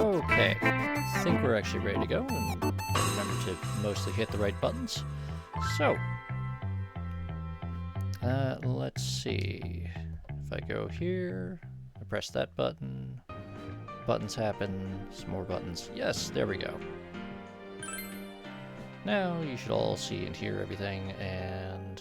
Okay, I think we're actually ready to go, and remember to mostly hit the right buttons. So, let's see. If I go here, I press that button, buttons happen, some more buttons. Yes, there we go. Now you should all see and hear everything, and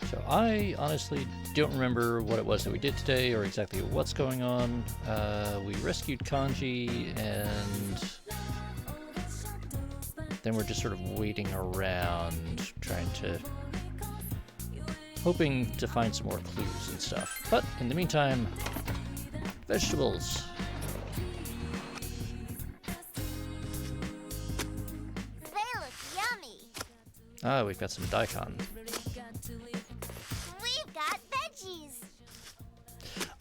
so I honestly don't remember what it was that we did today or exactly what's going on. We rescued Kanji, and then we're just sort of waiting around, hoping to find some more clues and stuff. But in the meantime, vegetables. They look yummy. Ah, we've got some daikon. We've got veggies.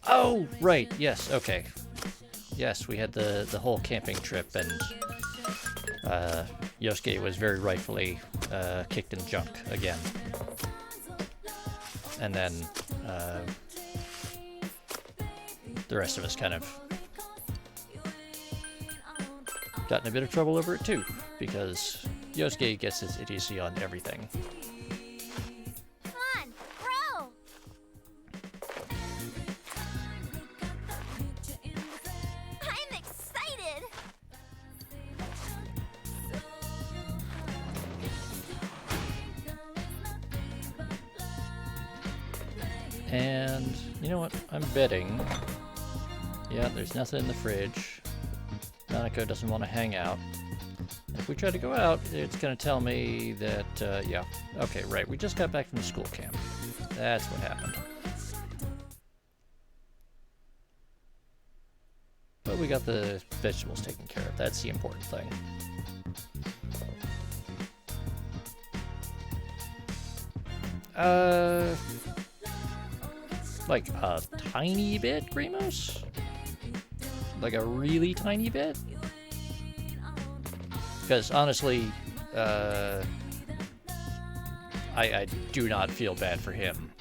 Oh, right, yes, okay. Yes, we had the whole camping trip, and Yosuke was very rightfully kicked in junk again. And then the rest of us kind of got in a bit of trouble over it too, because Yosuke gets his idiocy on everything. Come on, grow. I'm excited. And you know what? I'm betting. Yeah, there's nothing in the fridge. Nanako doesn't want to hang out. If we try to go out, it's going to tell me that, yeah. Okay, right. We just got back from the school camp. That's what happened. But we got the vegetables taken care of. That's the important thing. Like a tiny bit, Grimos? Like a really tiny bit? Because honestly, I do not feel bad for him.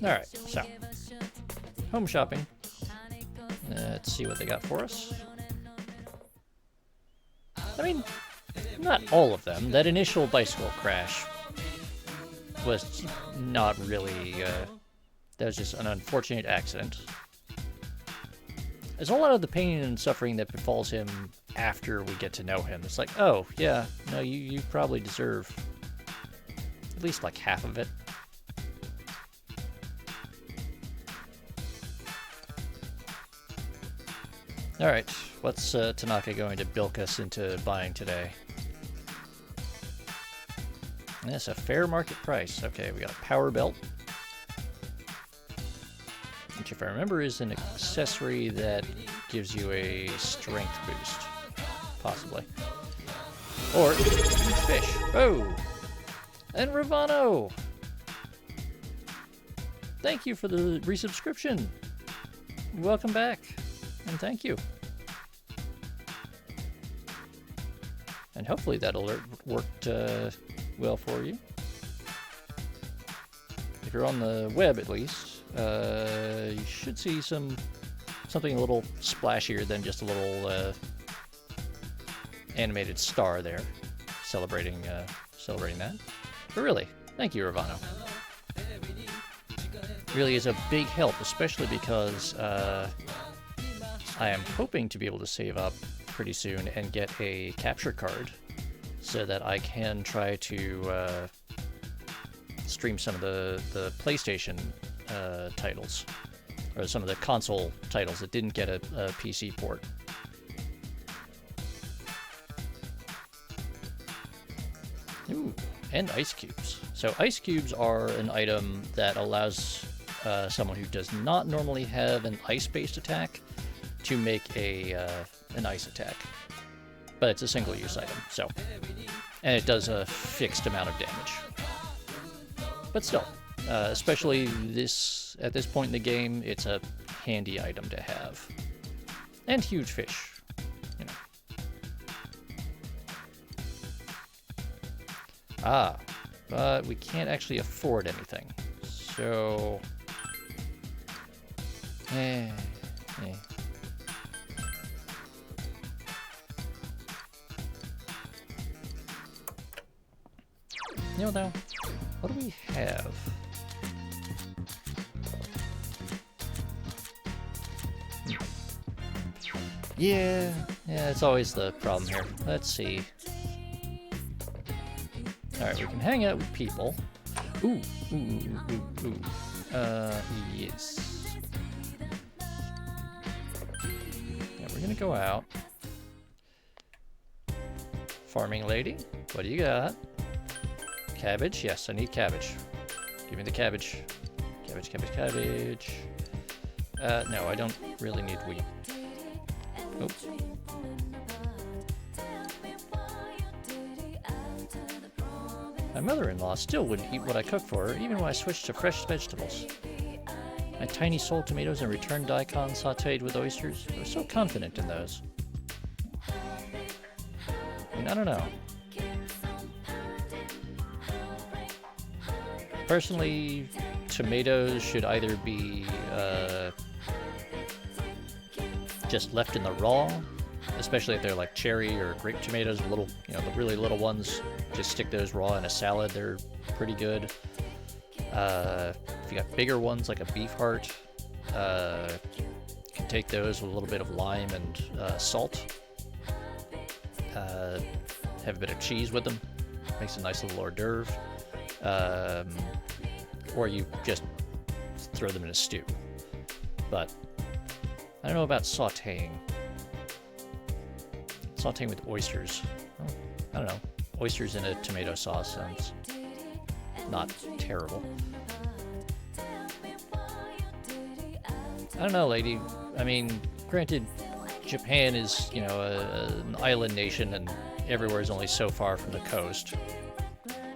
Alright, so home shopping. Let's see what they got for us. I mean, not all of them. That initial bicycle crash was not really, that was just an unfortunate accident. There's a lot of the pain and suffering that befalls him after we get to know him. It's like, oh, yeah, no, you probably deserve at least like half of it. Alright, what's Tanaka going to bilk us into buying today? That's a fair market price. Okay, we got a power belt, which if I remember is an accessory that gives you a strength boost. Possibly. Or fish. Oh! And Ravano! Thank you for the resubscription! Welcome back. And thank you. And hopefully that alert worked well for you. If you're on the web, at least, you should see something a little splashier than just a little animated star there, celebrating that. But really, thank you, Ravano. Really is a big help, especially because I am hoping to be able to save up pretty soon and get a capture card so that I can try to stream some of the PlayStation titles, or some of the console titles that didn't get a PC port. Ooh, and ice cubes. So ice cubes are an item that allows someone who does not normally have an ice-based attack to make an ice attack, but it's a single-use item, and it does a fixed amount of damage. But still, Especially at this point in the game, it's a handy item to have. And huge fish, you know. But we can't actually afford anything. So... You know, now, what do we have? Yeah, it's always the problem here. Let's see. Alright, we can hang out with people. Ooh. Yes. Yeah, we're gonna go out. Farming lady, what do you got? Cabbage? Yes, I need cabbage. Give me the cabbage. Cabbage. No, I don't really need wheat. Oops. My mother-in-law still wouldn't eat what I cooked for her, even when I switched to fresh vegetables. My tiny sold tomatoes and returned daikon sauteed with oysters. I was so confident in those. I mean, I don't know. Personally, tomatoes should either be just left in the raw, especially if they're like cherry or grape tomatoes, little, you know, the really little ones. Just stick those raw in a salad; they're pretty good. If you got bigger ones like a beef heart, you can take those with a little bit of lime and salt. Have a bit of cheese with them. Makes a nice little hors d'oeuvre. Or you just throw them in a stew. But I don't know about sauteing. Sauteing with oysters. Well, I don't know. Oysters in a tomato sauce sounds not terrible. I don't know, lady. I mean, granted, Japan is, you know, an island nation, and everywhere is only so far from the coast.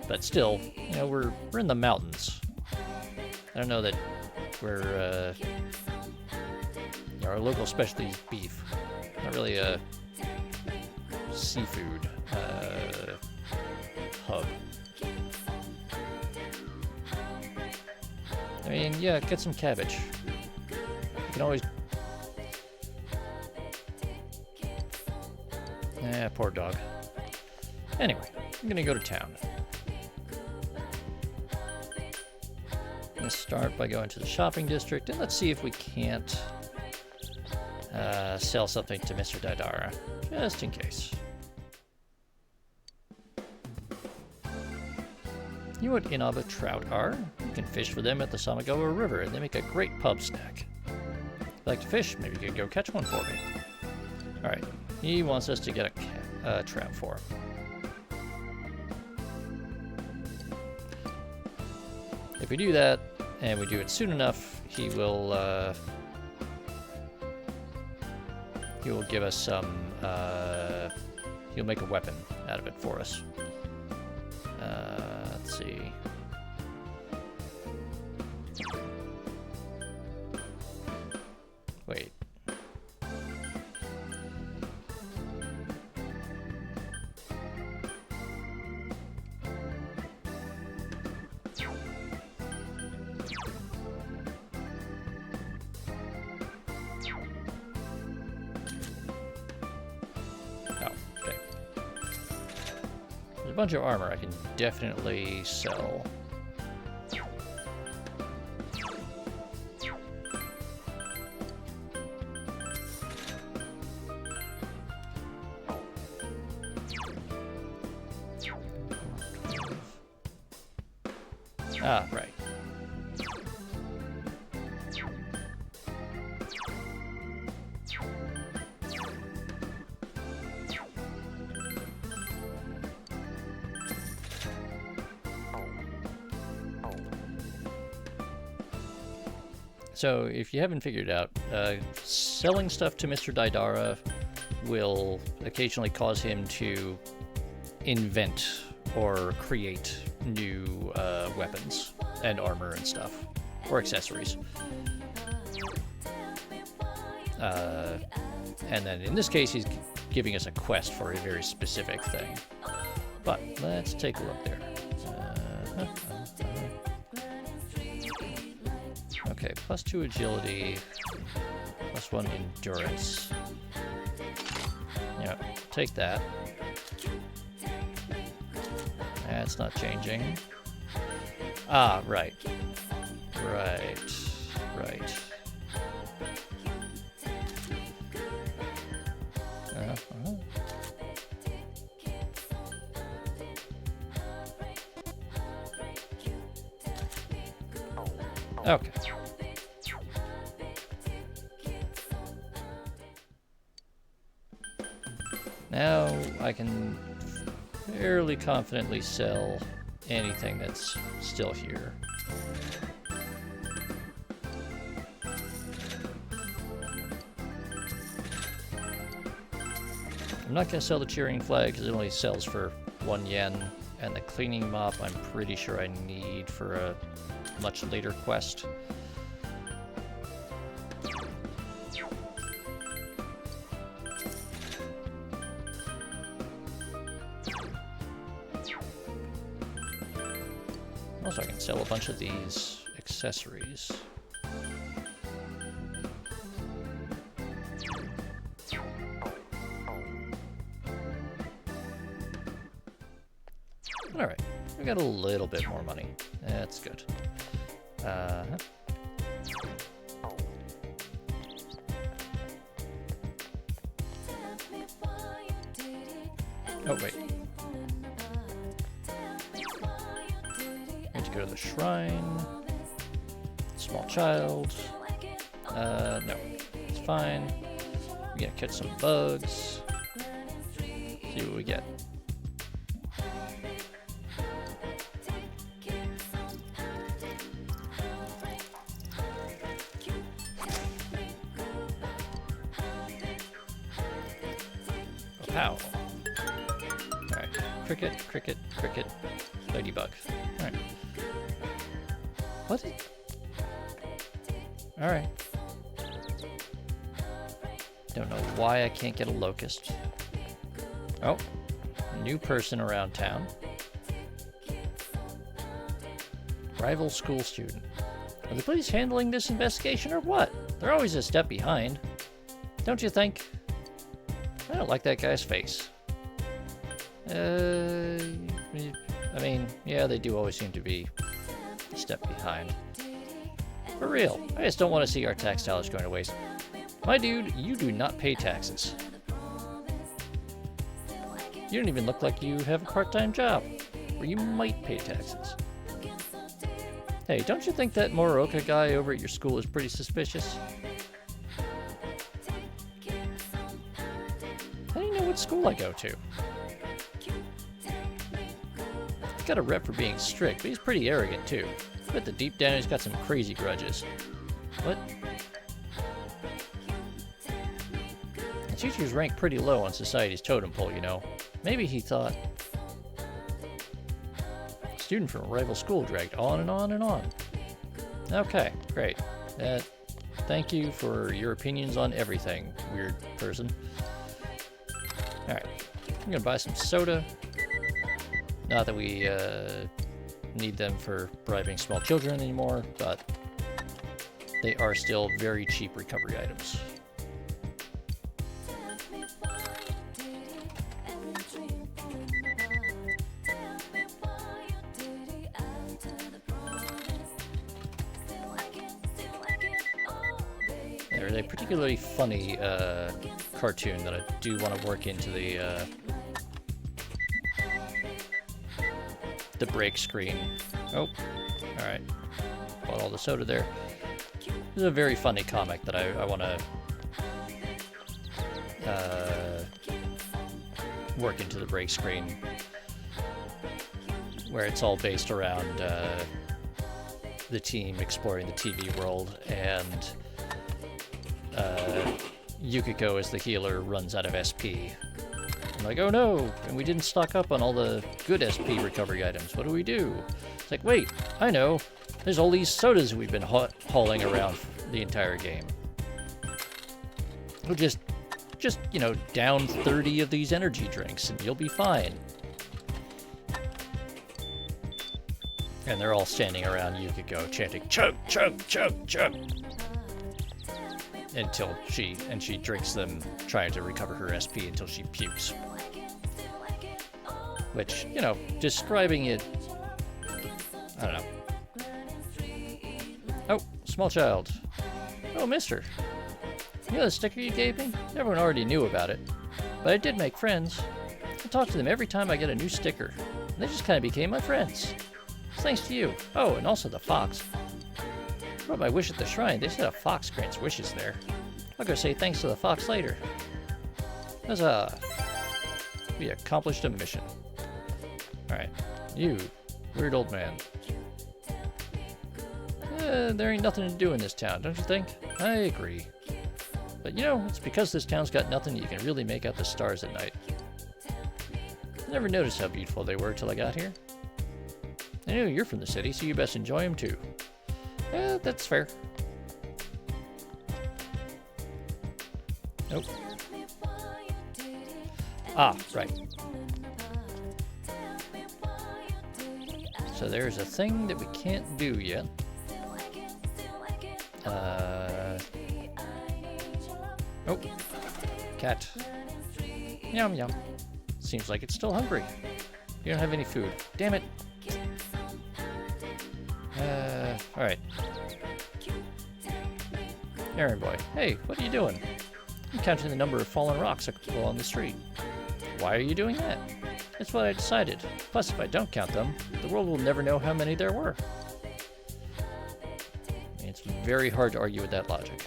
But still, you know, we're in the mountains. I don't know that we're, you know, our local specialty is beef. Not really a seafood hub. I mean, yeah, get some cabbage. You can always... poor dog. Anyway, I'm gonna go to town. I'm gonna start by going to the shopping district, and let's see if we can't sell something to Mr. Daidara, just in case. You know what Inaba trout are? You can fish for them at the Samagoa River, and they make a great pub snack. If you like to fish, maybe you could go catch one for me. Alright, he wants us to get a trout for him. If we do that, and we do it soon enough, he will give us some, he'll make a weapon out of it for us. Let's see. Wait. A bunch of armor I can definitely sell. Ah, right. So, if you haven't figured it out, selling stuff to Mr. Daidara will occasionally cause him to invent or create new weapons. and armor and stuff, or accessories. And then in this case, he's giving us a quest for a very specific thing. But let's take a look there. Okay, +2 agility, +1 endurance. Yeah, take that. That's not changing. Ah, right. Right. Okay. Now I can fairly confidently sell anything that's still here. I'm not going to sell the cheering flag because it only sells for 1 yen, and the cleaning mop I'm pretty sure I need for a much later quest. Also, I can sell a bunch of these accessories. Alright, we got a little bit more money. That's good. Oh, wait. I need to go to the shrine. Small child. No. It's fine. We're gonna catch some bugs. See what we get. Pow. Alright. Cricket, cricket, cricket. Ladybug. Alright. What? Alright. Don't know why I can't get a locust. Oh. New person around town. Rival school student. Are the police handling this investigation or what? They're always a step behind. Don't you think? I don't like that guy's face. I mean, yeah, they do always seem to be a step behind. For real, I just don't want to see our tax dollars going to waste. My dude, you do not pay taxes. You don't even look like you have a part-time job, where you might pay taxes. Hey, don't you think that Morioka guy over at your school is pretty suspicious? How do you know what school I go to? He's got a rep for being strict, but he's pretty arrogant too. I bet that deep down he's got some crazy grudges. What? The teachers rank pretty low on society's totem pole, you know. Maybe he thought... A student from a rival school dragged on and on and on. Okay, great. Thank you for your opinions on everything, weird person. Alright, I'm gonna buy some soda. Not that we need them for bribing small children anymore, but they are still very cheap recovery items. There's a particularly funny cartoon that I do want to work into the break screen. Oh, alright. Bought all the soda there. This is a very funny comic that I want to work into the break screen, where it's all based around the team exploring the TV world, and Yukiko as the healer runs out of SP. I'm like, oh no, and we didn't stock up on all the good SP recovery items. What do we do? It's like, wait, I know. There's all these sodas we've been hauling around the entire game. We'll just, you know, down 30 of these energy drinks and you'll be fine. And they're all standing around Yukiko chanting, chug, chug, chug, chug. Until she drinks them, trying to recover her SP until she pukes. Which, you know, describing it, I don't know. Oh, small child. Oh, mister. You know the sticker you gave me? Everyone already knew about it. But I did make friends. I talk to them every time I get a new sticker. And they just kind of became my friends. Thanks to you. Oh, and also the fox. I wrote my wish at the shrine. They said a fox grants wishes there. I'll go say thanks to the fox later. Huzzah! We accomplished a mission. Alright. You, weird old man. There ain't nothing to do in this town, don't you think? I agree. But you know, it's because this town's got nothing you can really make out the stars at night. I never noticed how beautiful they were till I got here. I know you're from the city, so you best enjoy them too. That's fair. Nope. Ah, right. So there's a thing that we can't do yet. Oh, cat. Yum yum. Seems like it's still hungry. You don't have any food. Damn it. Alright. Errand boy. Hey, what are you doing? I'm counting the number of fallen rocks along the street. Why are you doing that? That's what I decided. Plus, if I don't count them, the world will never know how many there were. It's very hard to argue with that logic.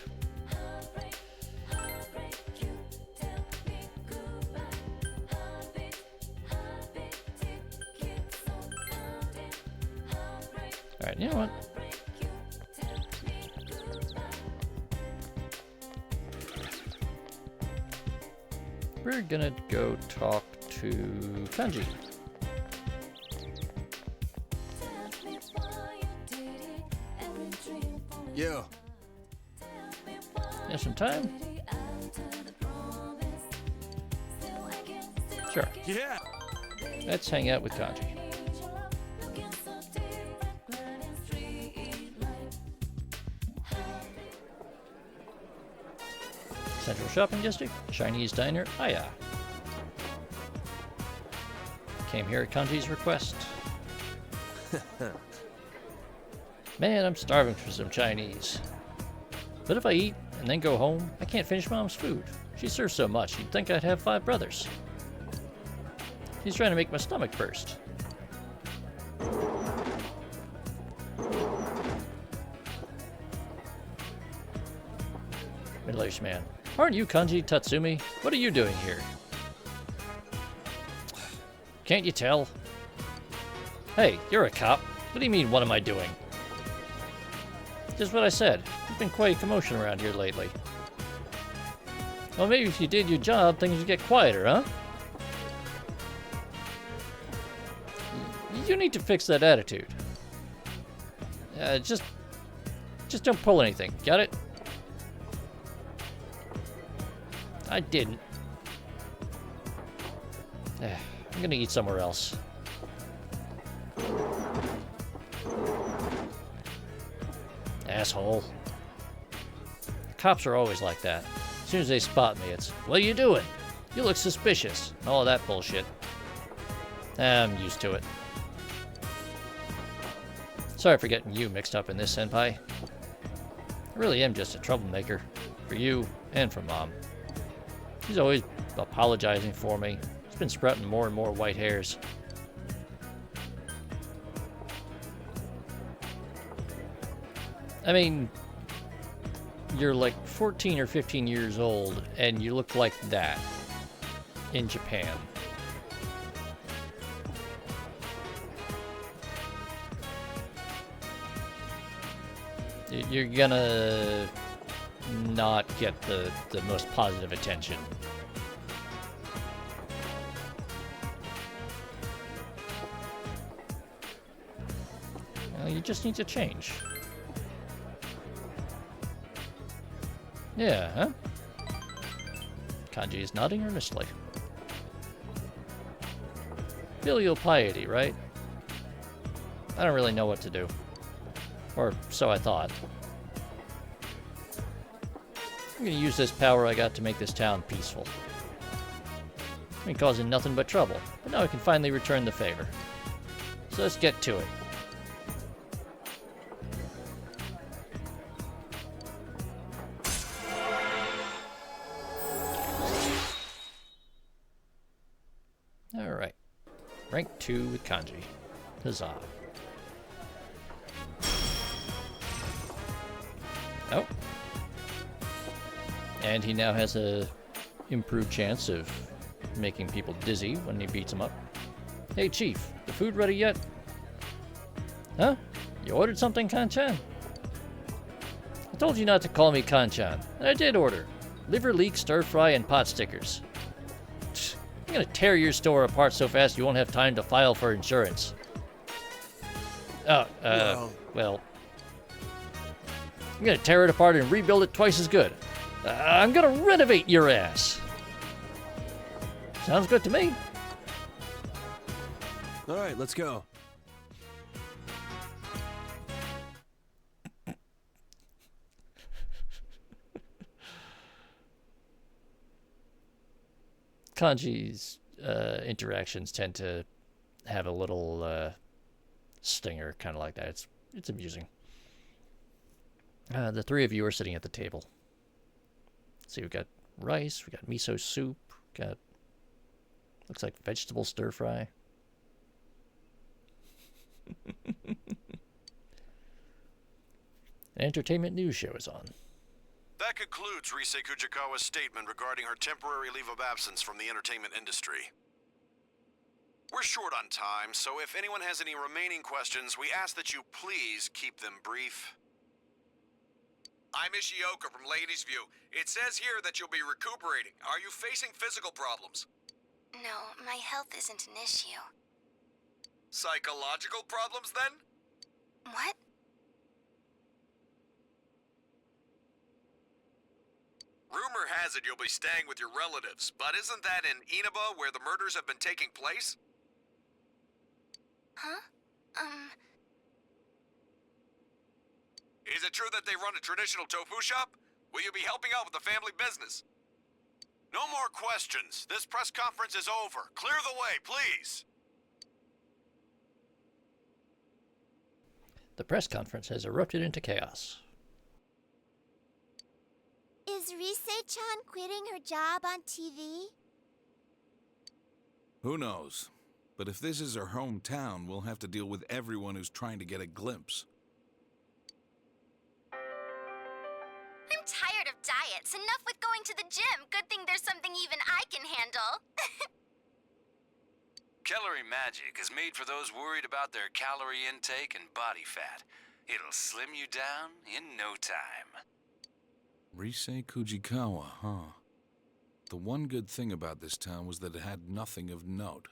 Alright, you know what? We're gonna go talk to Kanji. Yeah. You have some time? Sure. Yeah. Let's hang out with Kanji. Central Shopping District, Chinese Diner, Aya. Came here at Kanji's request. Man, I'm starving for some Chinese. But if I eat and then go home, I can't finish Mom's food. She serves so much, you'd think I'd have 5 brothers. She's trying to make my stomach burst. Middle-aged man. Aren't you Kanji Tatsumi? What are you doing here? Can't you tell? Hey, you're a cop. What do you mean, what am I doing? Just what I said. There's been quite a commotion around here lately. Well, maybe if you did your job, things would get quieter, huh? You need to fix that attitude. Just don't pull anything, got it? I didn't. I'm gonna eat somewhere else. Asshole. Cops are always like that. As soon as they spot me, it's, what are you doing? You look suspicious. And all of that bullshit. I'm used to it. Sorry for getting you mixed up in this, Senpai. I really am just a troublemaker. For you and for Mom. She's always apologizing for me. She's been sprouting more and more white hairs. I mean, you're like 14 or 15 years old, and you look like that in Japan. You're gonna not get the most positive attention. You just need to change. Yeah, huh? Kanji is nodding earnestly. Filial piety, right? I don't really know what to do. Or so I thought. I'm gonna use this power I got to make this town peaceful. I've been causing nothing but trouble, but now I can finally return the favor. So let's get to it. Alright. Rank 2 with Kanji. Huzzah. Oh. And he now has a improved chance of making people dizzy when he beats them up. Hey, Chief, the food ready yet? Huh? You ordered something, Kanchan? I told you not to call me Kanchan, and I did order. Liver leek, stir fry, and pot stickers. I'm gonna tear your store apart so fast you won't have time to file for insurance. Well, I'm gonna tear it apart and rebuild it twice as good. I'm gonna renovate your ass. Sounds good to me. All right, let's go. Kanji's interactions tend to have a little stinger, kind of like that. It's amusing. The three of you are sitting at the table. See, we've got rice, we got miso soup, got looks like vegetable stir fry. An entertainment news show is on. That concludes Rise Kujikawa's statement regarding her temporary leave of absence from the entertainment industry. We're short on time, so if anyone has any remaining questions, we ask that you please keep them brief. I'm Ishioka from Ladies View. It says here that you'll be recuperating. Are you facing physical problems? No, my health isn't an issue. Psychological problems, then? What? Rumor has it you'll be staying with your relatives, but isn't that in Inaba where the murders have been taking place? Huh? Is it true that they run a traditional tofu shop? Will you be helping out with the family business? No more questions. This press conference is over. Clear the way, please. The press conference has erupted into chaos. Is Rise-chan quitting her job on TV? Who knows? But if this is her hometown, we'll have to deal with everyone who's trying to get a glimpse. I'm tired of diets. Enough with going to the gym. Good thing there's something even I can handle. Calorie Magic is made for those worried about their calorie intake and body fat. It'll slim you down in no time. Rise Kujikawa, huh? The one good thing about this town was that it had nothing of note.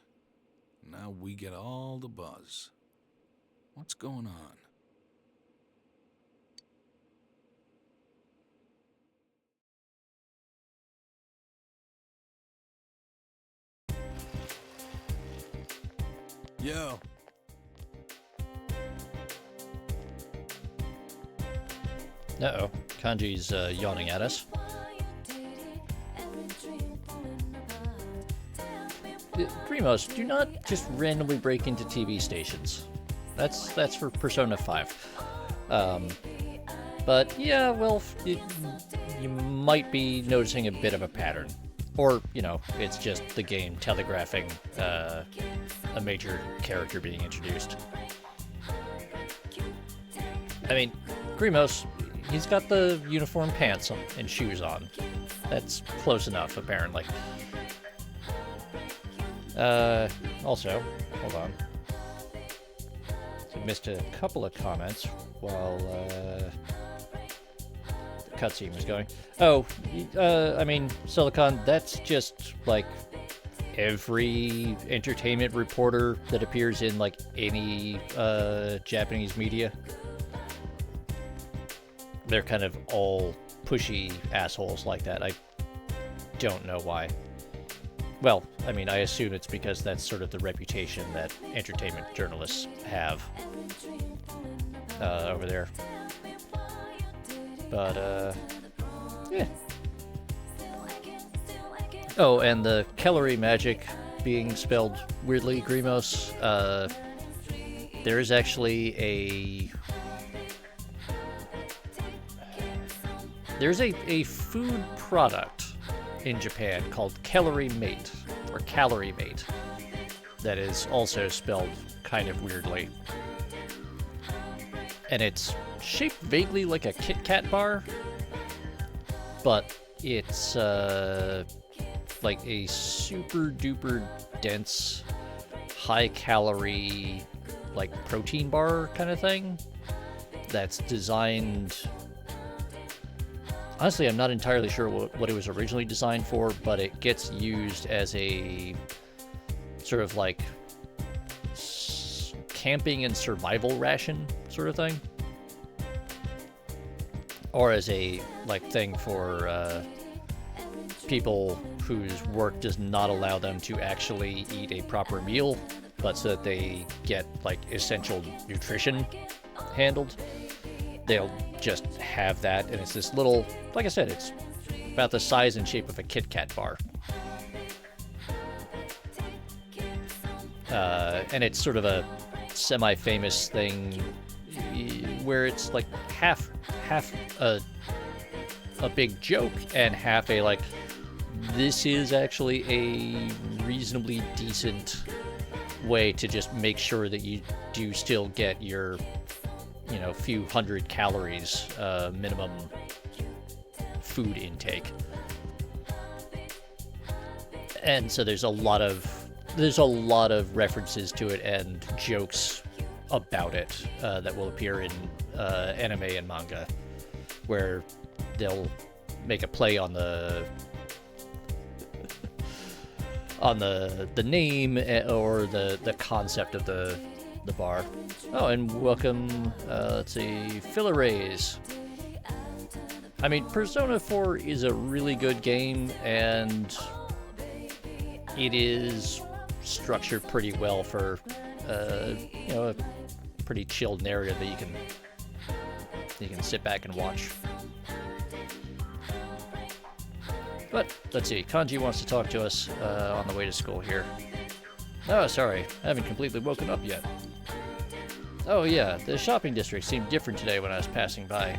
Now we get all the buzz. What's going on? Yo. Uh-oh. Kanji's yawning at us. Primos, do not just randomly break into TV stations. That's for Persona 5. But yeah, well, you might be noticing a bit of a pattern. Or, you know, it's just the game telegraphing a major character being introduced. I mean, Grimos, he's got the uniform pants on and shoes on. That's close enough, apparently. Also, hold on. So missed a couple of comments while the cutscene was going. Oh, I mean, Silicon, that's just, like, every entertainment reporter that appears in like any Japanese media. They're kind of all pushy assholes like that. I don't know why. Well, I mean, I assume it's because that's sort of the reputation that entertainment journalists have over there. But, yeah. Oh, and the Kellery magic being spelled weirdly, Grimos. There is actually a... There's a food product in Japan called Kellery Mate, or Calorie Mate, that is also spelled kind of weirdly. And it's shaped vaguely like a Kit Kat bar, but it's like a super duper dense, high calorie, like protein bar kind of thing that's designed... Honestly, I'm not entirely sure what it was originally designed for, but it gets used as a sort of like camping and survival ration sort of thing. Or as a like thing for people whose work does not allow them to actually eat a proper meal, but so that they get like essential nutrition handled. They'll just have that, and it's this little, like I said, it's about the size and shape of a Kit Kat bar. And it's sort of a semi-famous thing where it's like half a big joke and half a like, this is actually a reasonably decent way to just make sure that you do still get your, you know, few hundred calories minimum food intake. And so there's a lot of references to it and jokes about it that will appear in anime and manga, where they'll make a play on the name or the concept of the bar. Oh, and welcome, let's see, Fillerays. I mean, Persona 4 is a really good game, and it is structured pretty well for, you know, a pretty chilled narrative that you can sit back and watch. But, let's see, Kanji wants to talk to us on the way to school here. Oh, sorry, I haven't completely woken up yet. Oh yeah, the shopping district seemed different today when I was passing by.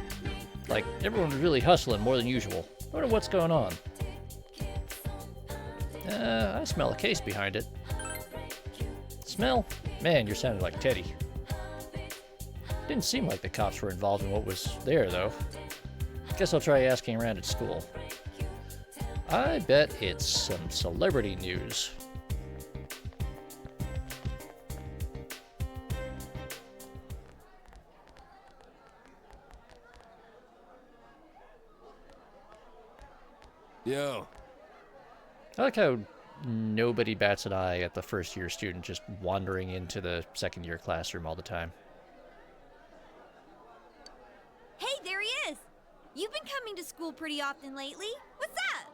Like, everyone was really hustling more than usual. I wonder what's going on. I smell a case behind it. Smell? Man, you're sounding like Teddy. Didn't seem like the cops were involved in what was there, though. Guess I'll try asking around at school. I bet it's some celebrity news. Yo. I like how nobody bats an eye at the first-year student just wandering into the second-year classroom all the time. Hey, there he is! You've been coming to school pretty often lately. What's up?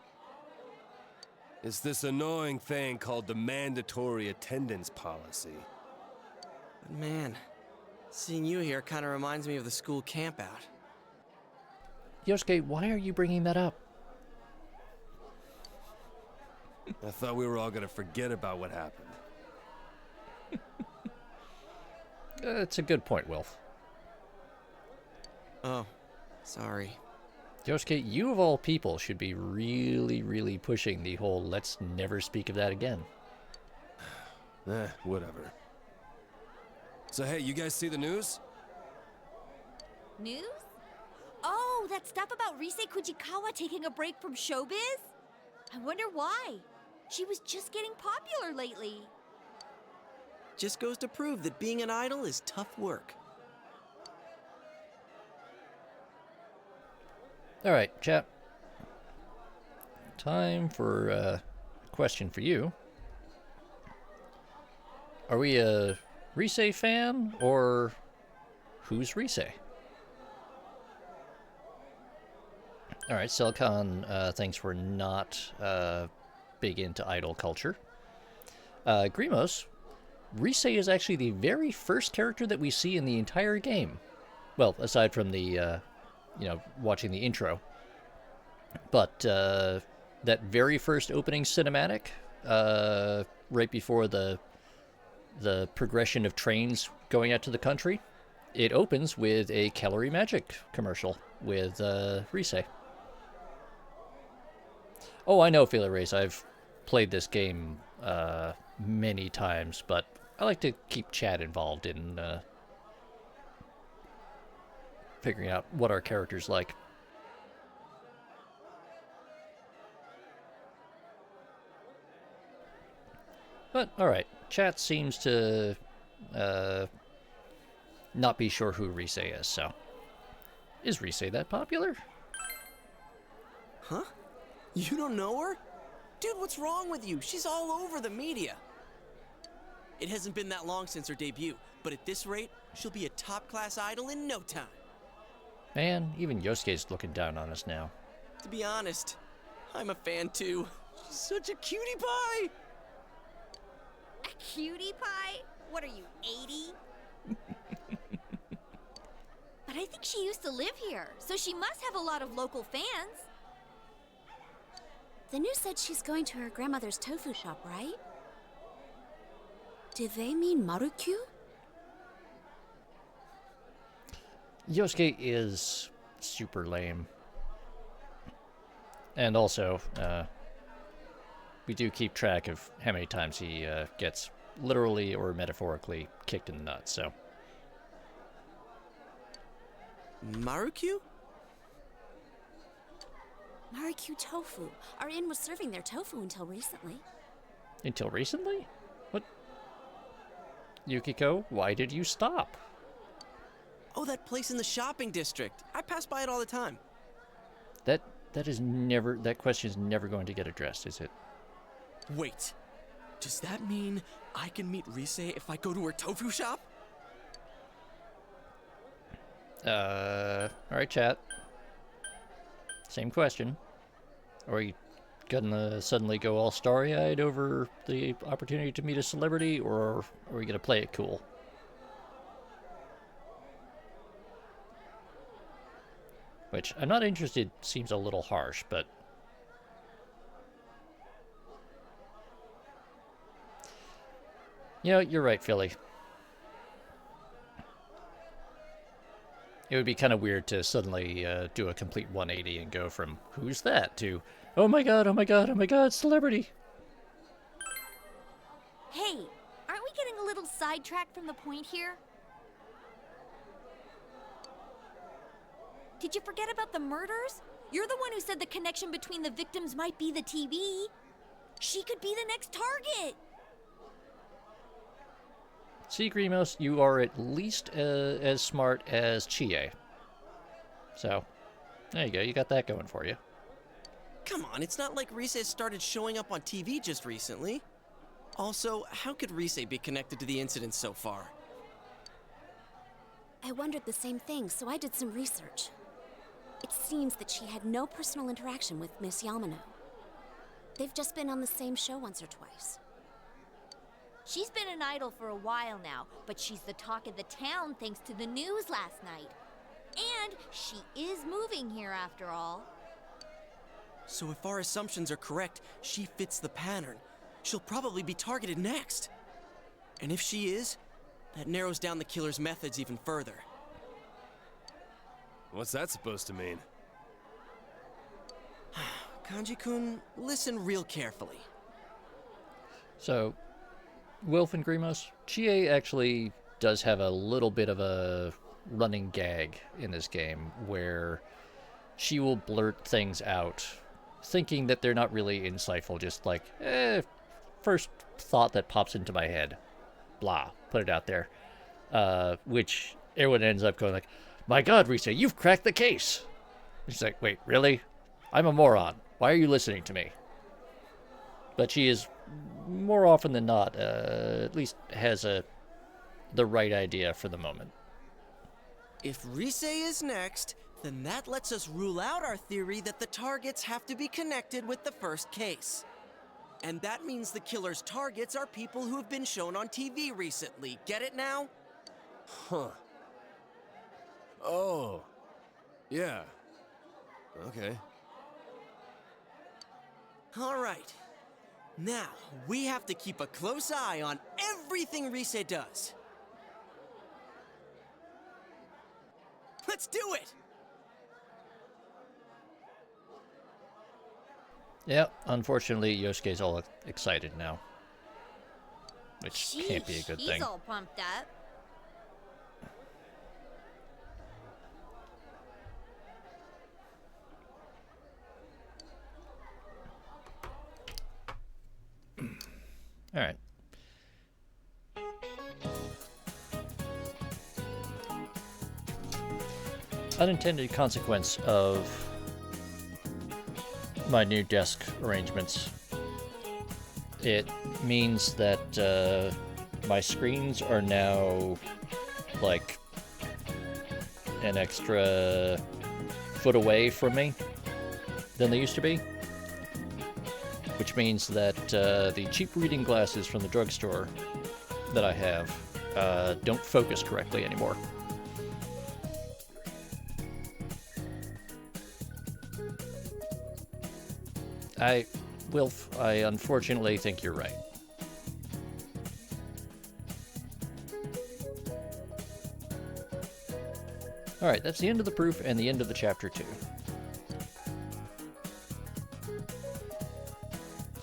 It's this annoying thing called the mandatory attendance policy. Man, seeing you here kind of reminds me of the school campout. Yosuke, why are you bringing that up? I thought we were all gonna forget about what happened. It's a good point, Wilf. Oh, sorry. Yosuke, you of all people should be really, really pushing the whole let's never speak of that again. Whatever. So hey, you guys see the news? News? Oh, that stuff about Rise Kujikawa taking a break from showbiz? I wonder why. She was just getting popular lately. Just goes to prove that being an idol is tough work. All right, chat. Time for a question for you. Are we a Rise fan, or who's Rise? Alright, Silicon thinks we're not big into idol culture. Grimos, Rise is actually the very first character that we see in the entire game. Well, aside from the, watching the intro. But that very first opening cinematic, right before the progression of trains going out to the country, it opens with a Calorie Magic commercial with Rise. Oh, I know, Feeler Race. I've played this game many times, but I like to keep chat involved in figuring out what our characters like. But, alright, chat seems to not be sure who Rise is, so... Is Rise that popular? Huh? You don't know her? Dude, what's wrong with you? She's all over the media. It hasn't been that long since her debut, but at this rate, she'll be a top-class idol in no time. Man, even Yosuke's looking down on us now. To be honest, I'm a fan too. She's such a cutie pie! A cutie pie? What are you, 80? But I think she used to live here, so she must have a lot of local fans. The news said she's going to her grandmother's tofu shop, right? Do they mean Marukyu? Yosuke is super lame. And also, we do keep track of how many times he gets literally or metaphorically kicked in the nuts, so... Marukyu? Marukyu Tofu. Our inn was serving their tofu until recently. Until recently? What? Yukiko, why did you stop? Oh, that place in the shopping district. I pass by it all the time. That question is never going to get addressed, is it? Wait. Does that mean I can meet Rise if I go to her tofu shop? Alright, chat. Same question. Are we gonna suddenly go all starry-eyed over the opportunity to meet a celebrity, or are we gonna play it cool? Which, I'm not interested, seems a little harsh, but... You know, you're right, Philly. It would be kind of weird to suddenly do a complete 180 and go from, who's that, to, oh my god, oh my god, oh my god, celebrity! Hey, aren't we getting a little sidetracked from the point here? Did you forget about the murders? You're the one who said the connection between the victims might be the TV. She could be the next target. See, Grimos, you are at least as smart as Chie. So, there you go, you got that going for you. Come on, it's not like Rise has started showing up on TV just recently. Also, how could Rise be connected to the incident so far? I wondered the same thing, so I did some research. It seems that she had no personal interaction with Miss Yamano. They've just been on the same show once or twice. She's been an idol for a while now, but she's the talk of the town thanks to the news last night. And she is moving here after all. So if our assumptions are correct, she fits the pattern. She'll probably be targeted next. And if she is, that narrows down the killer's methods even further. What's that supposed to mean? Kanji-kun, listen real carefully. So, Wilf and Grimos, Chie actually does have a little bit of a running gag in this game where she will blurt things out thinking that they're not really insightful, just like, first thought that pops into my head. Blah, put it out there. Which everyone ends up going like, my god, Risa, you've cracked the case! And she's like, wait, really? I'm a moron. Why are you listening to me? But she is more often than not, at least has the right idea for the moment. If Rise is next, then that lets us rule out our theory that the targets have to be connected with the first case. And that means the killer's targets are people who have been shown on TV recently. Get it now? Huh. Oh. Yeah. Okay. All right. Now, we have to keep a close eye on everything Rise does. Let's do it! Yeah, unfortunately, Yosuke's all excited now. Which can't be a good thing. He's all pumped up. All right. Unintended consequence of my new desk arrangements. It means that my screens are now like an extra foot away from me than they used to be. Which means that the cheap reading glasses from the drugstore that I have don't focus correctly anymore. I unfortunately think you're right. Alright, that's the end of the proof and the end of the chapter 2.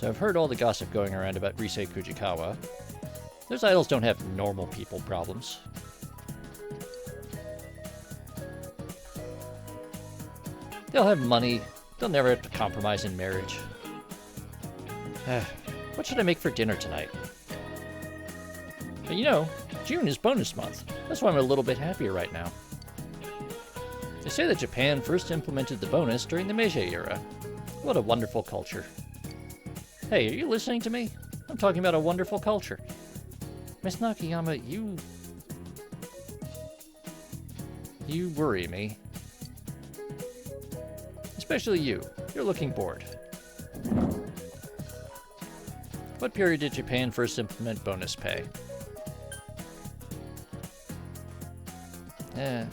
So I've heard all the gossip going around about Rise Kujikawa. Those idols don't have normal people problems. They'll have money. They'll never have to compromise in marriage. What should I make for dinner tonight? But you know, June is bonus month. That's why I'm a little bit happier right now. They say that Japan first implemented the bonus during the Meiji era. What a wonderful culture. Hey, are you listening to me? I'm talking about a wonderful culture. Miss Nakayama, you worry me. Especially you. You're looking bored. What period did Japan first implement bonus pay? Maybe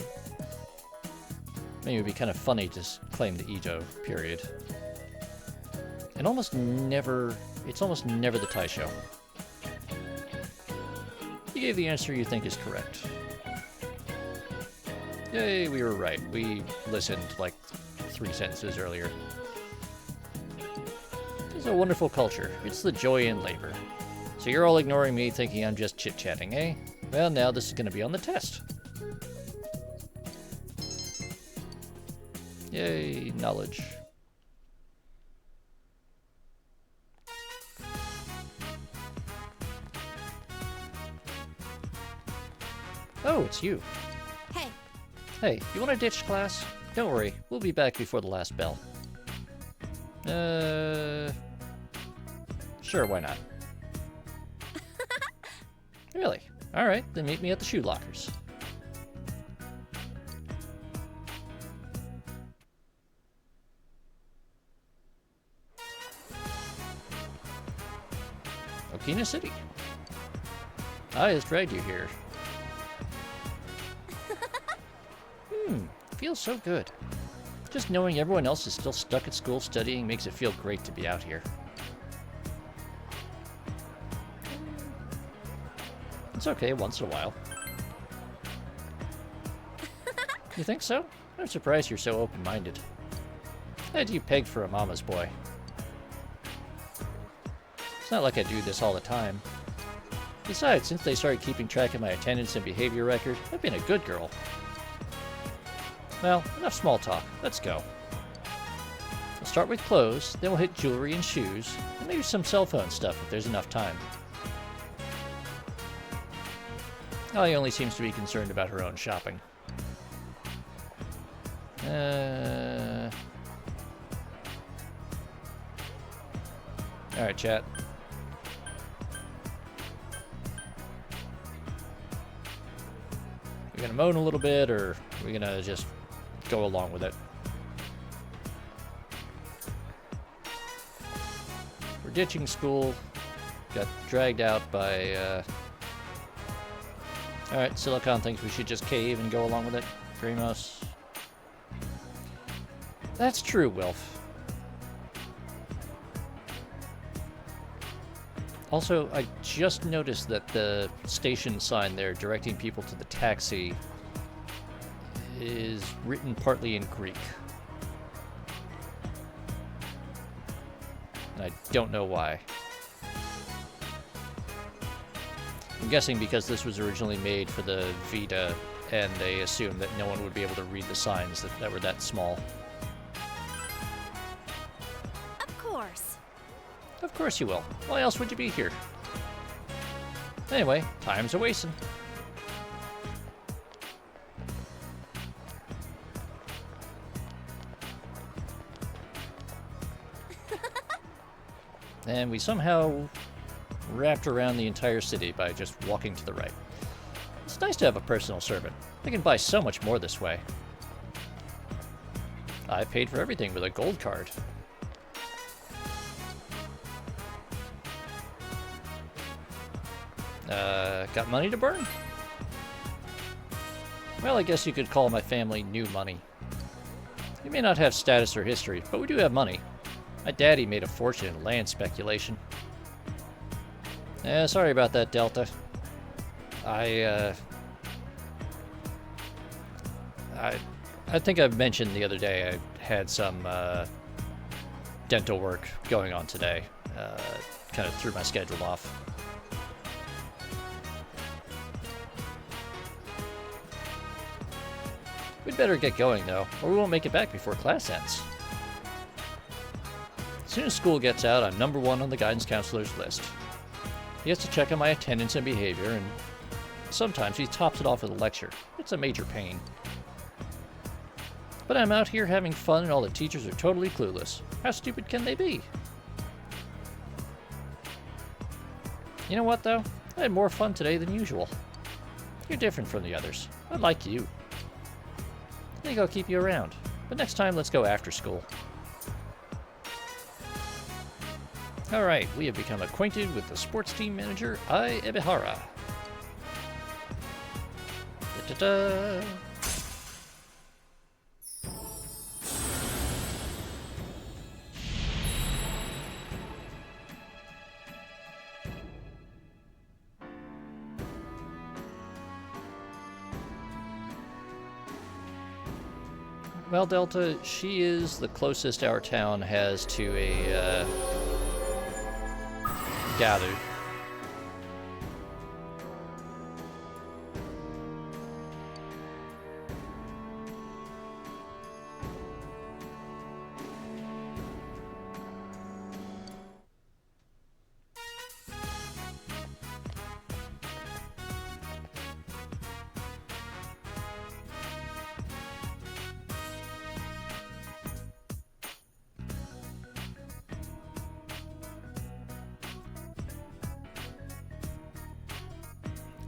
it would be kind of funny to claim the Edo period. And it's almost never the Taisho. You gave the answer you think is correct. Yay, we were right. We listened like 3 sentences earlier. It's a wonderful culture. It's the joy in labor. So you're all ignoring me, thinking I'm just chit-chatting, eh? Well, now this is going to be on the test. Yay, knowledge. Oh, it's you. Hey. Hey, you want to ditch class? Don't worry, we'll be back before the last bell. Sure, why not? Really? Alright, then meet me at the shoe lockers. Okina City. I just dragged you here. Feels so good. Just knowing everyone else is still stuck at school studying makes it feel great to be out here. It's okay once in a while. You think so? I'm surprised you're so open-minded. I had you pegged for a mama's boy. It's not like I do this all the time. Besides, since they started keeping track of my attendance and behavior record, I've been a good girl. Well, enough small talk. Let's go. We'll start with clothes, then we'll hit jewelry and shoes, and maybe some cell phone stuff if there's enough time. Allie only seems to be concerned about her own shopping. Alright, chat. gonna moan a little bit, or are we gonna just go along with it? We're ditching school. Got dragged out by, Alright, Silicon thinks we should just cave and go along with it. Dreamos. That's true, Wilf. Also, I just noticed that the station sign there directing people to the taxi is written partly in Greek. And I don't know why. I'm guessing because this was originally made for the Vita, and they assumed that no one would be able to read the signs that were that small. Of course. Of course you will. Why else would you be here? Anyway, time's a wasting. And we somehow wrapped around the entire city by just walking to the right. It's nice to have a personal servant. I can buy so much more this way. I paid for everything with a gold card. Got money to burn? Well, I guess you could call my family new money. We may not have status or history, but we do have money. My daddy made a fortune in land speculation. Sorry about that, Delta. I think I mentioned the other day I had some dental work going on today. Kind of threw my schedule off. We'd better get going, though, or we won't make it back before class ends. As soon as school gets out, I'm #1 on the guidance counselor's list. He has to check on my attendance and behavior, and sometimes he tops it off with a lecture. It's a major pain. But I'm out here having fun, and all the teachers are totally clueless. How stupid can they be? You know what, though? I had more fun today than usual. You're different from the others. I like you. I think I'll keep you around. But next time, let's go after school. Alright, we have become acquainted with the sports team manager, Ai Ebihara. Da-da-da. Well, Delta, she is the closest our town has to a, gather.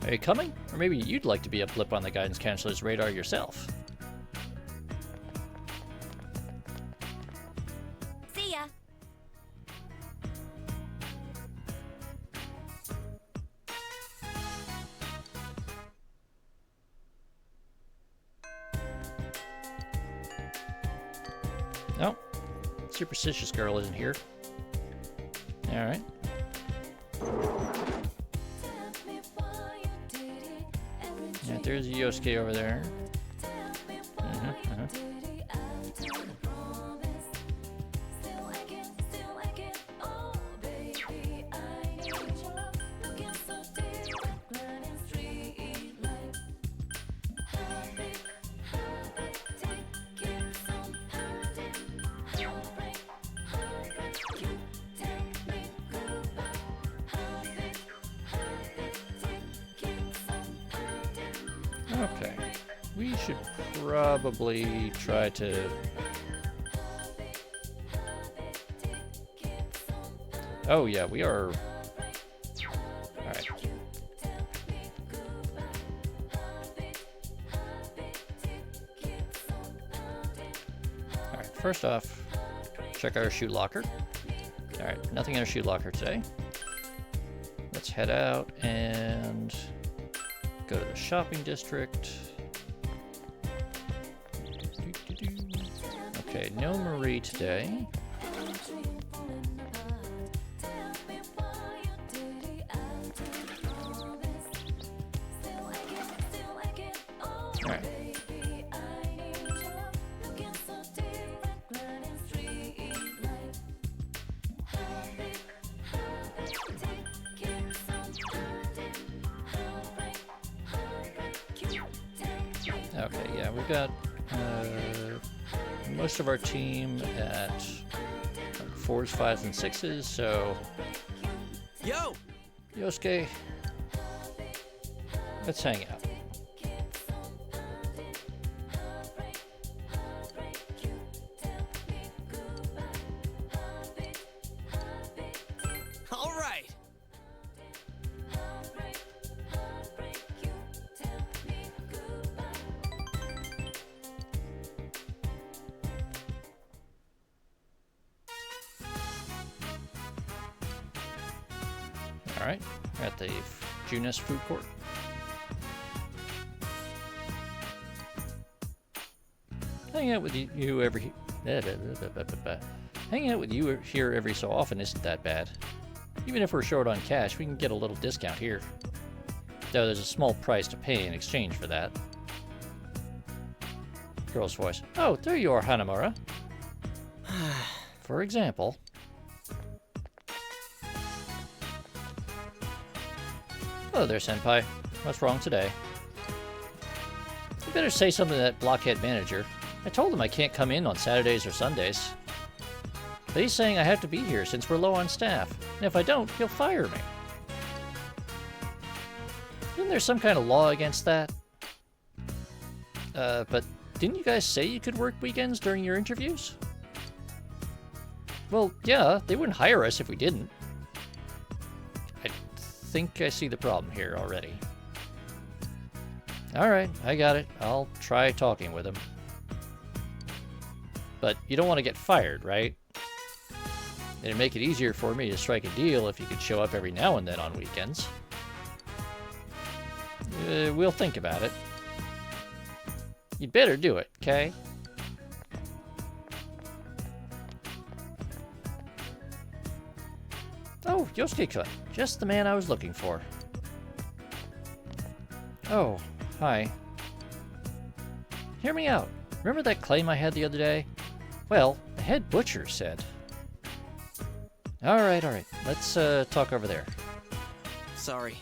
Are you coming? Or maybe you'd like to be a blip on the guidance counselor's radar yourself. See ya. No, superstitious girl isn't here. Alright. Yeah, there's Yosuke over there. Okay, we should probably try to... Oh yeah, we are... Alright. first off, check our shoe locker. Alright, nothing in our shoe locker today. Let's head out and go to the shopping district. Okay, no Marie today. Alright. Okay, yeah, we've got most of our team at like 4s, 5s, and 6s, so... Yo! Yosuke, let's hang out. All right. Alright, we're at the Junis food court. Hanging out with you every... Hanging out with you here every so often isn't that bad. Even if we're short on cash, we can get a little discount here. Though there's a small price to pay in exchange for that. Girl's voice. Oh, there you are, Hanamura. For example... Hello there, Senpai. What's wrong today? You better say something to that blockhead manager. I told him I can't come in on Saturdays or Sundays. But he's saying I have to be here since we're low on staff. And if I don't, he'll fire me. Isn't there some kind of law against that? But didn't you guys say you could work weekends during your interviews? Well, yeah, they wouldn't hire us if we didn't. I think I see the problem here already. Alright, I got it. I'll try talking with him. But you don't want to get fired, right? It'd make it easier for me to strike a deal if you could show up every now and then on weekends. We'll think about it. You'd better do it, okay? Oh, Yosuke-kun. Just the man I was looking for. Oh, hi. Hear me out. Remember that claim I had the other day? Well, the head butcher said... Alright. Let's talk over there. Sorry.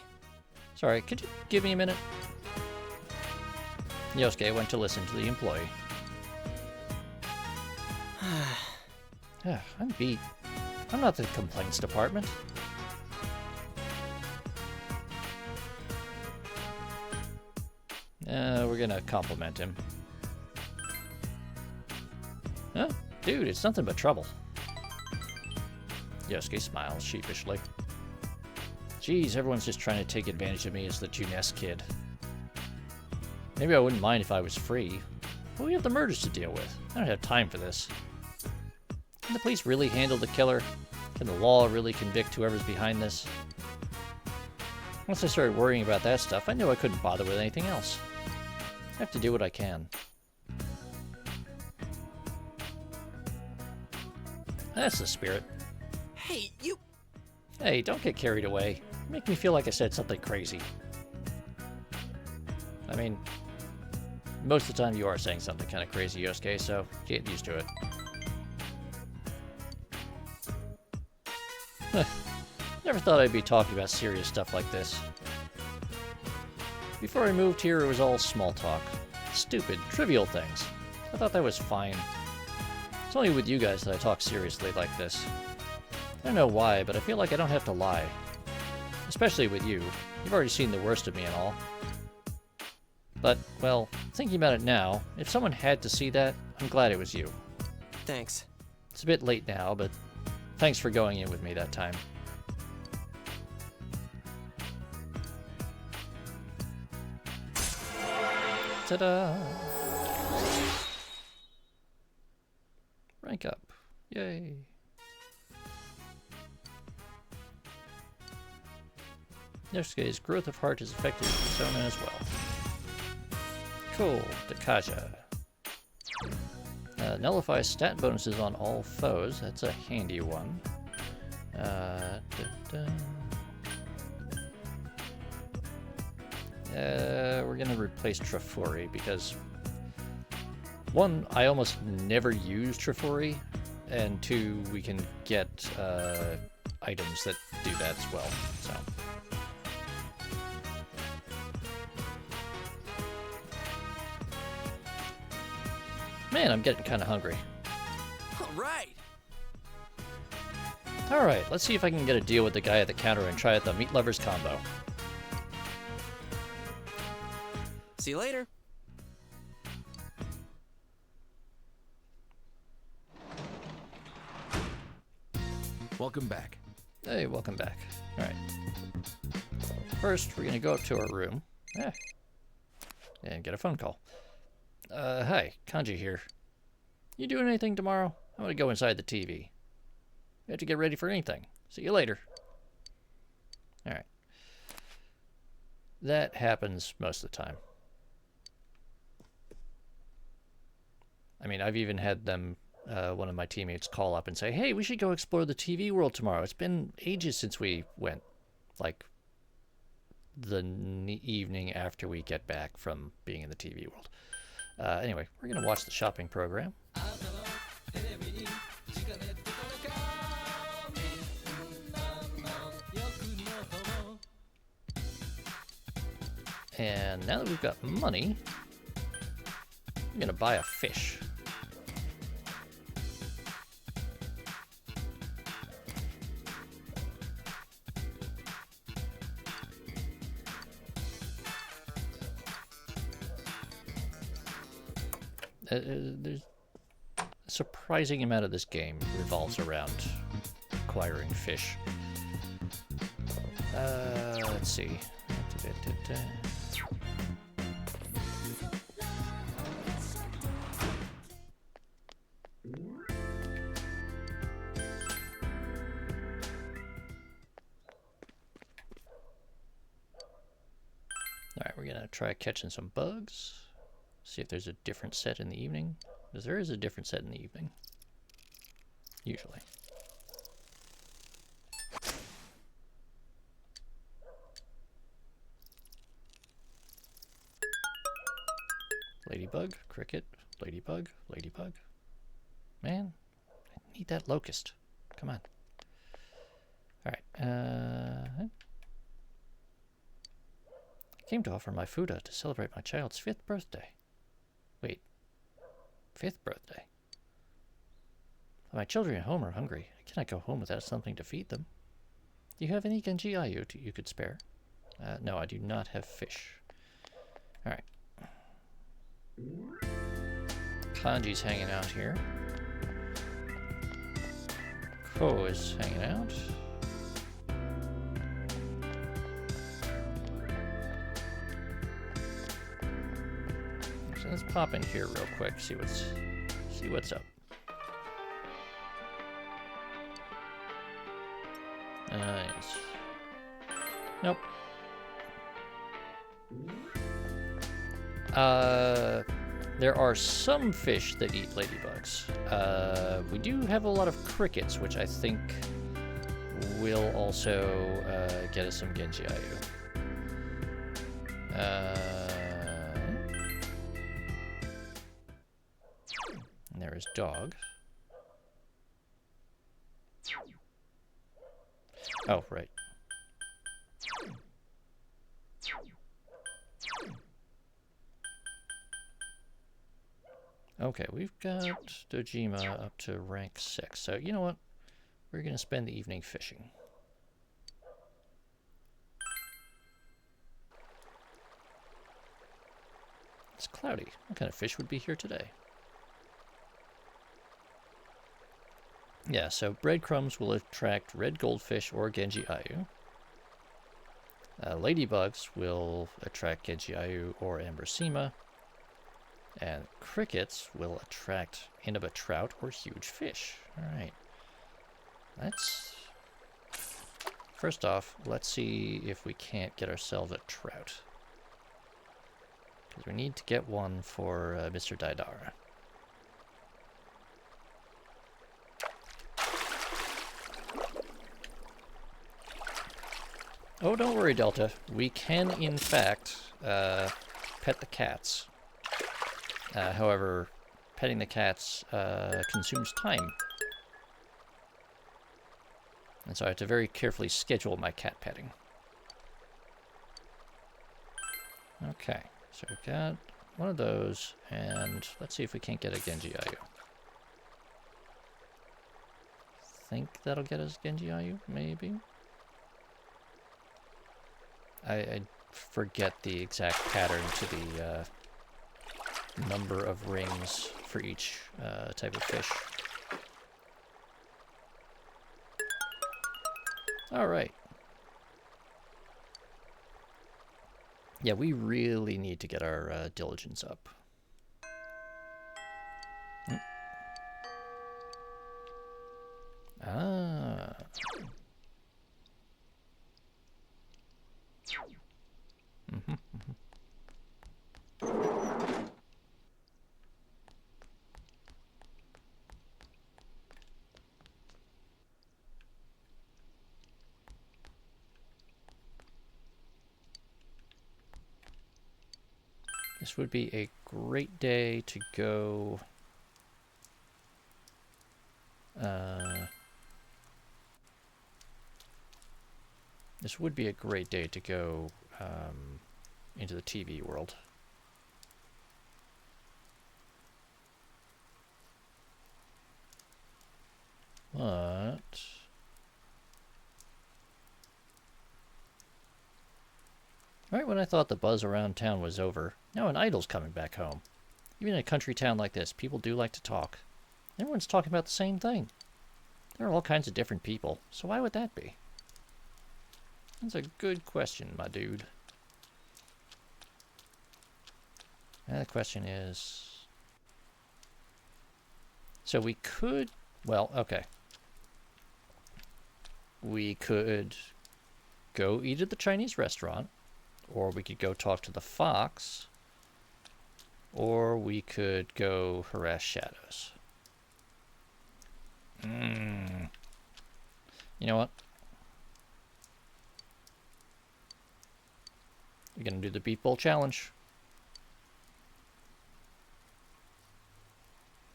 Sorry, could you give me a minute? Yosuke went to listen to the employee. I'm beat. I'm not the complaints department. We're gonna compliment him. Huh? Dude, it's nothing but trouble. Yosuke smiles sheepishly. Geez, everyone's just trying to take advantage of me as the Junes kid. Maybe I wouldn't mind if I was free. But we have the murders to deal with. I don't have time for this. Can the police really handle the killer? Can the law really convict whoever's behind this? Once I started worrying about that stuff, I knew I couldn't bother with anything else. I have to do what I can. That's the spirit. Hey, you... Hey, don't get carried away. You make me feel like I said something crazy. I mean, most of the time you are saying something kind of crazy, Yosuke, so get used to it. Never thought I'd be talking about serious stuff like this. Before I moved here, it was all small talk. Stupid, trivial things. I thought that was fine. It's only with you guys that I talk seriously like this. I don't know why, but I feel like I don't have to lie. Especially with you. You've already seen the worst of me and all. But, well, thinking about it now, if someone had to see that, I'm glad it was you. Thanks. It's a bit late now, but thanks for going in with me that time. Ta-da! Rank up. Yay. Yosuke's growth of heart is affected with Sona as well. Cool. Dakaja. Nullifies stat bonuses on all foes. That's a handy one. We're gonna replace Trafori because one, I almost never use Trafori, and two, we can get items that do that as well. So. Man, I'm getting kind of hungry. All right, let's see if I can get a deal with the guy at the counter and try out the Meat Lovers combo. See you later. Welcome back. Hey, welcome back. All right. First, we're gonna go up to our room. And get a phone call. Hi, Kanji here. You doing anything tomorrow? I'm gonna go inside the TV. You have to get ready for anything. See you later. Alright. That happens most of the time. I mean, I've even had them, one of my teammates call up and say, hey, we should go explore the TV world tomorrow. It's been ages since we went. Like, the evening after we get back from being in the TV world. Anyway, we're going to watch the shopping program. And now that we've got money, I'm going to buy a fish. There's a surprising amount of this game revolves around acquiring fish. Let's see. Alright, we're gonna try catching some bugs. See if there's a different set in the evening. Because there is a different set in the evening. Usually. Ladybug, cricket, ladybug, ladybug. Man, I need that locust. Come on. Alright, I came to offer my Fuda to celebrate my child's 5th birthday. Wait, 5th birthday? My children at home are hungry. I cannot go home without something to feed them. Do you have any Genji Ayu you could spare? No, I do not have fish. Alright. Kanji's hanging out here. Ko is hanging out. So let's pop in here real quick, see what's up. Yes. Nope. There are some fish that eat ladybugs. We do have a lot of crickets, which I think will also get us some Genji Ayu. And there is dog. Oh, right. Okay, we've got Dojima up to rank 6. So, you know what? We're going to spend the evening fishing. It's cloudy. What kind of fish would be here today? Yeah, so breadcrumbs will attract red goldfish or Genji Ayu. Ladybugs will attract Genji Ayu or Ambersema. And crickets will attract end up a trout or huge fish. Alright. First off, let's see if we can't get ourselves a trout. Because we need to get one for Mr. Daidara. Oh, don't worry, Delta. We can, in fact, pet the cats. However, petting the cats consumes time. And so I have to very carefully schedule my cat petting. Okay, so we've got one of those, and let's see if we can't get a Genji Ayu. Think that'll get us Genji Ayu, maybe? I forget the exact pattern to the number of rings for each type of fish. Alright. Yeah, we really need to get our diligence up. Ah. This would be a great day to go... this would be a great day to go into the TV world. But... right when I thought the buzz around town was over, now an idol's coming back home. Even in a country town like this, people do like to talk. Everyone's talking about the same thing. There are all kinds of different people, so why would that be? That's a good question, my dude. And the question is... so we could... well, okay. We could go eat at the Chinese restaurant, or we could go talk to the fox, or we could go harass shadows. You know what? We're gonna do the Beef Bowl challenge.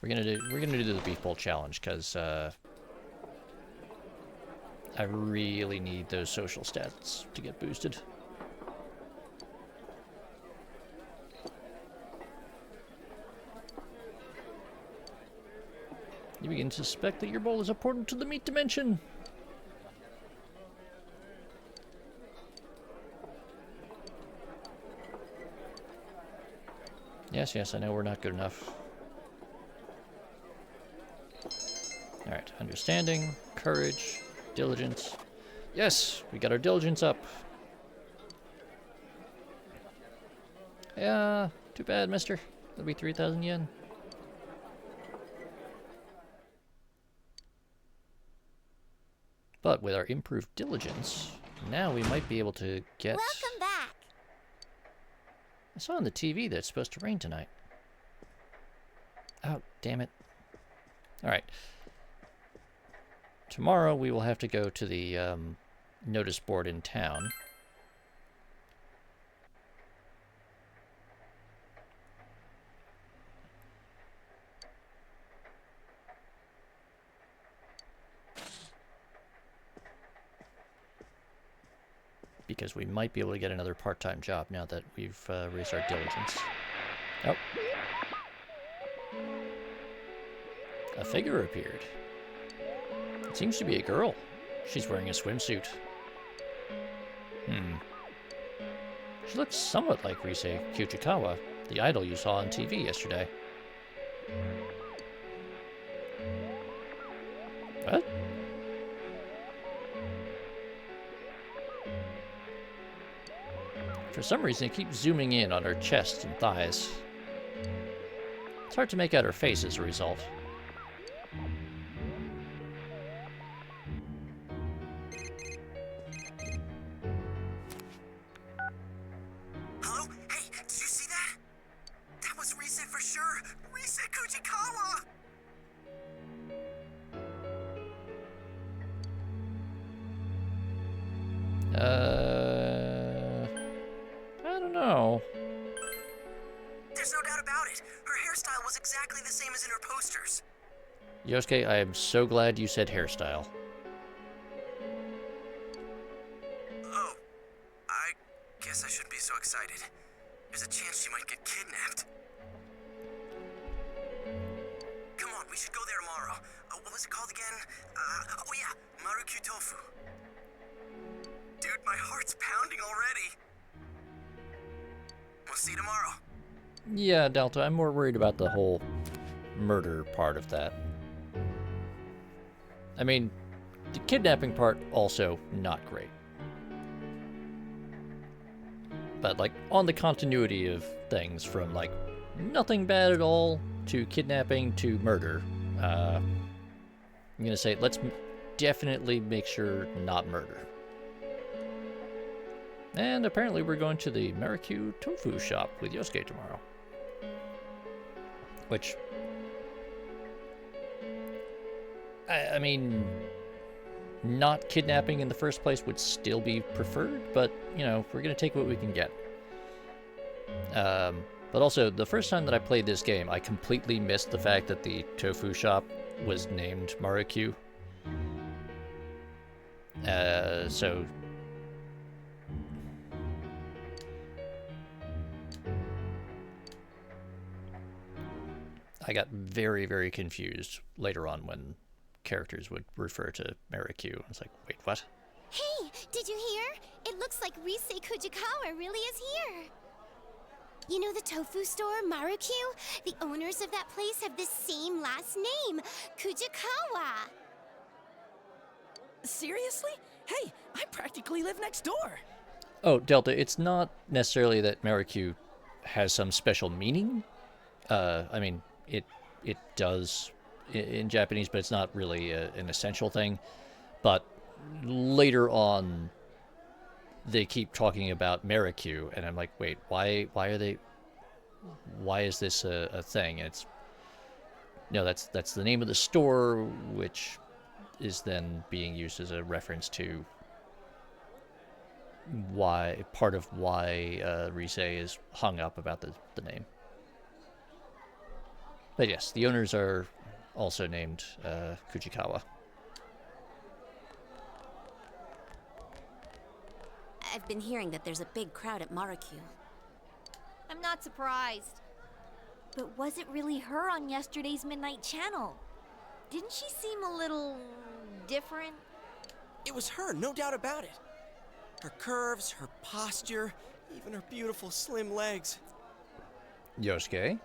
We're gonna do the Beef Bowl challenge because I really need those social stats to get boosted. You begin to suspect that your bowl is a portal to the meat dimension. Yes, yes, I know we're not good enough. Alright, understanding, courage, diligence. Yes, we got our diligence up. Yeah, too bad, mister. That'll be 3,000 yen. But with our improved diligence, now we might be able to get... Welcome back. I saw on the TV that it's supposed to rain tonight. Oh, damn it. Alright. Tomorrow we will have to go to the notice board in town. Because we might be able to get another part-time job now that we've raised our diligence. Oh. A figure appeared. It seems to be a girl. She's wearing a swimsuit. She looks somewhat like Rise Kyuchikawa, the idol you saw on TV yesterday. What? For some reason, it keeps zooming in on her chest and thighs. It's hard to make out her face as a result. Hello? Hey, did you see that? That was Rise for sure. Rise Kujikawa! I don't know. There's no doubt about it. Her hairstyle was exactly the same as in her posters. Yosuke, I am so glad you said hairstyle. Oh, I guess I shouldn't be so excited. There's a chance she might get kidnapped. Come on, we should go there tomorrow. What was it called again? Oh yeah, Maruku Tofu. Dude, my heart's pounding already. We'll see you tomorrow. Yeah, Delta, I'm more worried about the whole murder part of that. I mean, the kidnapping part also not great. But like on the continuity of things from like nothing bad at all to kidnapping to murder, I'm gonna say let's definitely make sure not murder. And apparently we're going to the Maruku Tofu shop with Yosuke tomorrow. Which, I mean, not kidnapping in the first place would still be preferred, but, you know, we're going to take what we can get. But also, the first time that I played this game, I completely missed the fact that the tofu shop was named Maruku. So... I got very, very confused later on when characters would refer to Maruku. I was like, wait, what? Hey, did you hear? It looks like Rise Kujikawa really is here. You know the tofu store, Maruku? The owners of that place have the same last name, Kujikawa. Seriously? Hey, I practically live next door. Oh, Delta, it's not necessarily that Maruku has some special meaning. I mean, it does in Japanese, but it's not really an essential thing. But later on, they keep talking about Maruku, and I'm like, wait, why is this a thing? And it's that's the name of the store, which is then being used as a reference to why Rise is hung up about the name. But yes, the owners are also named Kujikawa. I've been hearing that there's a big crowd at Maruku. I'm not surprised. But was it really her on yesterday's Midnight Channel? Didn't she seem a little different? It was her, no doubt about it. Her curves, her posture, even her beautiful slim legs. Yosuke?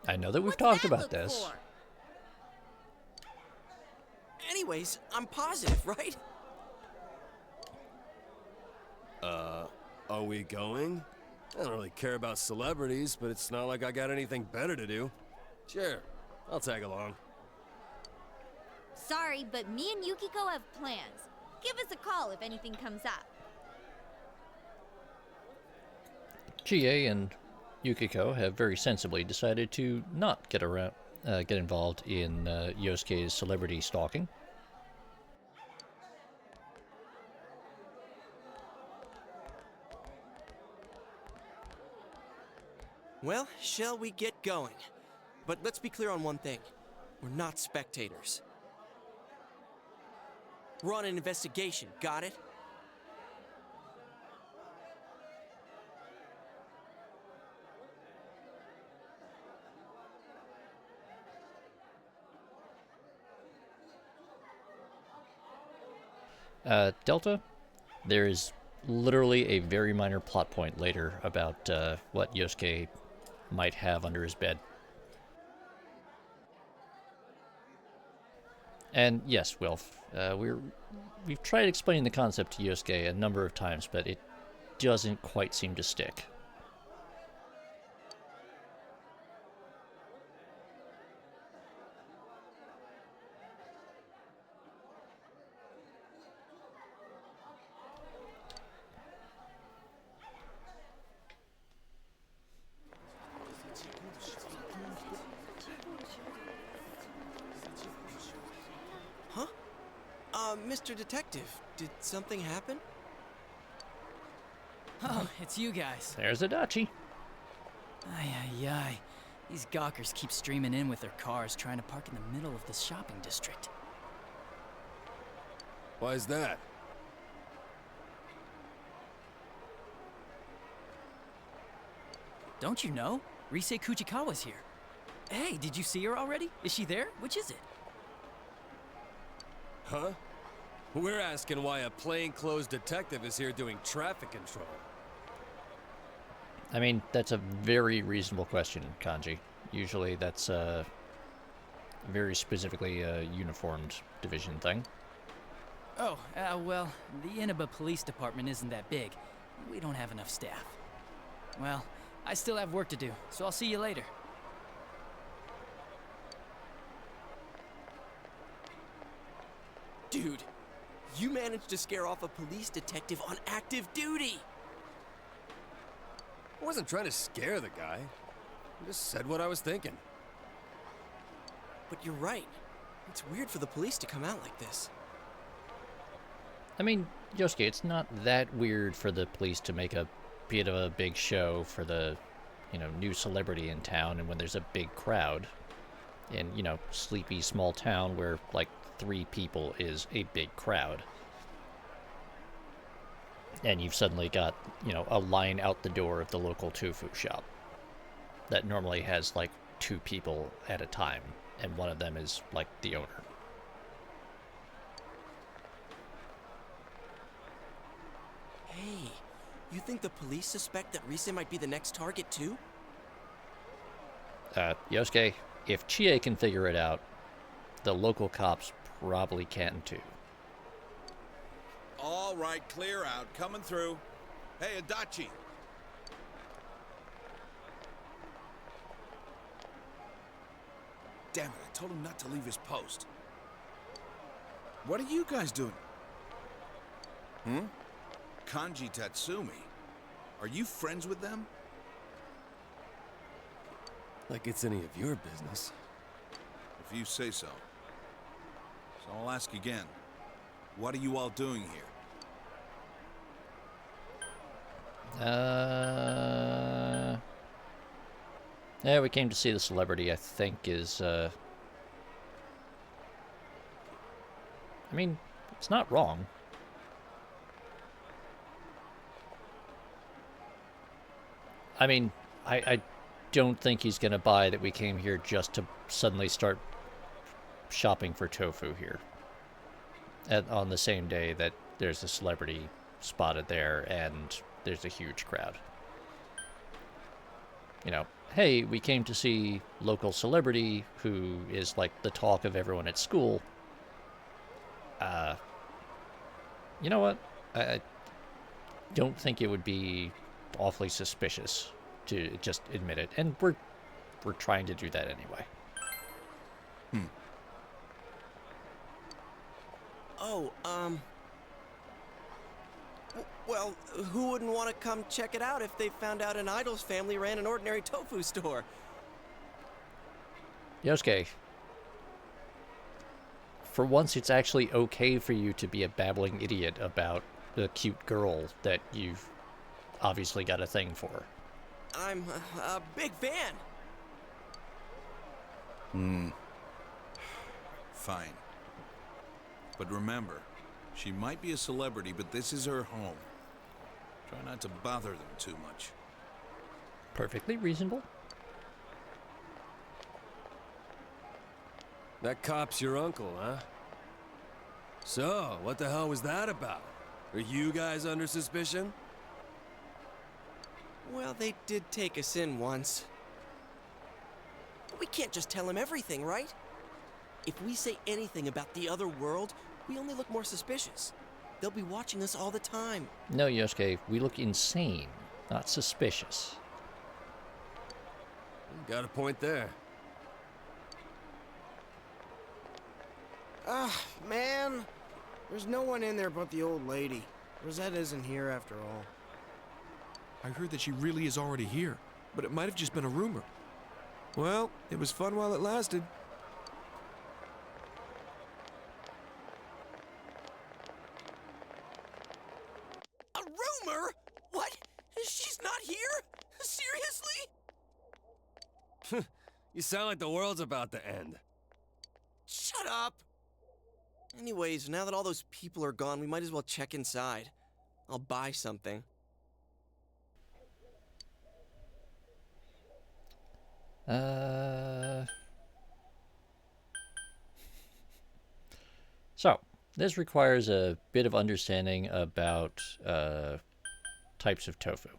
I know that we've What's talked that about look this. for? Anyways, I'm positive, right? Are we going? I don't really care about celebrities, but it's not like I got anything better to do. Sure, I'll tag along. Sorry, but me and Yukiko have plans. Give us a call if anything comes up. Chie and Yukiko have very sensibly decided to not get involved in Yosuke's celebrity stalking. Well, shall we get going? But let's be clear on one thing. We're not spectators. We're on an investigation, got it? Delta, there is literally a very minor plot point later about what Yosuke might have under his bed. And yes, Wilf, we've tried explaining the concept to Yosuke a number of times, but it doesn't quite seem to stick. Mr. Detective, did something happen? Oh, it's you guys. There's Adachi. Ay, ay, ay. These gawkers keep streaming in with their cars trying to park in the middle of the shopping district. Why is that? Don't you know? Rise Kujikawa's here. Hey, did you see her already? Is she there? Which is it? Huh? We're asking why a plainclothes detective is here doing traffic control. I mean, that's a very reasonable question, Kanji. Usually that's very specifically a uniformed division thing. Oh, well, the Inaba Police Department isn't that big. We don't have enough staff. Well, I still have work to do, so I'll see you later. Dude, you managed to scare off a police detective on active duty! I wasn't trying to scare the guy. I just said what I was thinking. But you're right. It's weird for the police to come out like this. I mean, Yosuke, it's not that weird for the police to make a bit of a big show for the, new celebrity in town, and when there's a big crowd in, sleepy small town where, 3 people is a big crowd. And you've suddenly got, a line out the door of the local tofu shop that normally has, 2 people at a time, and one of them is, the owner. Hey, you think the police suspect that Rise might be the next target too? Yosuke, if Chie can figure it out, the local cops probably can too. All right, clear out. Coming through. Hey, Adachi. Damn it, I told him not to leave his post. What are you guys doing? Kanji Tatsumi. Are you friends with them? Like it's any of your business. If you say so. So I'll ask again. What are you all doing here? Yeah, we came to see the celebrity, I think, is, I mean, it's not wrong. I mean, I don't think he's going to buy that we came here just to suddenly start shopping for tofu here. On the same day that there's a celebrity spotted there and there's a huge crowd. Hey, we came to see local celebrity who is the talk of everyone at school. You know what? I don't think it would be awfully suspicious to just admit it, and we're trying to do that anyway. Oh, well, who wouldn't want to come check it out if they found out an idol's family ran an ordinary tofu store? Yosuke, for once it's actually okay for you to be a babbling idiot about the cute girl that you've obviously got a thing for. I'm a big fan. Fine. But remember, she might be a celebrity, but this is her home. Try not to bother them too much. Perfectly reasonable. That cop's your uncle, huh? So, what the hell was that about? Are you guys under suspicion? Well, they did take us in once. We can't just tell him everything, right? If we say anything about the other world, we only look more suspicious. They'll be watching us all the time. No, Yosuke, we look insane, not suspicious. Got a point there. Man. There's no one in there but the old lady. Rosetta isn't here after all. I heard that she really is already here, but it might have just been a rumor. Well, it was fun while it lasted. You sound like the world's about to end. Shut up! Anyways, now that all those people are gone, we might as well check inside. I'll buy something. So, this requires a bit of understanding about types of tofu.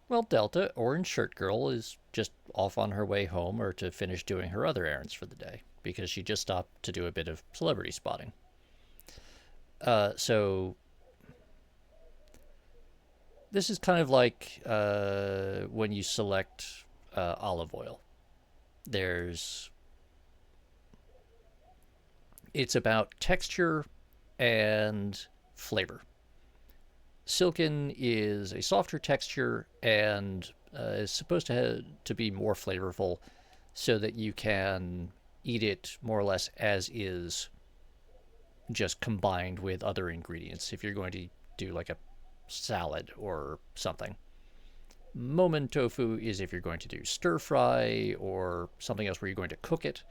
Well, Delta, Orange Shirt Girl, is just off on her way home or to finish doing her other errands for the day, because she just stopped to do a bit of celebrity spotting. So this is kind of like when you select olive oil. It's about texture and flavor. Silken is a softer texture and is supposed to be more flavorful so that you can eat it more or less as is, just combined with other ingredients if you're going to do like a salad or something. Momen tofu is if you're going to do stir fry or something else where you're going to cook it.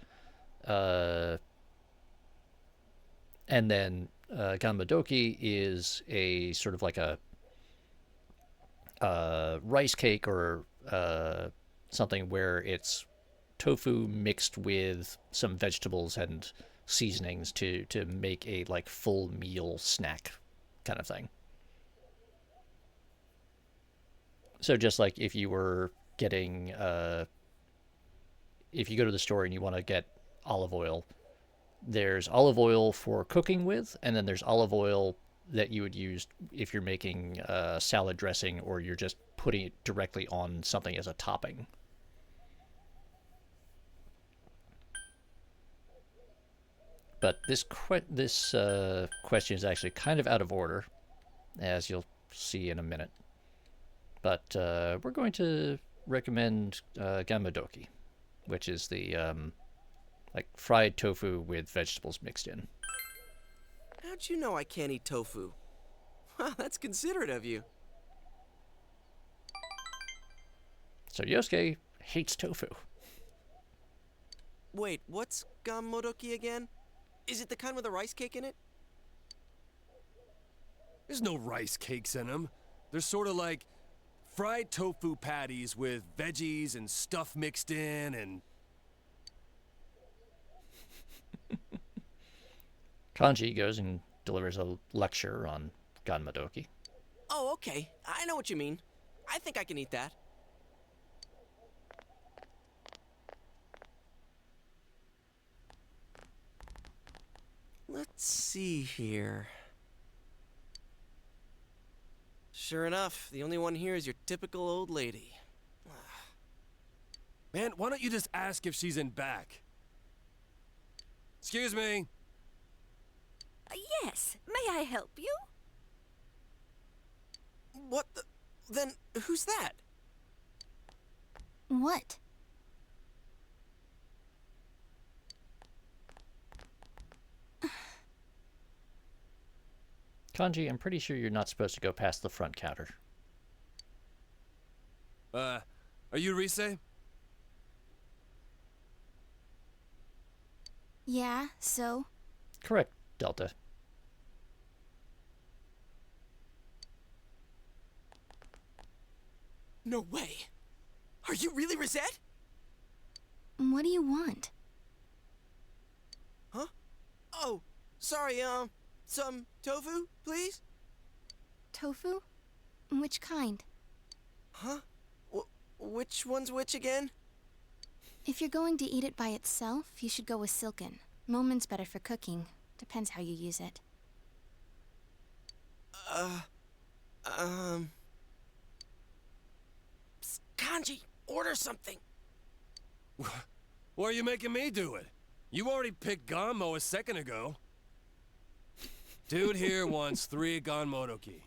And then ganmadoki is a sort of like a rice cake or something where it's tofu mixed with some vegetables and seasonings to make a like full meal snack kind of thing. So just like if you were getting, if you go to the store and you want to get olive oil, there's olive oil for cooking with, and then there's olive oil that you would use if you're making salad dressing or you're just putting it directly on something as a topping. But this question is actually kind of out of order, as you'll see in a minute. But we're going to recommend ganmadoki, which is the like fried tofu with vegetables mixed in. How'd you know I can't eat tofu? Wow, that's considerate of you. So Yosuke hates tofu. Wait, what's ganmadoki again? Is it the kind with a rice cake in it? There's no rice cakes in them. They're sort of like fried tofu patties with veggies and stuff mixed in and... Kanji goes and delivers a lecture on ganmadoki. Oh, okay. I know what you mean. I think I can eat that. Let's see here. Sure enough, the only one here is your typical old lady. Man, why don't you just ask if she's in back? Excuse me. Yes, may I help you? What the... Then who's that? What? Kanji, I'm pretty sure you're not supposed to go past the front counter. Are you Rise? Yeah, so? Correct, Delta. No way. Are you really Rosette? What do you want? Huh? Oh, sorry, some tofu, please? Tofu? Which kind? Huh? Which one's which again? If you're going to eat it by itself, you should go with silken. Momen's better for cooking. Depends how you use it. Psst, Kanji, order something. Why are you making me do it? You already picked Ganmo a second ago. Dude here wants 3 ganmodoki.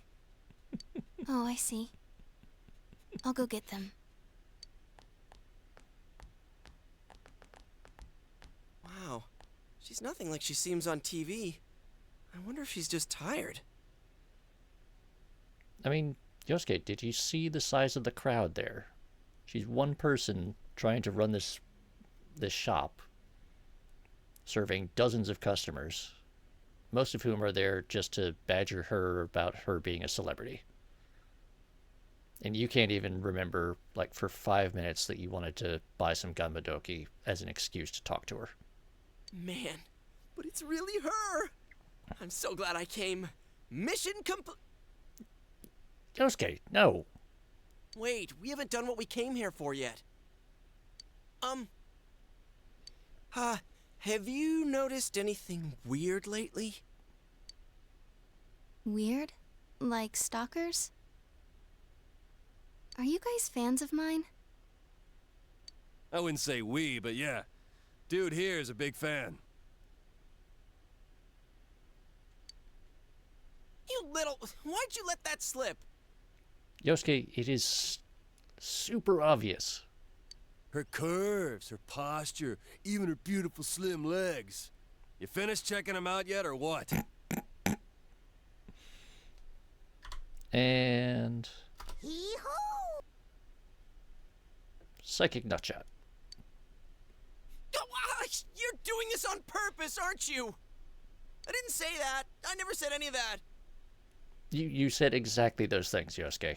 Oh, I see. I'll go get them. Wow. She's nothing like she seems on TV. I wonder if she's just tired. I mean, Yosuke, did you see the size of the crowd there? She's one person trying to run this shop, serving dozens of customers, most of whom are there just to badger her about her being a celebrity. And you can't even remember, like, for 5 minutes that you wanted to buy some Ganbadoki as an excuse to talk to her. Man, but it's really her! I'm so glad I came. Mission complete. Yosuke, no. Wait, we haven't done what we came here for yet. Have you noticed anything weird lately? Weird? Like stalkers? Are you guys fans of mine? I wouldn't say we, but yeah. Dude here is a big fan. You little... Why'd you let that slip? Yosuke, it is super obvious. Her curves, her posture, even her beautiful slim legs. You finished checking them out yet, or what? And... Hee-hoo! Psychic nutshot. You're doing this on purpose, aren't you? I didn't say that. I never said any of that. You said exactly those things, Yosuke.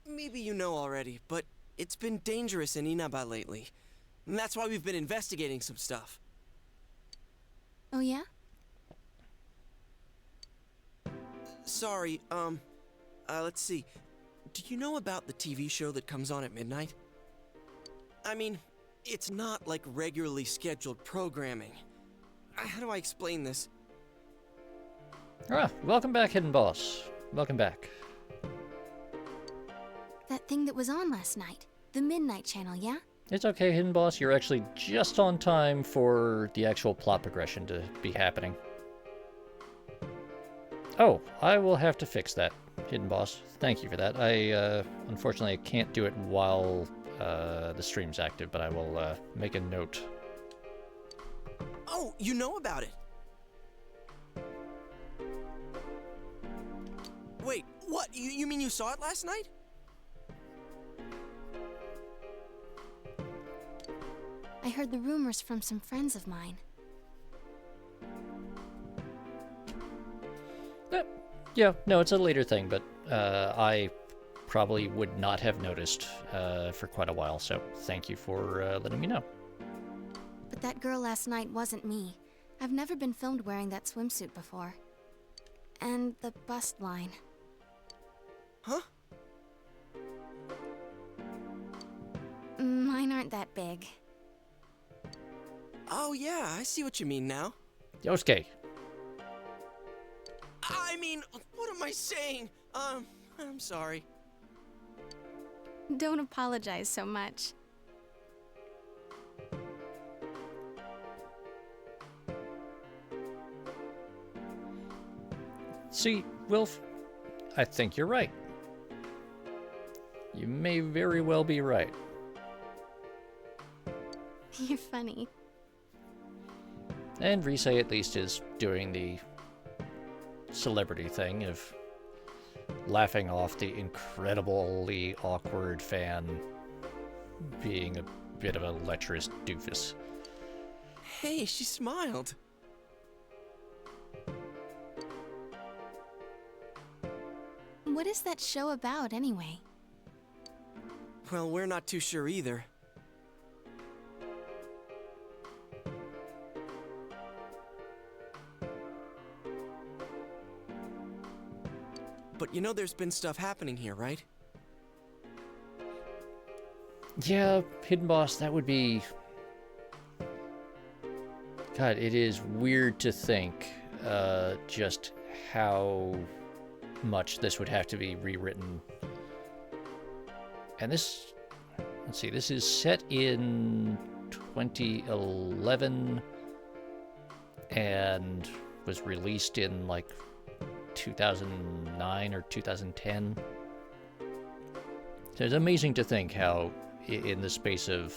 Maybe you know already, but it's been dangerous in Inaba lately. And that's why we've been investigating some stuff. Oh yeah? Sorry, let's see. Do you know about the TV show that comes on at midnight? I mean, it's not like regularly scheduled programming. How do I explain this? Welcome back, Hidden Boss. Welcome back. That thing that was on last night. The Midnight Channel, yeah? It's okay, Hidden Boss. You're actually just on time for the actual plot progression to be happening. Oh, I will have to fix that, Hidden Boss. Thank you for that. Unfortunately, I can't do it while the stream's active, but I will make a note. Oh, you know about it. Wait, what? You mean you saw it last night? I heard the rumors from some friends of mine. Yeah, no, it's a later thing, but I probably would not have noticed for quite a while, so thank you for letting me know. But that girl last night wasn't me. I've never been filmed wearing that swimsuit before. And the bust line. Huh? Mine aren't that big. Oh yeah, I see what you mean now. Yosuke. I mean, what am I saying? I'm sorry. Don't apologize so much. See, Wilf, I think you're right. You may very well be right. You're funny. And Rise at least is doing the celebrity thing of laughing off the incredibly awkward fan being a bit of a lecherous doofus. Hey, she smiled. What is that show about, anyway? Well, we're not too sure either. But you know there's been stuff happening here, right? Yeah, Hidden Boss, that would be... God, it is weird to think just how much this would have to be rewritten. And this... Let's see, this is set in 2011 and was released in, like, 2009 or 2010. So it's amazing to think how in the space of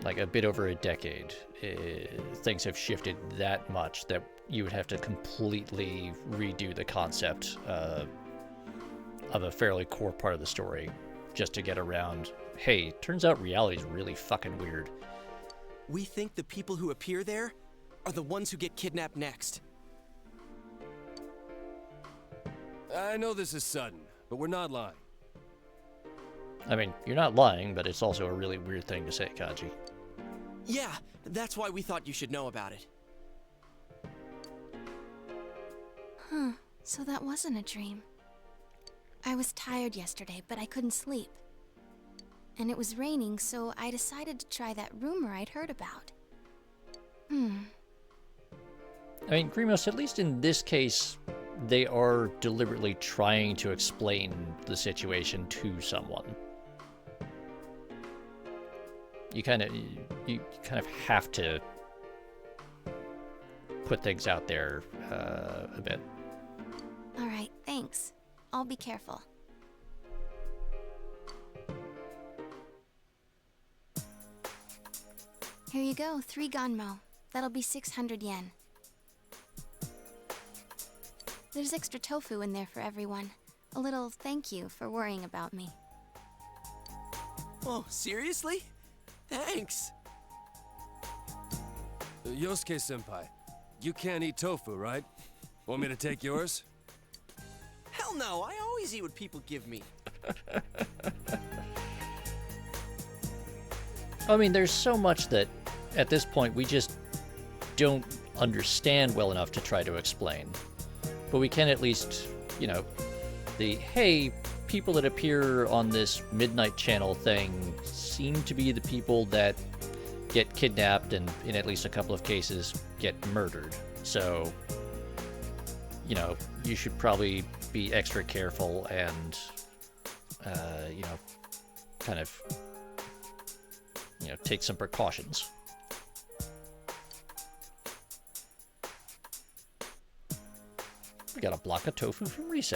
like a bit over a decade things have shifted that much that you would have to completely redo the concept of a fairly core part of the story just to get around, hey, turns out reality's really fucking weird. We think the people who appear there are the ones who get kidnapped next. I know this is sudden, but we're not lying. I mean, you're not lying, but it's also a really weird thing to say, Kaji. Yeah, that's why we thought you should know about it. Huh, so that wasn't a dream. I was tired yesterday, but I couldn't sleep. And it was raining, so I decided to try that rumor I'd heard about. I mean, Grimos, at least in this case, they are deliberately trying to explain the situation to someone. You kind of have to put things out there a bit. All right, thanks. I'll be careful. Here you go, 3 ganmo. That'll be 600 yen. There's extra tofu in there for everyone. A little thank you for worrying about me. Oh, seriously? Thanks. Yosuke-senpai, you can't eat tofu, right? Want me to take yours? Hell no, I always eat what people give me. I mean, there's so much that, at this point, we just don't understand well enough to try to explain. But we can at least, you know, hey, people that appear on this Midnight Channel thing seem to be the people that get kidnapped and, in at least a couple of cases, get murdered. So, you know, you should probably be extra careful and, you know, kind of, you know, take some precautions. We got a block of tofu from Rise.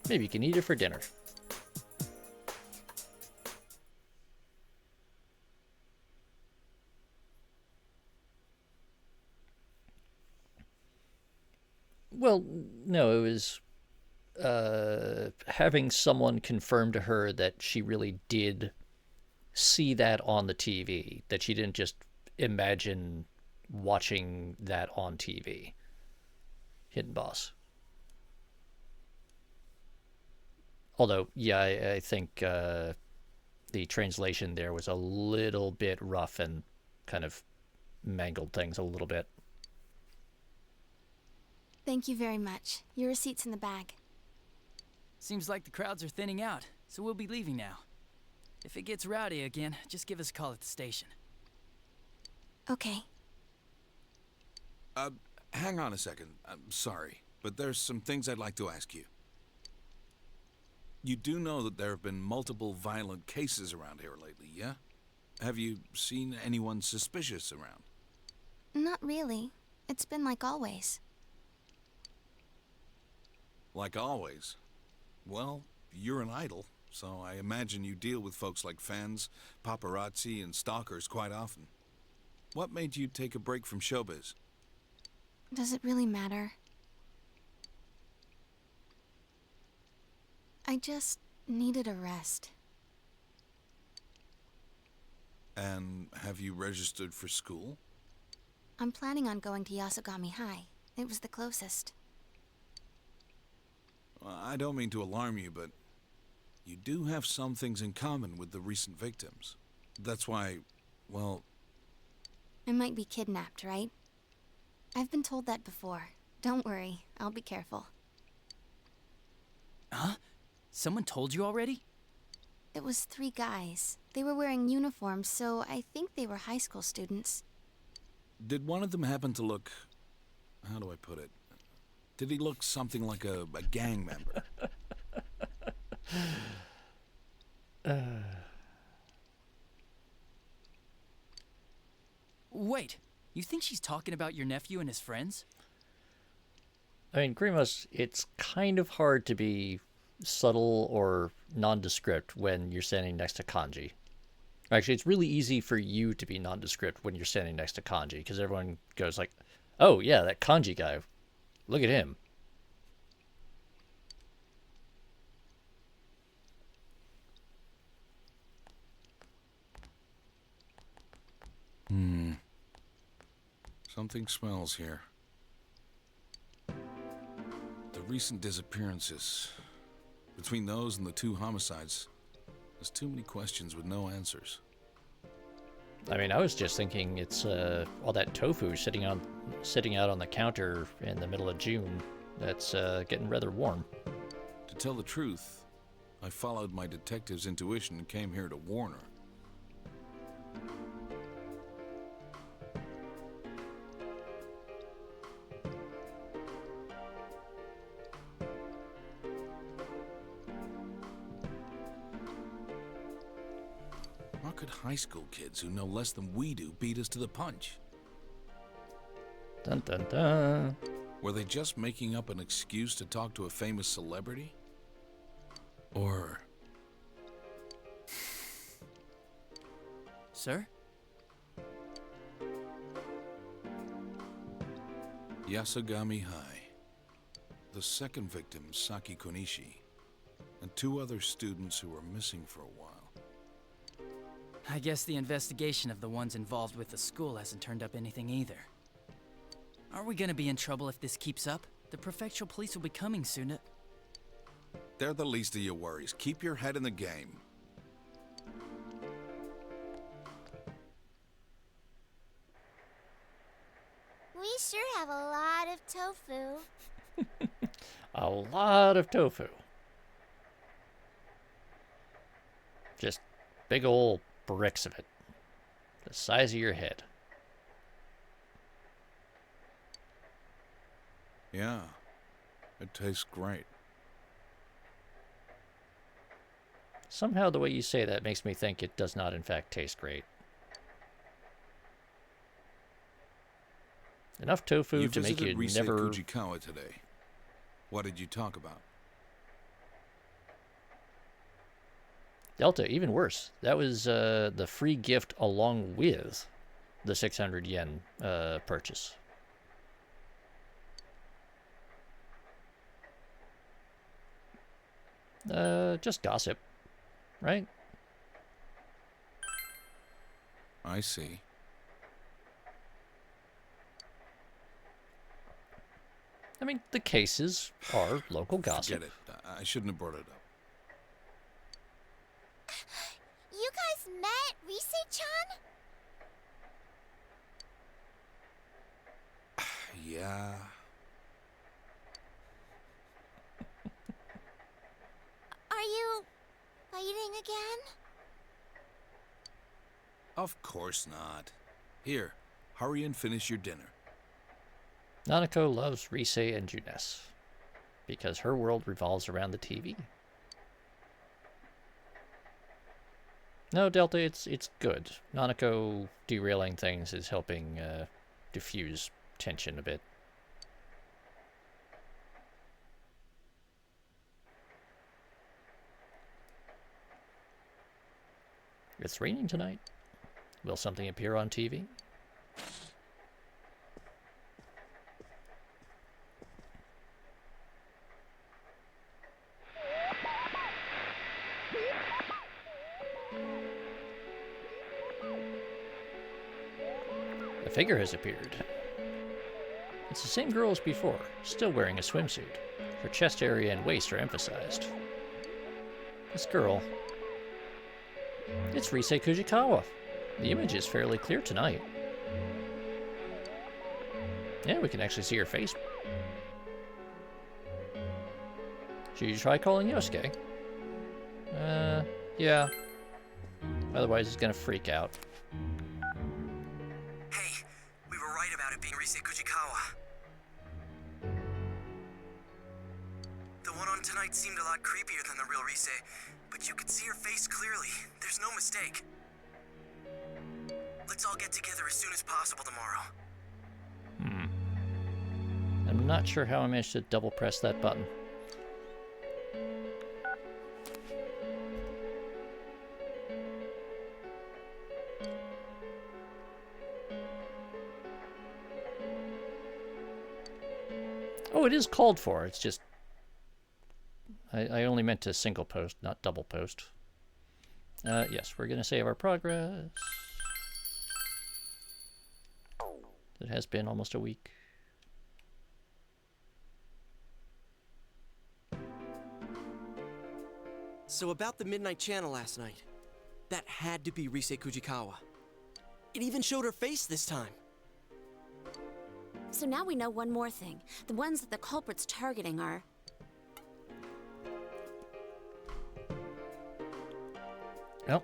Maybe you can eat it for dinner. Well, no, it was having someone confirm to her that she really did see that on the TV, that she didn't just imagine watching that on TV. Hidden Boss. Although, yeah, I think the translation there was a little bit rough and kind of mangled things a little bit. Thank you very much. Your receipt's in the bag. Seems like the crowds are thinning out, so we'll be leaving now. If it gets rowdy again, just give us a call at the station. Okay. Hang on a second. I'm sorry, but there's some things I'd like to ask you. You do know that there have been multiple violent cases around here lately, yeah? Have you seen anyone suspicious around? Not really. It's been like always. Like always? Well, you're an idol, so I imagine you deal with folks like fans, paparazzi, and stalkers quite often. What made you take a break from showbiz? Does it really matter? I just needed a rest. And have you registered for school? I'm planning on going to Yasogami High. It was the closest. Well, I don't mean to alarm you, but you do have some things in common with the recent victims. That's why, well... I might be kidnapped, right? I've been told that before. Don't worry, I'll be careful. Huh? Someone told you already? It was 3 guys. They were wearing uniforms, so I think they were high school students. Did one of them happen to look... how do I put it? Did he look something like a gang member? Wait, you think she's talking about your nephew and his friends? I mean, Grimos, it's kind of hard to be subtle or nondescript when you're standing next to kanji. Actually, it's really easy for you to be nondescript when you're standing next to kanji, because everyone goes like, Oh, yeah, that kanji guy. Look at him. Something smells here. The recent disappearances. Between those and the 2 homicides, there's too many questions with no answers. I mean, I was just thinking it's all that tofu sitting out on the counter in the middle of June. That's getting rather warm. To tell the truth, I followed my detective's intuition and came here to warn her. How could high school kids who know less than we do beat us to the punch? Dun dun dun. Were they just making up an excuse to talk to a famous celebrity? Or... Sir? Yasugami High. The second victim, Saki Konishi, and 2 other students who were missing for a while. I guess the investigation of the ones involved with the school hasn't turned up anything either. Are we gonna be in trouble if this keeps up? The prefectural police will be coming soon. They're the least of your worries. Keep your head in the game. We sure have a lot of tofu. A lot of tofu. Just big old bricks of it. The size of your head. Yeah, it tastes great. Somehow the way you say that makes me think it does not in fact taste great. Enough tofu to make you Rise never... Fujikawa today. What did you talk about? Delta, even worse. That was the free gift along with the 600 yen purchase. Just gossip, right? I see. I mean, the cases are local gossip. Forget it. I shouldn't have brought it up. You guys met Rise-chan? Yeah. Are you fighting again? Of course not. Here, hurry and finish your dinner. Nanako loves Rise and Junes because her world revolves around the TV. No, Delta, it's good. Nanako derailing things is helping diffuse tension a bit. It's raining tonight. Will something appear on TV? A figure has appeared. It's the same girl as before, still wearing a swimsuit. Her chest area and waist are emphasized. This girl... It's Rise Fujikawa. The image is fairly clear tonight. Yeah, we can actually see her face. Should you try calling Yosuke? Yeah. Otherwise he's gonna freak out. Hey, we were right about it being Rise Fujikawa. The one on tonight seemed a lot creepier than the real Rise, but you could see her face clearly. There's no mistake. Let's all get together as soon as possible tomorrow. I'm not sure how I managed to double press that button. it is called for. It's just I only meant to single post, not double post. Yes, we're gonna save our progress. It has been almost a week. So about the Midnight Channel last night. That had to be Rise Kujikawa. It even showed her face this time. So now we know one more thing. The ones that the culprit's targeting are... Well,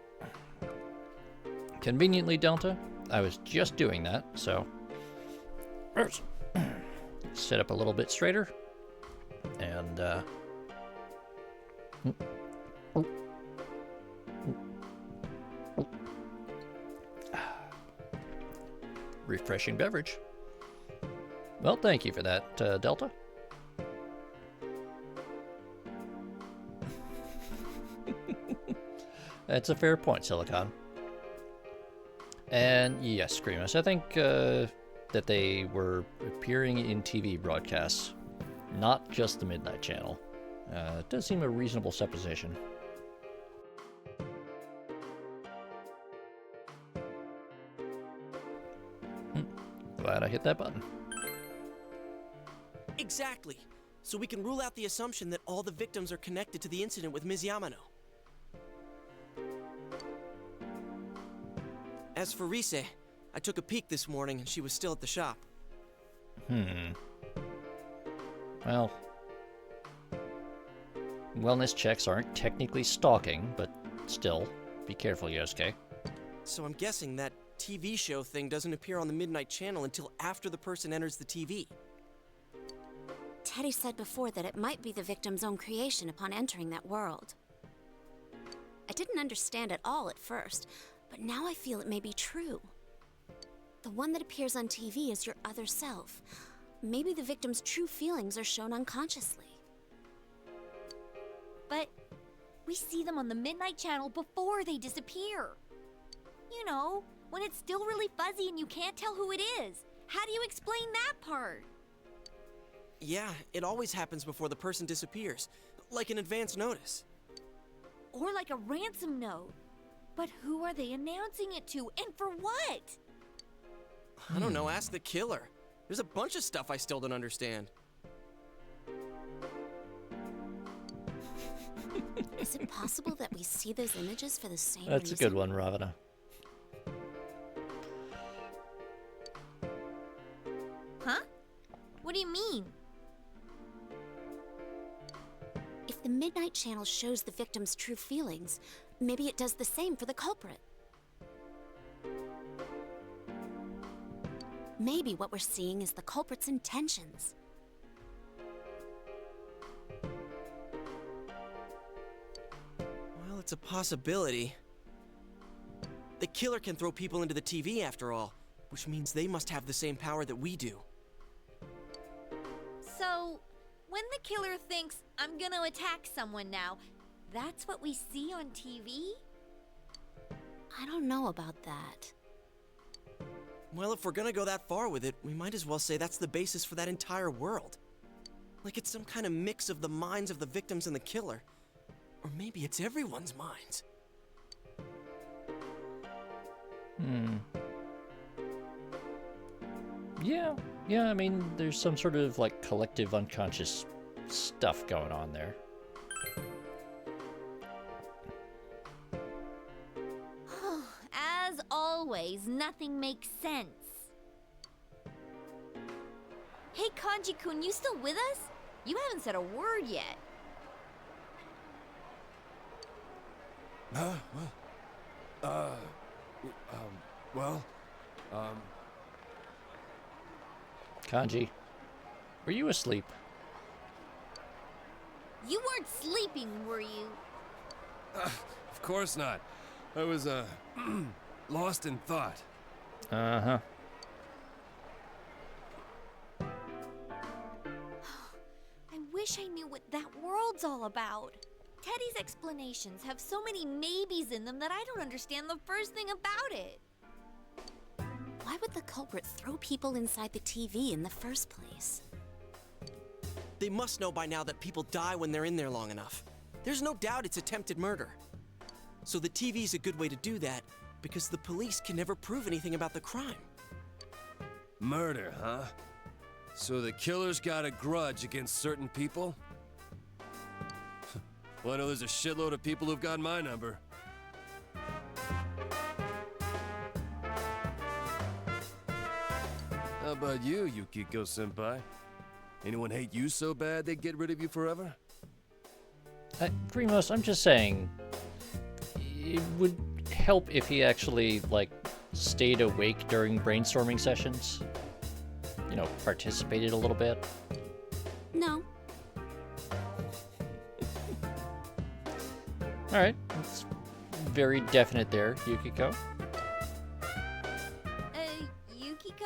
conveniently, Delta, I was just doing that, so... Sit up a little bit straighter. And, refreshing beverage. Well, thank you for that, Delta. That's a fair point, Silicon. And yes, Screamus, I think that they were appearing in TV broadcasts, not just the Midnight Channel. It does seem a reasonable supposition. Glad I hit that button. Exactly. So we can rule out the assumption that all the victims are connected to the incident with Ms. Yamano. As for Rise, I took a peek this morning and she was still at the shop. Well, wellness checks aren't technically stalking, but still, be careful, Yosuke. So I'm guessing that TV show thing doesn't appear on the Midnight Channel until after the person enters the TV. Teddy said before that it might be the victim's own creation upon entering that world. I didn't understand it all at first, but now I feel it may be true. The one that appears on TV is your other self. Maybe the victim's true feelings are shown unconsciously. But we see them on the Midnight Channel before they disappear. You know, when it's still really fuzzy and you can't tell who it is. How do you explain that part? Yeah, it always happens before the person disappears, like an advance notice. Or like a ransom note. But who are they announcing it to, and for what? I don't know, ask the killer. There's a bunch of stuff I still don't understand. Is it possible that we see those images for the same reason? That's a good one, Ravana. Huh? What do you mean? If the Midnight Channel shows the victim's true feelings, maybe it does the same for the culprit. Maybe what we're seeing is the culprit's intentions. Well, it's a possibility. The killer can throw people into the TV after all, which means they must have the same power that we do. So, when the killer thinks, I'm gonna attack someone now, that's what we see on TV? I don't know about that. Well, if we're gonna go that far with it, we might as well say that's the basis for that entire world. Like it's some kind of mix of the minds of the victims and the killer. Or maybe it's everyone's minds. Yeah, I mean, there's some sort of, like, collective unconscious stuff going on there. As always, nothing makes sense. Hey, Kanji-kun, you still with us? You haven't said a word yet. Kanji, were you asleep? You weren't sleeping, were you? Of course not. I was, lost in thought. Uh-huh. I wish I knew what that world's all about. Teddy's explanations have so many maybes in them that I don't understand the first thing about it. Why would the culprit throw people inside the TV in the first place? They must know by now that people die when they're in there long enough. There's no doubt it's attempted murder. So the TV's a good way to do that, because the police can never prove anything about the crime. Murder, huh? So the killer's got a grudge against certain people? Well, I know there's a shitload of people who've got my number. How about you, Yukiko-senpai? Anyone hate you so bad they'd get rid of you forever? Primos, I'm just saying, it would help if he actually, like, stayed awake during brainstorming sessions. You know, participated a little bit. No. Alright, it's very definite there, Yukiko. Yukiko?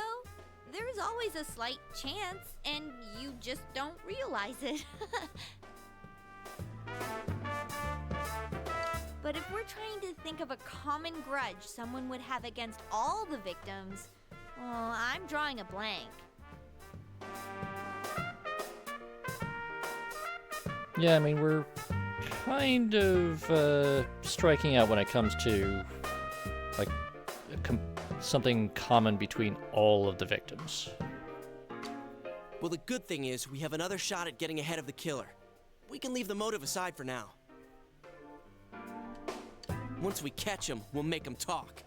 There's always a slight chance, and you just don't realize it. But if we're trying to think of a common grudge someone would have against all the victims, well, I'm drawing a blank. Yeah, I mean, we're kind of striking out when it comes to, like, something common between all of the victims. Well, the good thing is we have another shot at getting ahead of the killer. We can leave the motive aside for now. Once we catch him, we'll make him talk.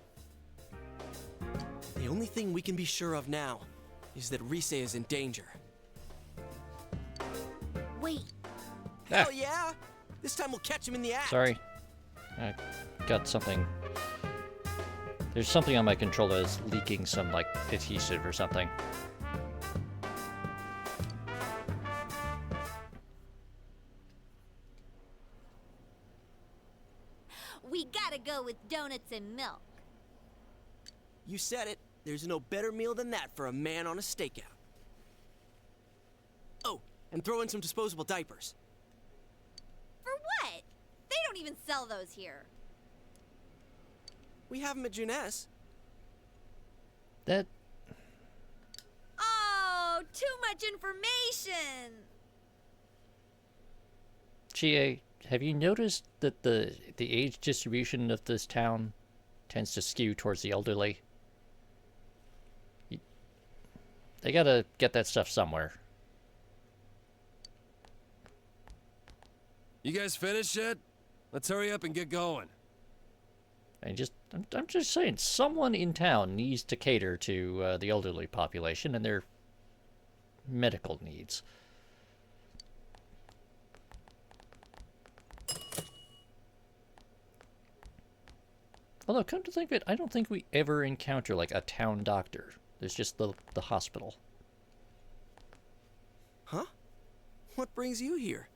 The only thing we can be sure of now is that Rise is in danger. Wait. Hell yeah! This time we'll catch him in the act. Sorry. I got something. There's something on my controller that's leaking some, like, adhesive or something. We gotta go with donuts and milk. You said it. There's no better meal than that for a man on a stakeout. Oh, and throw in some disposable diapers. For what? They don't even sell those here. We have them at Juness. That... Oh, too much information! Chie, have you noticed that the age distribution of this town tends to skew towards the elderly? They gotta get that stuff somewhere. You guys finished yet? Let's hurry up and get going. I'm just saying, someone in town needs to cater to the elderly population and their medical needs. Although, come to think of it, I don't think we ever encounter, like, a town doctor. There's just the hospital. Huh? What brings you here?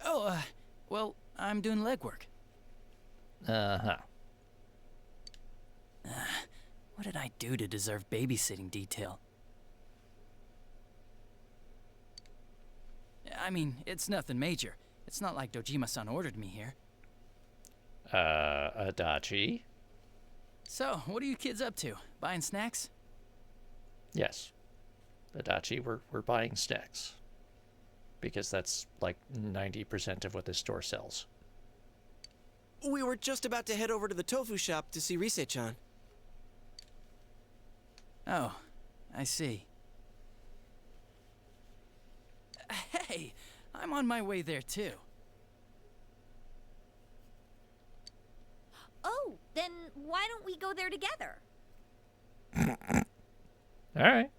Oh, well, I'm doing legwork. Uh-huh. What did I do to deserve babysitting detail? I mean, it's nothing major. It's not like Dojima-san ordered me here. Adachi? So, what are you kids up to? Buying snacks? Yes. Adachi, we're buying snacks. Because that's, like, 90% of what this store sells. We were just about to head over to the tofu shop to see Rise-chan. Oh, I see. Hey, I'm on my way there too. Oh, then why don't we go there together? Alright.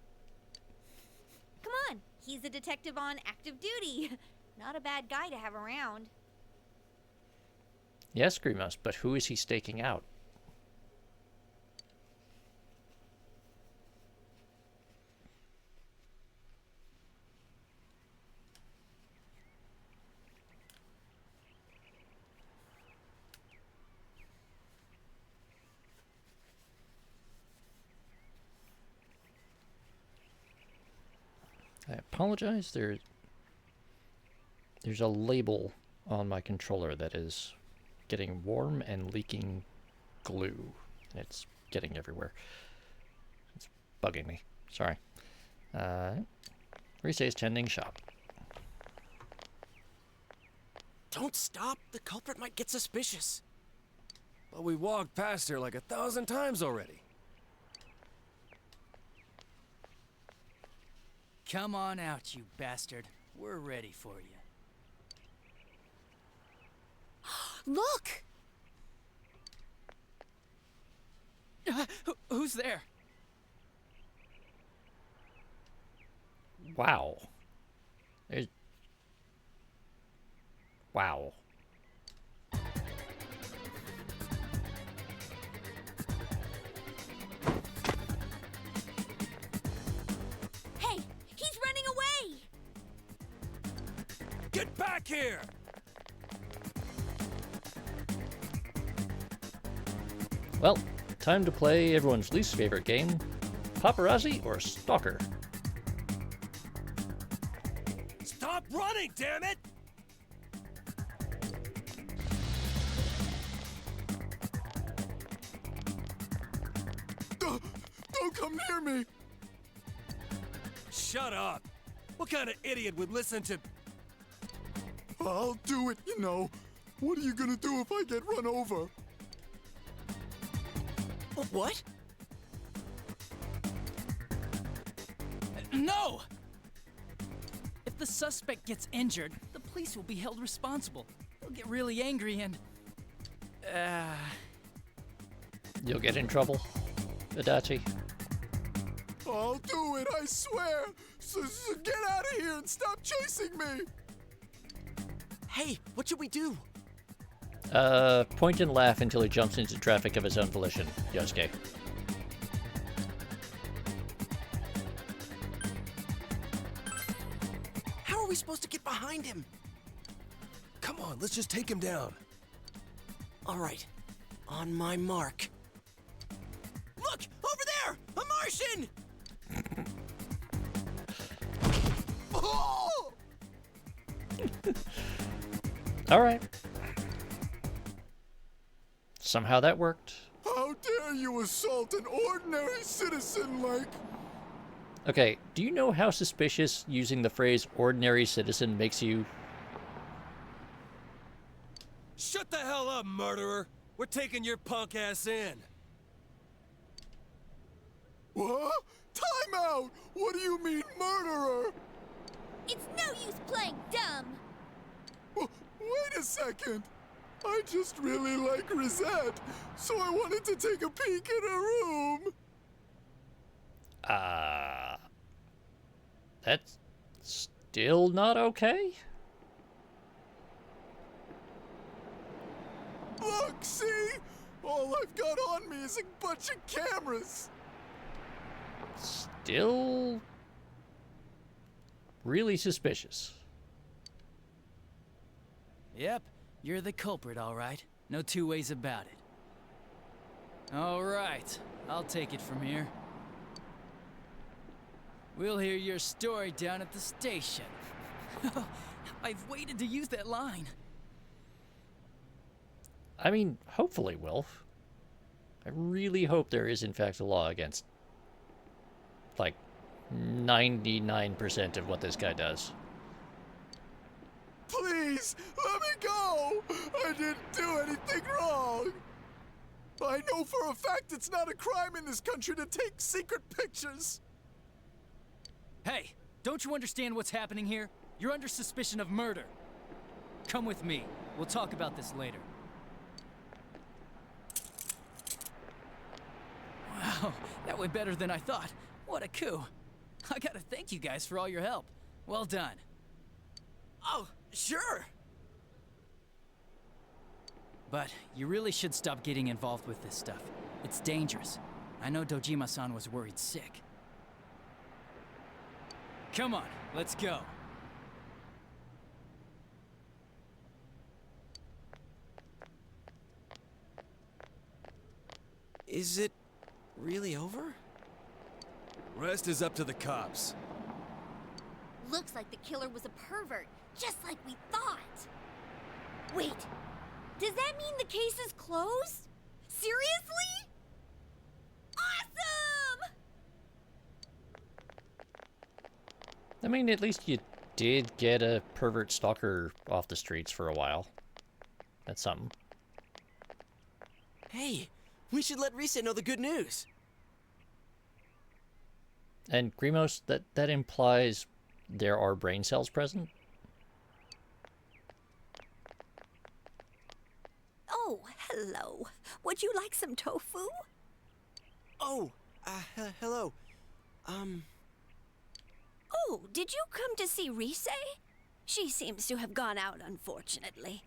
Come on, he's a detective on active duty. Not a bad guy to have around. Yes, Grimos, but who is he staking out? I apologize, there's a label on my controller that is getting warm and leaking glue. It's getting everywhere. It's bugging me. Sorry. We're Risei's tending shop. Don't stop. The culprit might get suspicious. But we walked past her like 1,000 times already. Come on out, you bastard. We're ready for you. Look! Who's there? Wow. Wow. Hey, he's running away! Get back here! Well, time to play everyone's least favorite game, Paparazzi or Stalker. Stop running, damn it! Don't come near me! Shut up! What kind of idiot would listen to... I'll do it, you know. What are you gonna do if I get run over? What? No! If the suspect gets injured, the police will be held responsible. They'll get really angry and... You'll get in trouble, Adachi. I'll do it, I swear! So get out of here and stop chasing me! Hey, what should we do? Point and laugh until he jumps into traffic of his own volition, Yosuke. How are we supposed to get behind him? Come on, let's just take him down. All right, on my mark. Look, over there! A Martian! Oh! All right. Somehow that worked. How dare you assault an ordinary citizen like... Okay, do you know how suspicious using the phrase ordinary citizen makes you? Shut the hell up, murderer! We're taking your punk ass in. What? Time out! What do you mean, murderer? It's no use playing dumb! Wait a second! I just really like Rosette, so I wanted to take a peek in her room! That's still not okay? Look, see? All I've got on me is a bunch of cameras! Still really suspicious. Yep, you're the culprit, all right. No two ways about it. All right, I'll take it from here. We'll hear your story down at the station. I've waited to use that line. I mean, hopefully, Wilf. I really hope there is, in fact, a law against, like, 99% of what this guy does. Please, let me go! I didn't do anything wrong! I know for a fact it's not a crime in this country to take secret pictures! Hey, don't you understand what's happening here? You're under suspicion of murder. Come with me. We'll talk about this later. Wow, that went better than I thought. What a coup. I gotta thank you guys for all your help. Well done. Oh, sure. But you really should stop getting involved with this stuff. It's dangerous. I know Dojima-san was worried sick. Come on, let's go. Is it really over? Rest is up to the cops. Looks like the killer was a pervert, just like we thought. Wait, does that mean the case is closed? Seriously? Awesome! I mean, at least you did get a pervert stalker off the streets for a while. That's something. Hey, we should let Rise know the good news. And Grimos, that implies there are brain cells present? Oh, hello. Would you like some tofu? Oh, hello. Oh, did you come to see Rise? She seems to have gone out, unfortunately.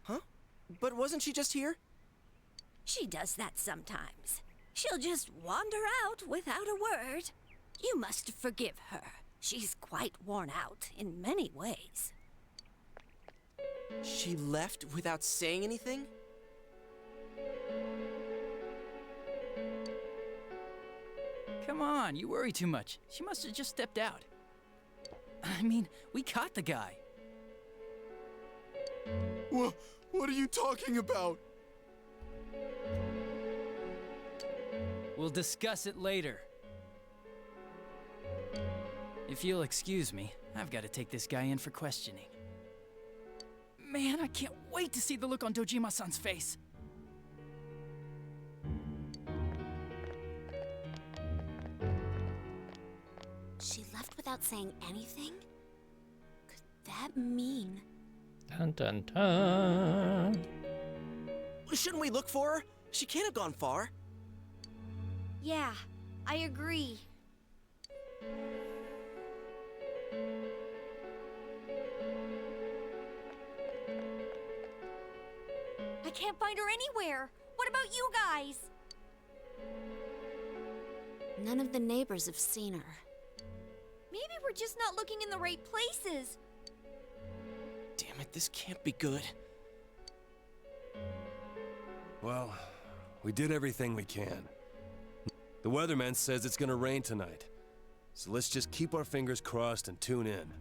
Huh? But wasn't she just here? She does that sometimes. She'll just wander out without a word. You must forgive her. She's quite worn out in many ways. She left without saying anything? Come on, you worry too much. She must have just stepped out. I mean, we caught the guy. What are you talking about? We'll discuss it later. If you'll excuse me, I've got to take this guy in for questioning. Man, I can't wait to see the look on Dojima-san's face. She left without saying anything? Could that mean... Dun dun dun. Shouldn't we look for her? She can't have gone far. Yeah, I agree. I can't find her anywhere. What about you guys? None of the neighbors have seen her. Maybe we're just not looking in the right places. Damn it, this can't be good. Well, we did everything we can. The weatherman says it's gonna rain tonight. So let's just keep our fingers crossed and tune in.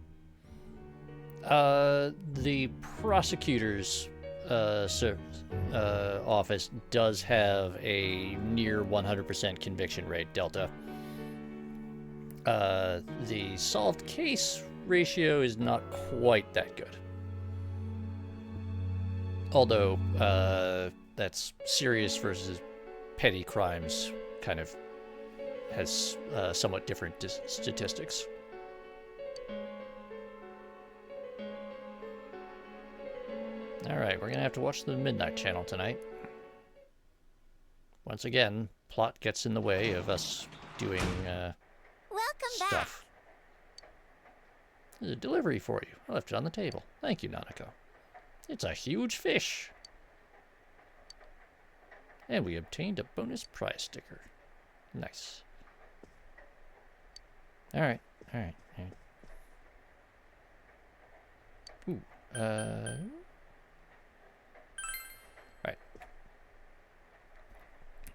The prosecutor's office does have a near 100% conviction rate, Delta. The solved case ratio is not quite that good. Although, that's serious versus petty crimes kind of has somewhat different statistics. Alright, we're gonna have to watch the Midnight Channel tonight. Once again, plot gets in the way of us doing Welcome stuff. There's a delivery for you. I left it on the table. Thank you, Nanako. It's a huge fish. And we obtained a bonus prize sticker. Nice. Alright, alright, alright. Ooh, Alright.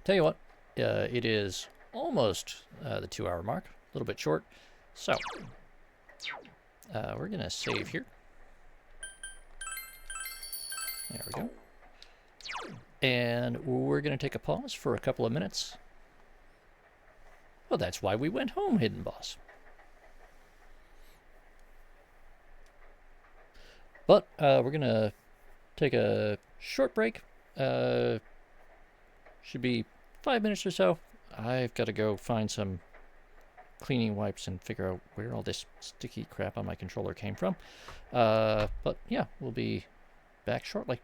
Tell you what, it is almost the 2-hour mark. A little bit short. So, we're gonna save here. There we go. And we're going to take a pause for a couple of minutes. Well, that's why we went home, Hidden Boss. But we're going to take a short break. Should be 5 minutes or so. I've got to go find some cleaning wipes and figure out where all this sticky crap on my controller came from. But yeah, we'll be back shortly.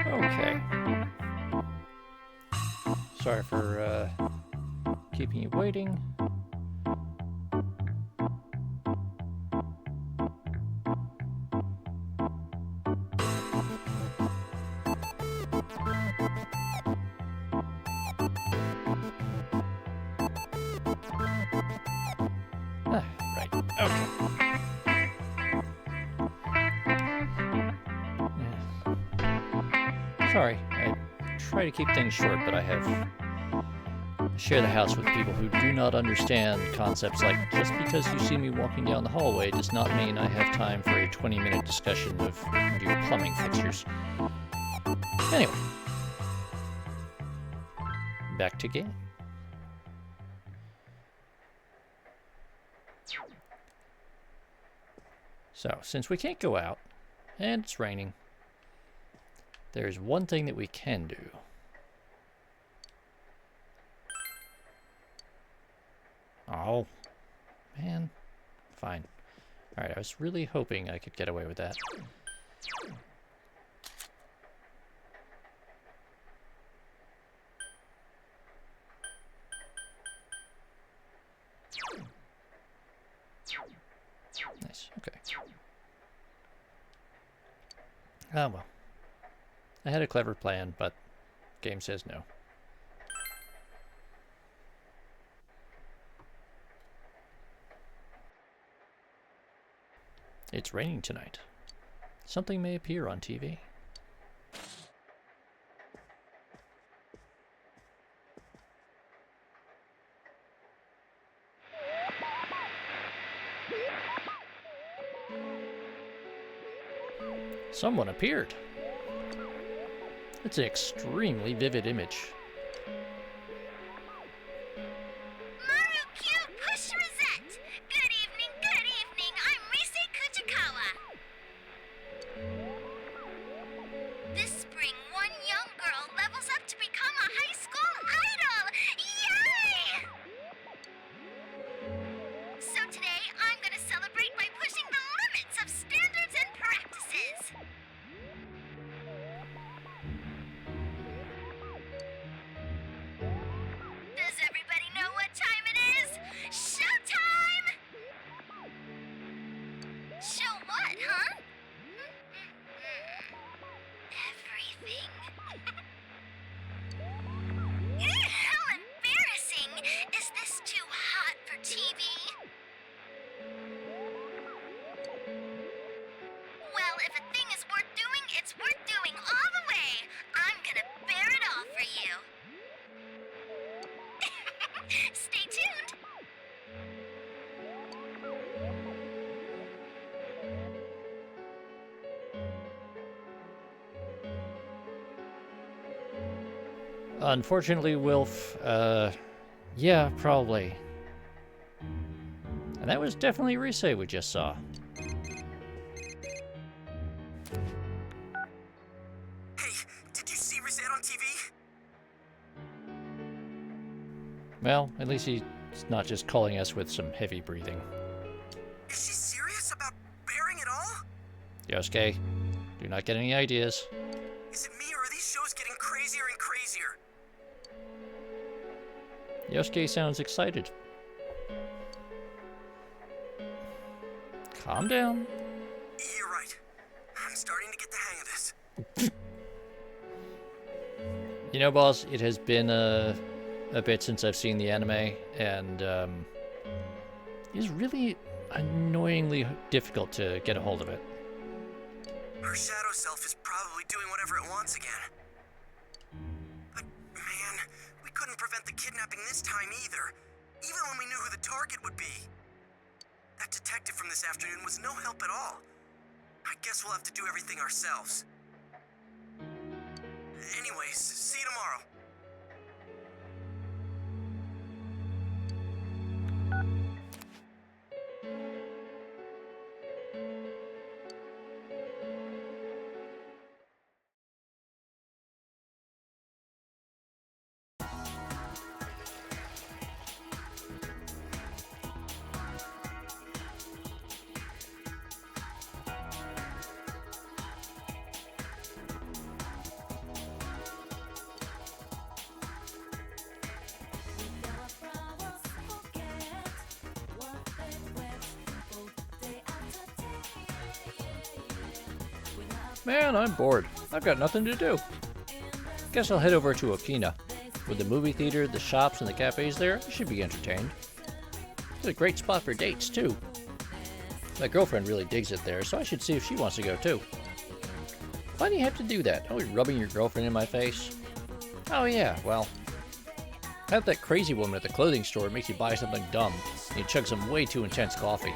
Okay. Sorry for keeping you waiting. Ah, right. Okay. Yeah. Sorry, I try to keep things short, but I share the house with people who do not understand concepts like just because you see me walking down the hallway does not mean I have time for a 20-minute discussion of new plumbing fixtures. Anyway, back to game. So, since we can't go out, and it's raining, there's one thing that we can do. Oh, man. Fine. Alright, I was really hoping I could get away with that. Nice, okay. Ah, well. I had a clever plan, but game says no. It's raining tonight. Something may appear on TV. Someone appeared. It's an extremely vivid image. Unfortunately, Wilf, yeah, probably. And that was definitely Rise we just saw. Hey, did you see Rise on TV? Well, at least he's not just calling us with some heavy breathing. Is she serious about bearing it all? Yosuke, do not get any ideas. Is it me or are these shows getting crazier and crazier? Yosuke sounds excited. Calm down. You're right. I'm starting to get the hang of this. You know, boss, it has been a bit since I've seen the anime, and it's really annoyingly difficult to get a hold of it. Her shadow self is probably doing whatever it wants again. But, man, we couldn't prevent the kidnapping this time either, even when we knew who the target would be. That detective from this afternoon was no help at all. I guess we'll have to do everything ourselves. Anyways, see you tomorrow. Man, I'm bored. I've got nothing to do. Guess I'll head over to Okina. With the movie theater, the shops, and the cafes there, I should be entertained. It's a great spot for dates, too. My girlfriend really digs it there, so I should see if she wants to go, too. Why do you have to do that? Always rubbing your girlfriend in my face? Oh yeah, well, have that crazy woman at the clothing store makes you buy something dumb, and you chug some way too intense coffee.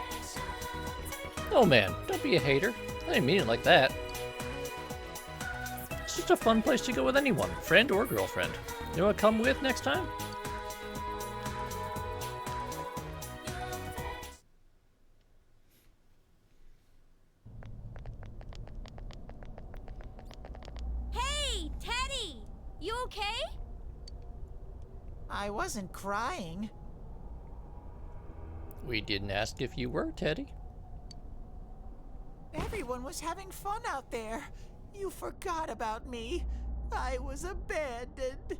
Oh man, don't be a hater. I didn't mean it like that. It's just a fun place to go with anyone, friend or girlfriend. You know what come with next time? Hey, Teddy! You okay? I wasn't crying. We didn't ask if you were, Teddy. Everyone was having fun out there. You forgot about me. I was abandoned.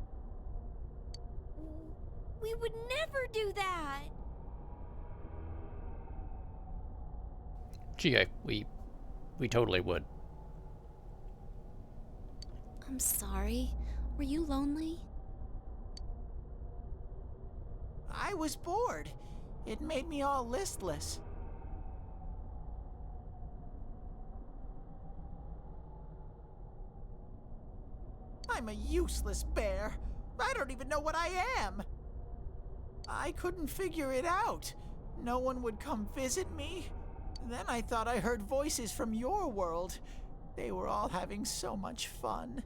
We would never do that. Gee, we totally would. I'm sorry. Were you lonely? I was bored. It made me all listless. I'm a useless bear. I don't even know what I am. I couldn't figure it out. No one would come visit me. Then I thought I heard voices from your world. They were all having so much fun.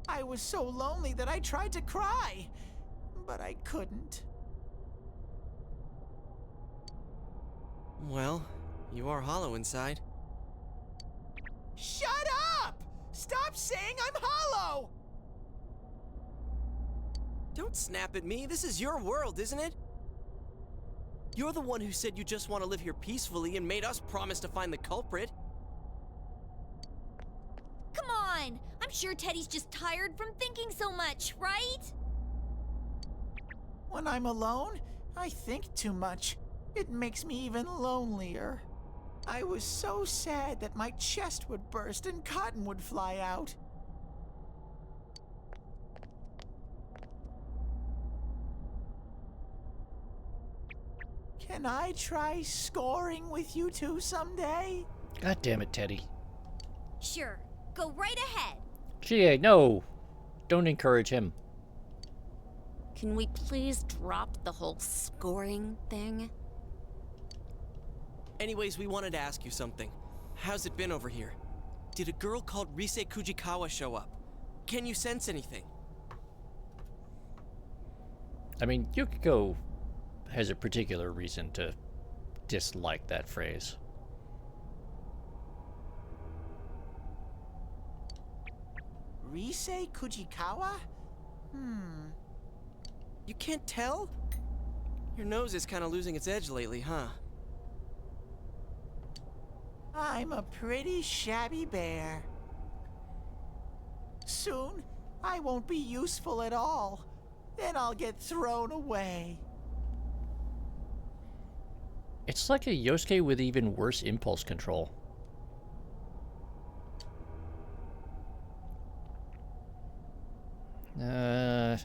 I was so lonely that I tried to cry, but I couldn't. Well, you are hollow inside. Shut up! Stop saying I'm hollow! Don't snap at me. This is your world, isn't it? You're the one who said you just want to live here peacefully and made us promise to find the culprit. Come on! I'm sure Teddy's just tired from thinking so much, right? When I'm alone, I think too much. It makes me even lonelier. I was so sad that my chest would burst and cotton would fly out. Can I try scoring with you two someday? God damn it, Teddy. Sure. Go right ahead. Gee, no. Don't encourage him. Can we please drop the whole scoring thing? Anyways, we wanted to ask you something. How's it been over here? Did a girl called Rise Kujikawa show up? Can you sense anything? I mean, Yukiko has a particular reason to dislike that phrase. Rise Kujikawa? You can't tell? Your nose is kind of losing its edge lately, huh? I'm a pretty shabby bear. Soon, I won't be useful at all. Then I'll get thrown away. It's like a Yosuke with even worse impulse control. I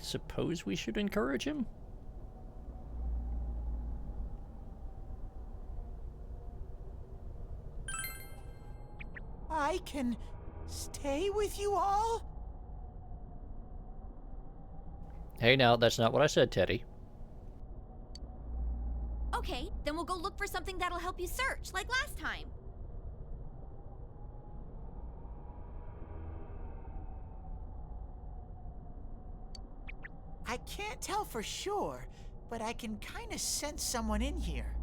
suppose we should encourage him? I can stay with you all? Hey now, that's not what I said, Teddy. Okay, then we'll go look for something that'll help you search, like last time. I can't tell for sure, but I can kind of sense someone in here.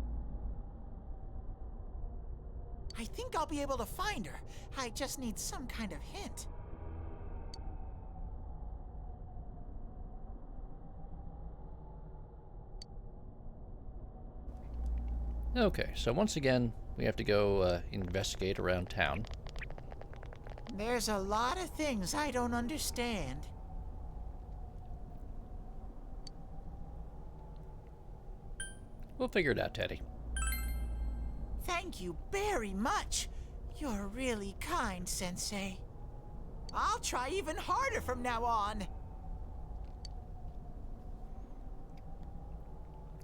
I think I'll be able to find her. I just need some kind of hint. Okay, so once again, we have to go investigate around town. There's a lot of things I don't understand. We'll figure it out, Teddy. Thank you very much. You're really kind, Sensei. I'll try even harder from now on.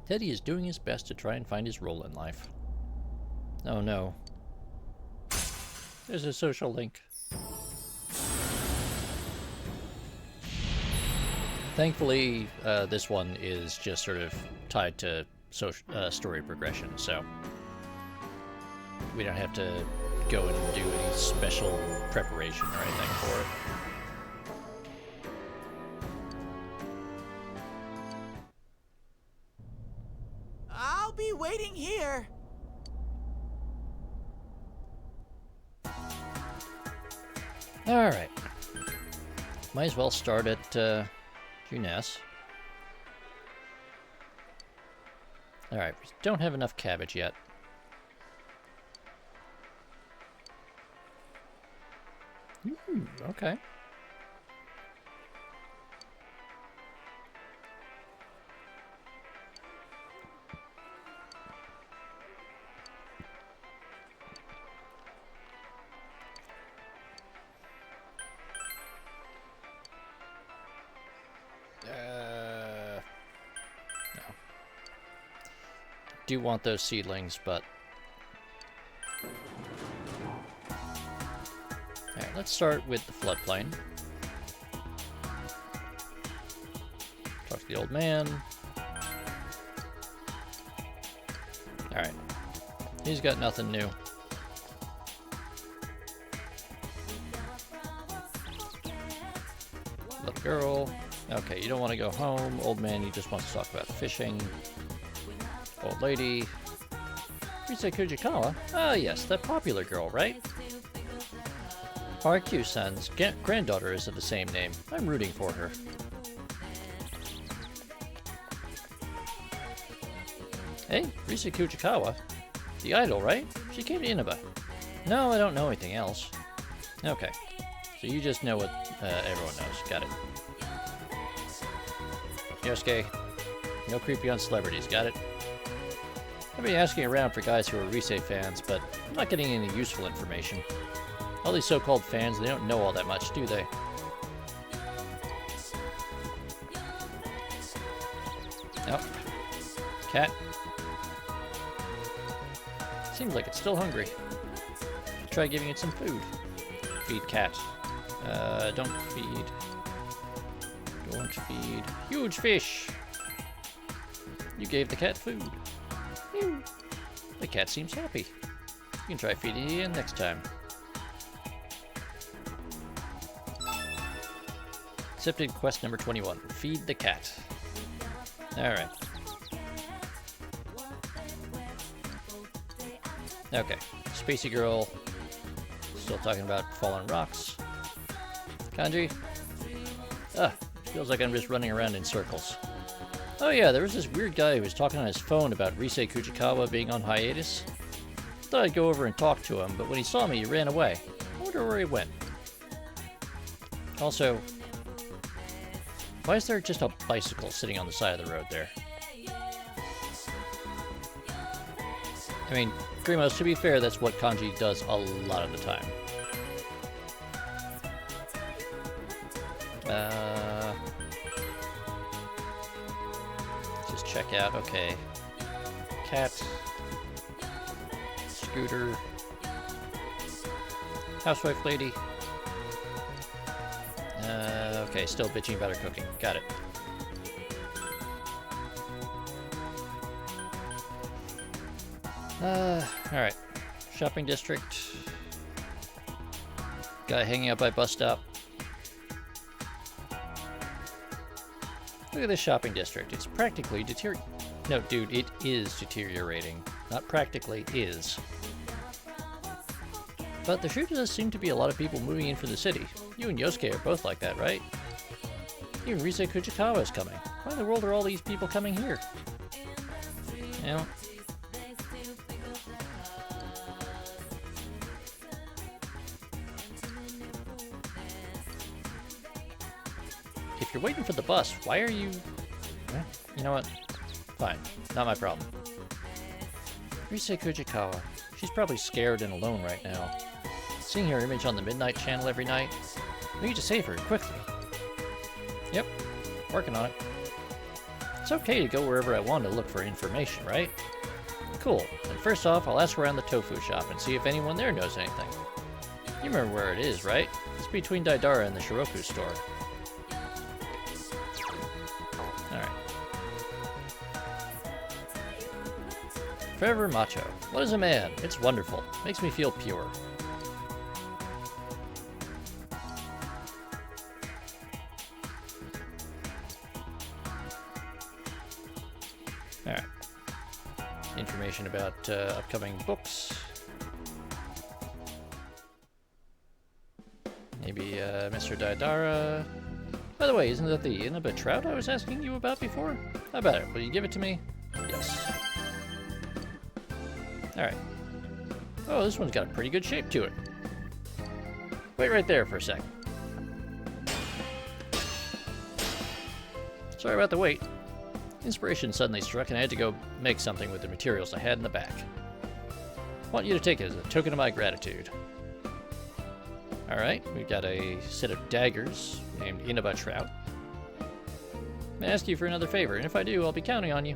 Teddy is doing his best to try and find his role in life. Oh no. There's a social link. Thankfully, this one is just sort of tied to story progression, so we don't have to go and do any special preparation or anything for it. I'll be waiting here. Alright. Might as well start at Junes. Alright, we don't have enough cabbage yet. Okay. No. Do want those seedlings, but alright, let's start with the floodplain. Talk to the old man. Alright. He's got nothing new. Little girl. Okay, you don't want to go home. Old man, he just wants to talk about fishing. Old lady. Rise Kujikawa? Ah, yes, that popular girl, right? RQ-san's granddaughter is of the same name. I'm rooting for her. Hey, Rise Kujikawa. The idol, right? She came to Inaba. No, I don't know anything else. Okay. So you just know what everyone knows. Got it. Yosuke, no creepy on celebrities. Got it? I've been asking around for guys who are Rise fans, but I'm not getting any useful information. All these so-called fans, they don't know all that much, do they? Nope. Cat. Seems like it's still hungry. Try giving it some food. Feed cat. Don't feed. Don't feed. Huge fish! You gave the cat food. Ew. The cat seems happy. You can try feeding it again next time. Accepted quest number 21. Feed the cat. Alright. Okay. Spacey girl. Still talking about fallen rocks. Kanji. Feels like I'm just running around in circles. Oh yeah, there was this weird guy who was talking on his phone about Rise Kujikawa being on hiatus. Thought I'd go over and talk to him, but when he saw me, he ran away. I wonder where he went. Also, why is there just a bicycle sitting on the side of the road there? I mean, Grimos, to be fair, that's what Kanji does a lot of the time. Just check out, okay. Cat. Scooter. Housewife lady. Okay, still bitching about her cooking. Got it. Alright. Shopping district. Guy hanging out by bus stop. Look at this shopping district. It's practically deteriorating. No, dude, it is deteriorating. Not practically, is. But there sure does seem to be a lot of people moving in from the city. You and Yosuke are both like that, right? Even Rise Kujikawa is coming. Why in the world are all these people coming here? You know, if you're waiting for the bus, why are you... Well, you know what? Fine. Not my problem. Rise Kujikawa. She's probably scared and alone right now. Seeing her image on the Midnight channel every night, I need to save her quickly. Yep, working on it. It's okay to go wherever I want to look for information, right? Cool. Then first off, I'll ask around the Tofu shop and see if anyone there knows anything. You remember where it is, right? It's between Daidara and the Shiroku store. Alright. Forever macho. What is a man? It's wonderful. Makes me feel pure. Alright. Information about upcoming books. Maybe Mr. Daidara. By the way, isn't that the Inaba trout I was asking you about before? How about it? Will you give it to me? Yes. Alright. Oh, this one's got a pretty good shape to it. Wait right there for a sec. Sorry about the wait. Inspiration suddenly struck and I had to go make something with the materials I had in the back. I want you to take it as a token of my gratitude. Alright, we've got a set of daggers named Inaba Trout. I'm gonna ask you for another favor, and if I do, I'll be counting on you.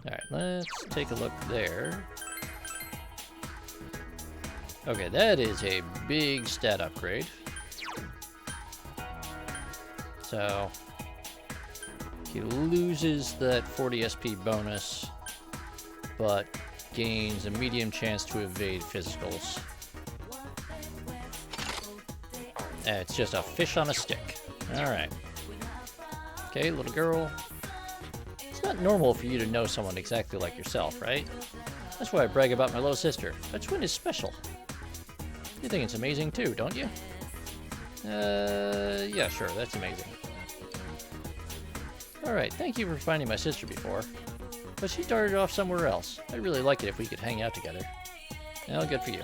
Alright, let's take a look there. Okay, that is a big stat upgrade. So, he loses that 40 SP bonus, but gains a medium chance to evade physicals. It's just a fish on a stick. Alright. Okay, little girl. It's not normal for you to know someone exactly like yourself, right? That's why I brag about my little sister. My twin is special. You think it's amazing too, don't you? Yeah, sure, that's amazing. Alright, thank you for finding my sister before. But she darted off somewhere else. I'd really like it if we could hang out together. Well, good for you.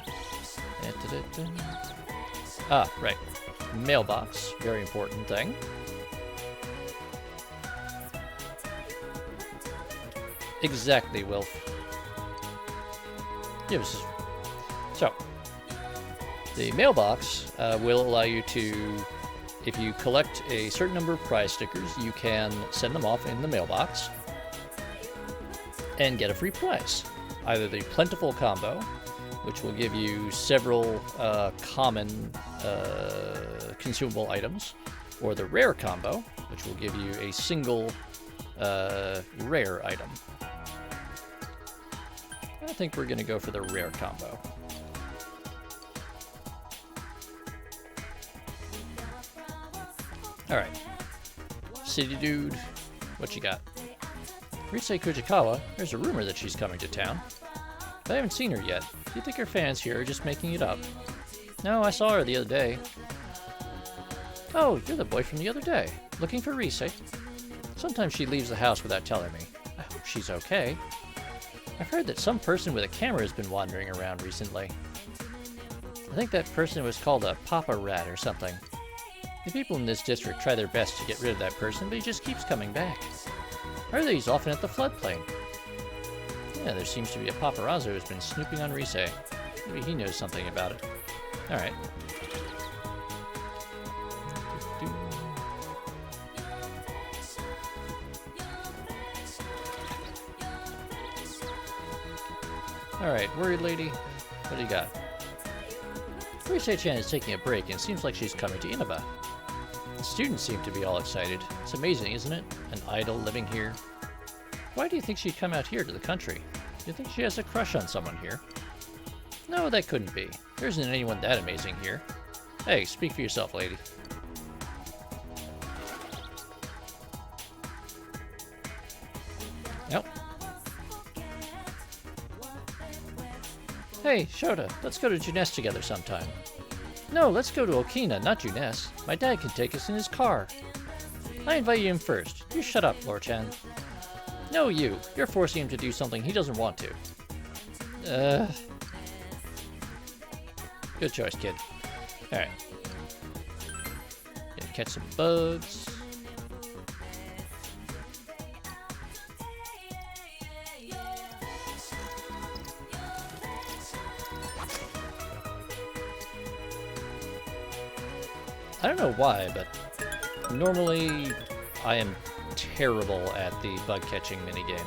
Ah, right. Mailbox. Very important thing. Exactly, Wilf. Yes. So, the mailbox will allow you to, if you collect a certain number of prize stickers, you can send them off in the mailbox and get a free prize. Either the Plentiful Combo, which will give you several common consumable items, or the Rare Combo, which will give you a single rare item. I think we're going to go for the Rare Combo. Alright. City Dude, what you got? Rise Kujikawa, there's a rumor that she's coming to town. But I haven't seen her yet. Do you think her fans here are just making it up? No, I saw her the other day. Oh, you're the boy from the other day. Looking for Rise? Sometimes she leaves the house without telling me. I hope she's okay. I've heard that some person with a camera has been wandering around recently. I think that person was called a Papa Rat or something. The people in this district try their best to get rid of that person, but he just keeps coming back. I heard that he's often at the floodplain. Yeah, there seems to be a paparazzo who's been snooping on Rise. Maybe he knows something about it. Alright. Alright, worried lady, what do you got? Rise-chan is taking a break and seems like she's coming to Inaba. The students seem to be all excited. It's amazing, isn't it? An idol living here. Why do you think she'd come out here to the country? Do you think she has a crush on someone here? No, that couldn't be. There isn't anyone that amazing here. Hey, speak for yourself, lady. Yep. Hey, Shota, let's go to Junes together sometime. No, let's go to Okina, not Junes. My dad can take us in his car. I invite him first. You shut up, Lore-chan. No, you. You're forcing him to do something he doesn't want to. Good choice, kid. Alright. Gonna catch some bugs. I don't know why, but normally I am terrible at the bug catching minigame.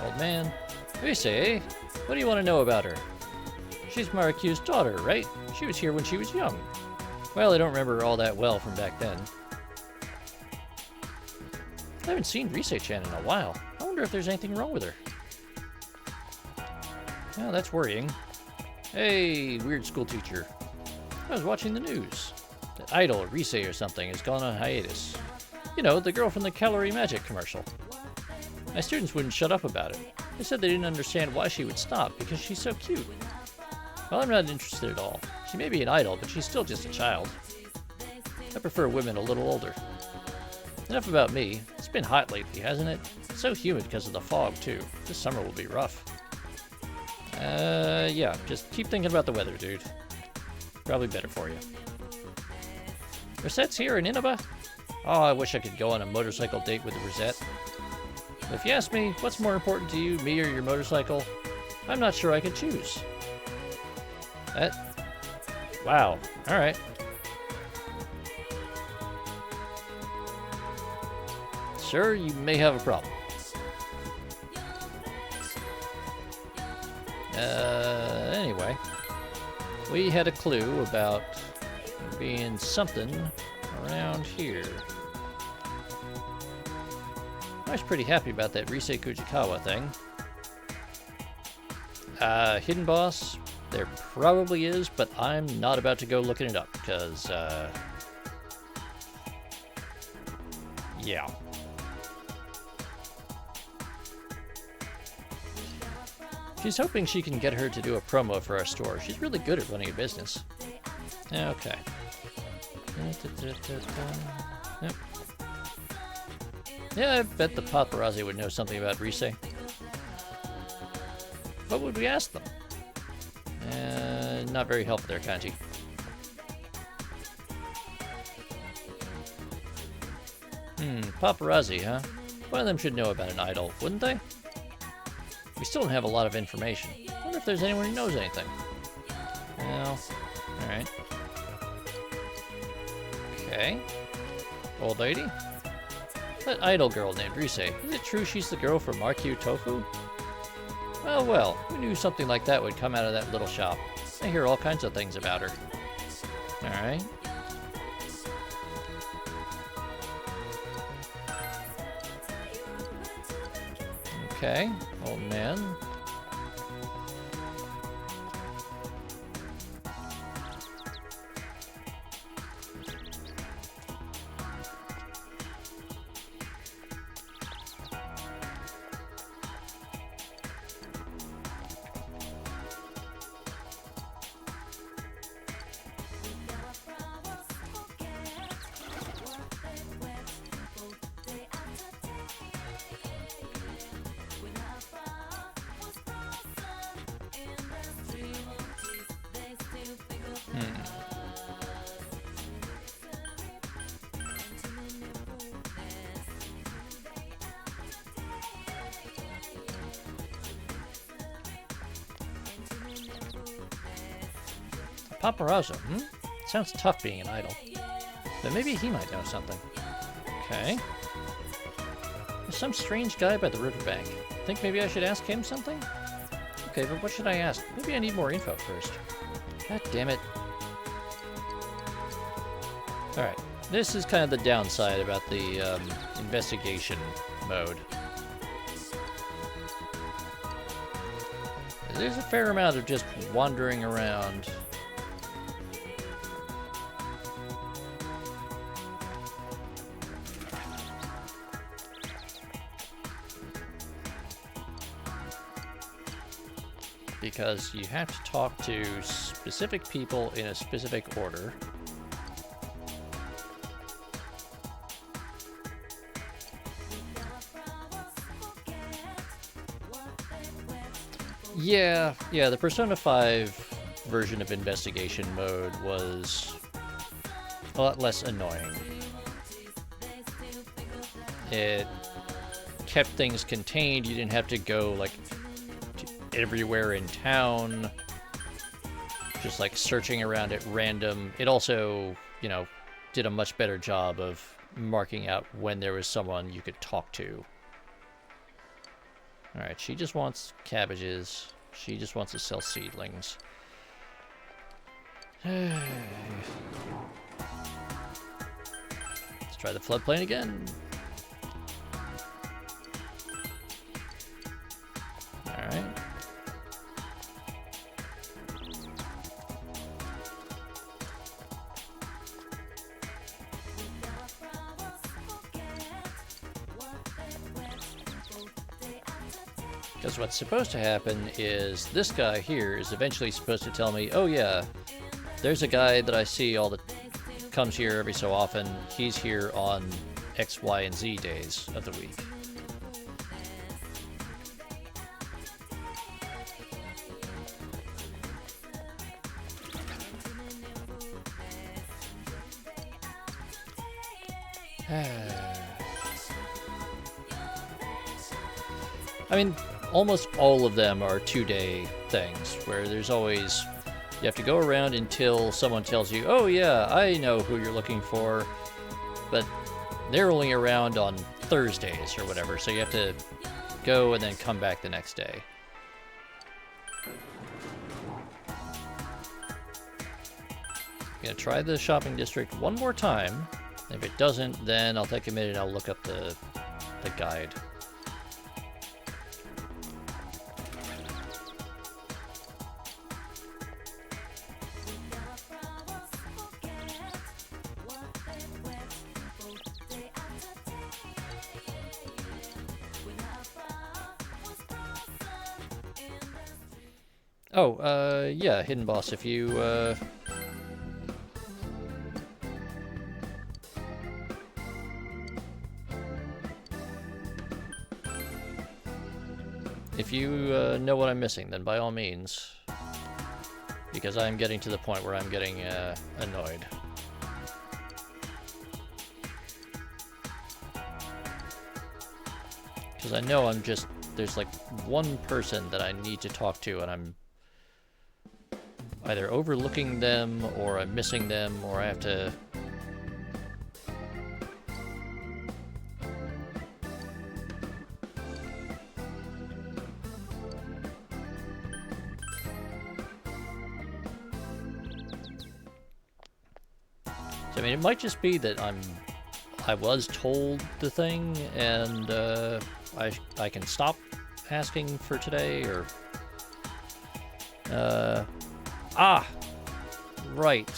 Old man, Rise, what do you want to know about her? She's Marikyu's daughter, right? She was here when she was young. Well, I don't remember her all that well from back then. I haven't seen Rise-chan in a while. I wonder if there's anything wrong with her. Well, that's worrying. Hey, weird school teacher. I was watching the news. That idol, Rise or something, has gone on hiatus. You know, the girl from the Calorie Magic commercial. My students wouldn't shut up about it. They said they didn't understand why she would stop, because she's so cute. Well, I'm not interested at all. She may be an idol, but she's still just a child. I prefer women a little older. Enough about me. It's been hot lately, hasn't it? It's so humid because of the fog, too. This summer will be rough. Yeah, just keep thinking about the weather, dude. Probably better for you. Rosette's here in Inaba? Oh, I wish I could go on a motorcycle date with the Rosette. But if you ask me, what's more important to you, me or your motorcycle? I'm not sure I could choose. Wow. Alright. Sure, you may have a problem. Anyway. We had a clue about being something around here. I was pretty happy about that Rise Kujikawa thing. Hidden boss? There probably is, but I'm not about to go looking it up, because, yeah. She's hoping she can get her to do a promo for our store. She's really good at running a business. Okay. Yep. Yeah, I bet the paparazzi would know something about Rise. What would we ask them? Not very helpful there, Kanji. Paparazzi, huh? One of them should know about an idol, wouldn't they? We still don't have a lot of information. I wonder if there's anyone who knows anything. Well, alright. Okay. Old lady? That idol girl named Rise, is it true she's the girl from Marikyu's Tofu? Well, who knew something like that would come out of that little shop? I hear all kinds of things about her. Alright. Okay, old man. Paparazzo, Sounds tough being an idol. But maybe he might know something. Okay. There's some strange guy by the riverbank. Think maybe I should ask him something? Okay, but what should I ask? Maybe I need more info first. God damn it. Alright. This is kind of the downside about the investigation mode. There's a fair amount of just wandering around. Because you have to talk to specific people in a specific order. Yeah, the Persona 5 version of investigation mode was a lot less annoying. It kept things contained. You didn't have to go like to everywhere in town, just like searching around at random. It also, you know, did a much better job of marking out when there was someone you could talk to. Alright, she just wants cabbages. She just wants to sell seedlings. Let's try the floodplain again. Alright. Because what's supposed to happen is this guy here is eventually supposed to tell me, oh yeah, there's a guy that I see comes here every so often. He's here on X, Y, and Z days of the week. I mean, almost all of them are 2-day things, where there's always, you have to go around until someone tells you, oh yeah, I know who you're looking for, but they're only around on Thursdays or whatever, so you have to go and then come back the next day. I'm gonna try the shopping district one more time. If it doesn't, then I'll take a minute and I'll look up the guide. Oh, yeah, Hidden Boss, if you, know what I'm missing, then by all means, because I'm getting to the point where I'm getting, annoyed. Because I know there's like one person that I need to talk to, and I'm either overlooking them, or I'm missing them, or I have to... So, I mean, it might just be that I was told the thing, and I can stop asking for today, or... Ah! Right.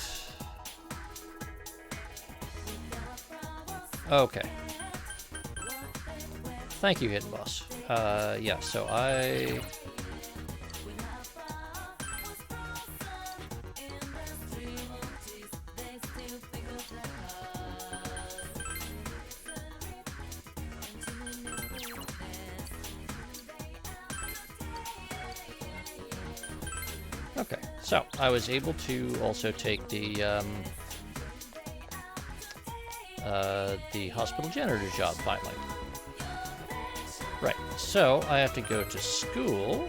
Okay. Thank you, Hidden Boss. Yeah, so I was able to also take the hospital janitor job finally. Right, so I have to go to school.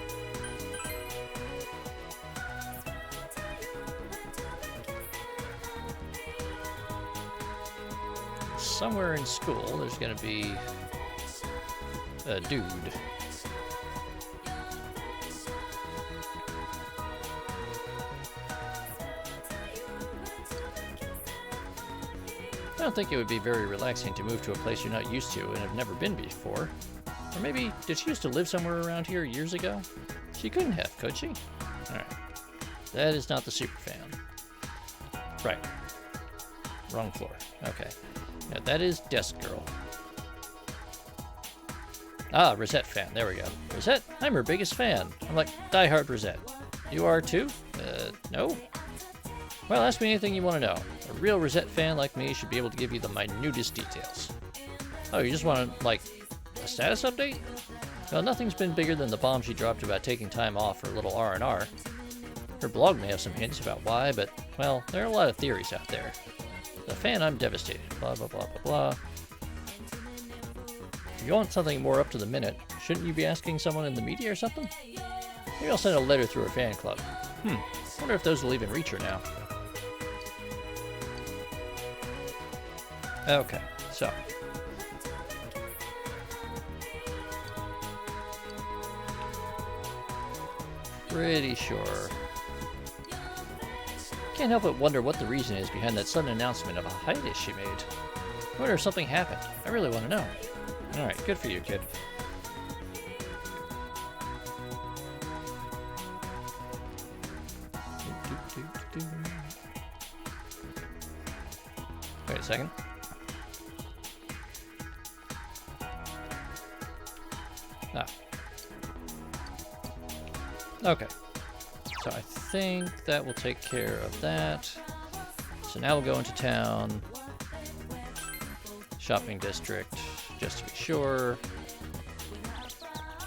Somewhere in school, there's going to be a dude. I don't think it would be very relaxing to move to a place you're not used to and have never been before. Or maybe, did she used to live somewhere around here years ago? She couldn't have, could she? Alright. That is not the super fan. Right. Wrong floor. Okay. Yeah, that is Desk Girl. Ah, Rosette fan. There we go. Rosette, I'm her biggest fan. I'm like, diehard Rosette. You are too? No? Well, ask me anything you want to know. A real Rosette fan like me should be able to give you the minutest details. Oh, you just want, like, a status update? Well, nothing's been bigger than the bomb she dropped about taking time off for a little R&R. Her blog may have some hints about why, but, well, there are a lot of theories out there. As a fan, I'm devastated. Blah, blah, blah, blah, blah. If you want something more up to the minute, shouldn't you be asking someone in the media or something? Maybe I'll send a letter through her fan club. Wonder if those will even reach her now. Okay, so. Pretty sure. Can't help but wonder what the reason is behind that sudden announcement of a hiatus she made. I wonder if something happened. I really want to know. Alright, good for you, kid. Wait a second. Ah. Okay. So I think that will take care of that. So now we'll go into town. Shopping district, just to be sure.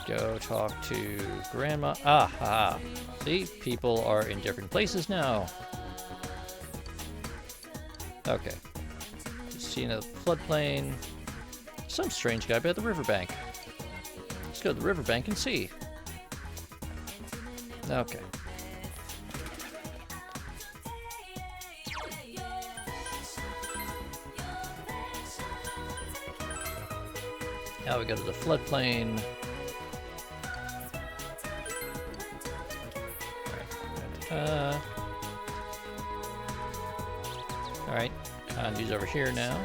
Go talk to Grandma. Aha! See, people are in different places now. Okay. Seen a floodplain. Some strange guy by the riverbank. Let's go to the riverbank and see. Okay. Now we go to the floodplain. Alright, Kanji's over here now.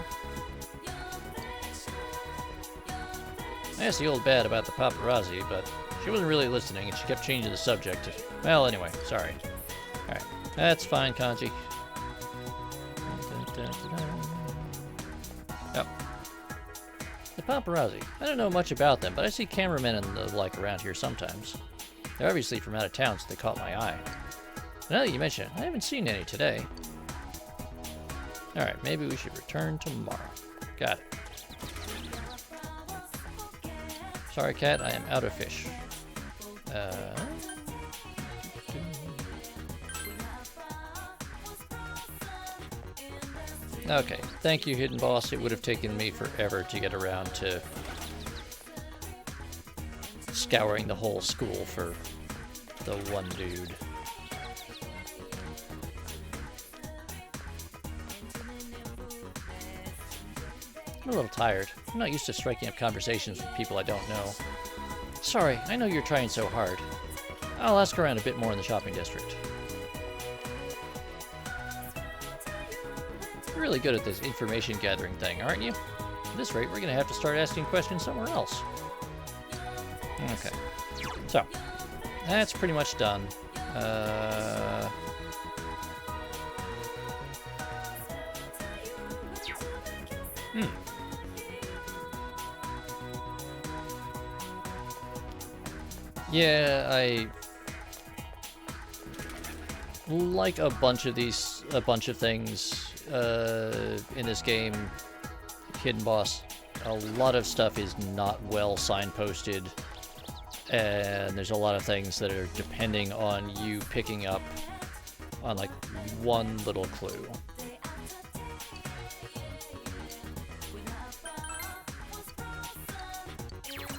I asked the old bat about the paparazzi, but she wasn't really listening and she kept changing the subject. Well, anyway, sorry. Alright, that's fine, Kanji. Oh. The paparazzi. I don't know much about them, but I see cameramen and the like around here sometimes. They're obviously from out of town, so they caught my eye. But now that you mention it, I haven't seen any today. Alright, maybe we should return tomorrow. Got it. Sorry, cat, I am out of fish. Okay, thank you, Hidden Boss. It would have taken me forever to get around to scouring the whole school for the one dude. I'm a little tired. I'm not used to striking up conversations with people I don't know. Sorry, I know you're trying so hard. I'll ask around a bit more in the shopping district. You're really good at this information gathering thing, aren't you? At this rate, we're gonna have to start asking questions somewhere else. Okay. So, that's pretty much done. Yeah, I like a bunch of things in this game. Hidden Boss, a lot of stuff is not well signposted, and there's a lot of things that are depending on you picking up on like one little clue.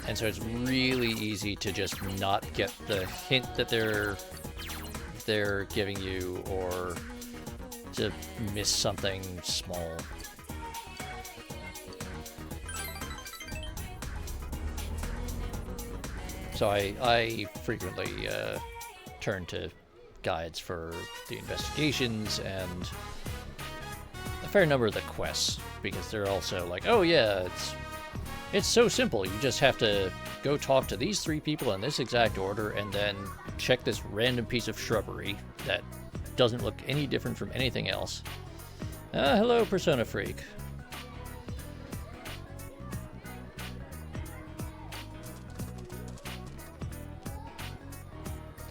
And so it's really easy to just not get the hint that they're giving you, or to miss something small. So I frequently turn to guides for the investigations and a fair number of the quests, because they're also like, oh yeah, it's so simple. You just have to go talk to these 3 people in this exact order and then check this random piece of shrubbery that doesn't look any different from anything else. Hello, Persona Freak.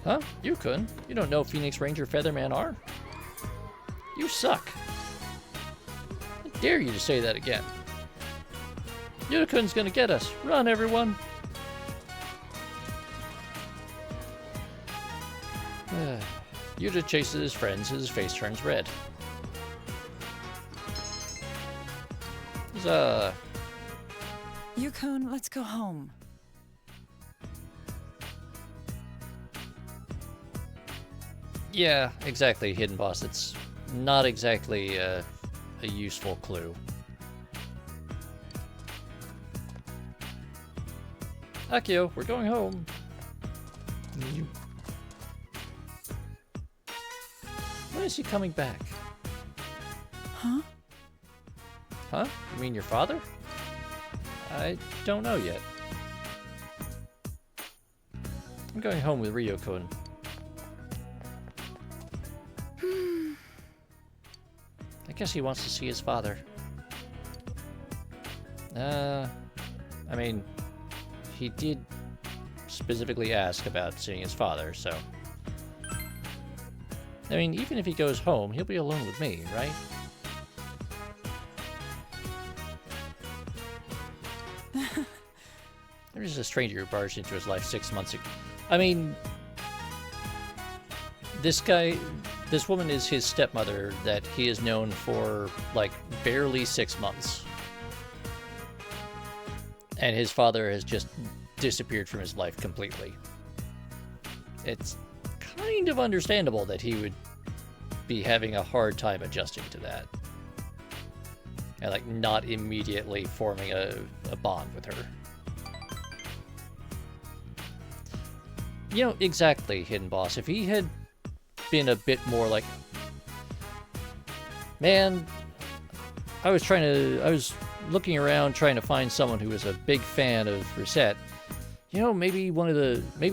Huh? Yukun? You don't know Phoenix Ranger Featherman are? You suck. How dare you to say that again? Yukun's gonna get us. Run, everyone! Yuta chases his friends as his face turns red. Yukon, let's go home. Yeah, exactly, Hidden Boss. It's not exactly a useful clue. Akio, we're going home. When is he coming back? Huh? Huh? You mean your father? I don't know yet. I'm going home with Ryoko-kun. I guess he wants to see his father. I mean, he did specifically ask about seeing his father, so... I mean, even if he goes home, he'll be alone with me, right? There's just a stranger who barged into his life 6 months ago. I mean... This woman is his stepmother that he has known for, like, barely 6 months. And his father has just disappeared from his life completely. It's kind of understandable that he would be having a hard time adjusting to that. And, like, not immediately forming a bond with her. You know, exactly, Hidden Boss. If he had been a bit more like, man, I was looking around trying to find someone who was a big fan of Reset. You know, maybe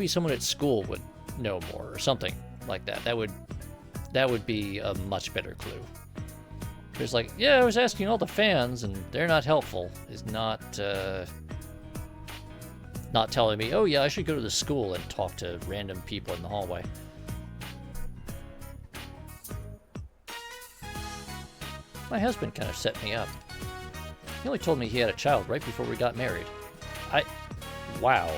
someone at school would know more or something like that. That would be a much better clue. It's like, yeah, I was asking all the fans and they're not helpful. Is not telling me, oh yeah, I should go to the school and talk to random people in the hallway. My husband kind of set me up. He only told me he had a child right before we got married. Wow.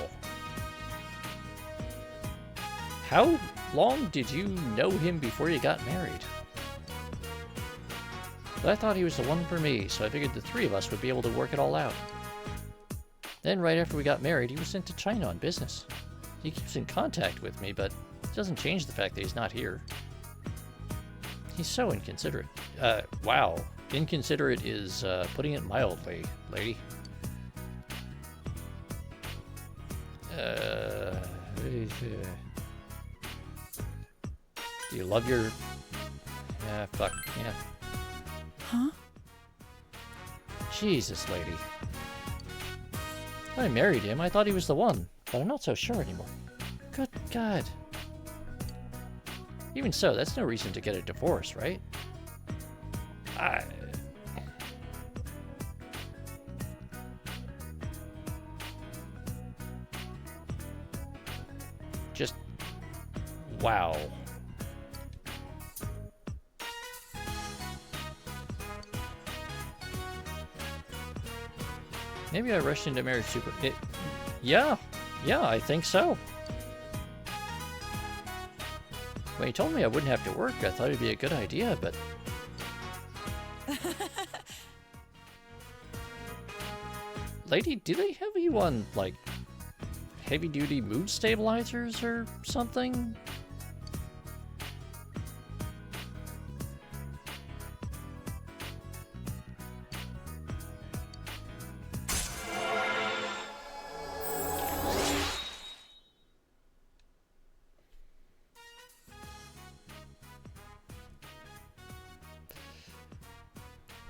How long did you know him before you got married? But I thought he was the one for me, so I figured the three of us would be able to work it all out. Then right after we got married, he was sent to China on business. He keeps in contact with me, but it doesn't change the fact that he's not here. He's so inconsiderate. Wow. Inconsiderate is putting it mildly, lady. Do you love your... fuck, yeah. Huh? Jesus, lady. When I married him, I thought he was the one, but I'm not so sure anymore. Good God. Even so, that's no reason to get a divorce, right? Just... wow. Maybe I rushed into marriage super... Yeah, I think so. When he told me I wouldn't have to work, I thought it'd be a good idea, but... Lady, do they have you on, like, heavy-duty mood stabilizers or something?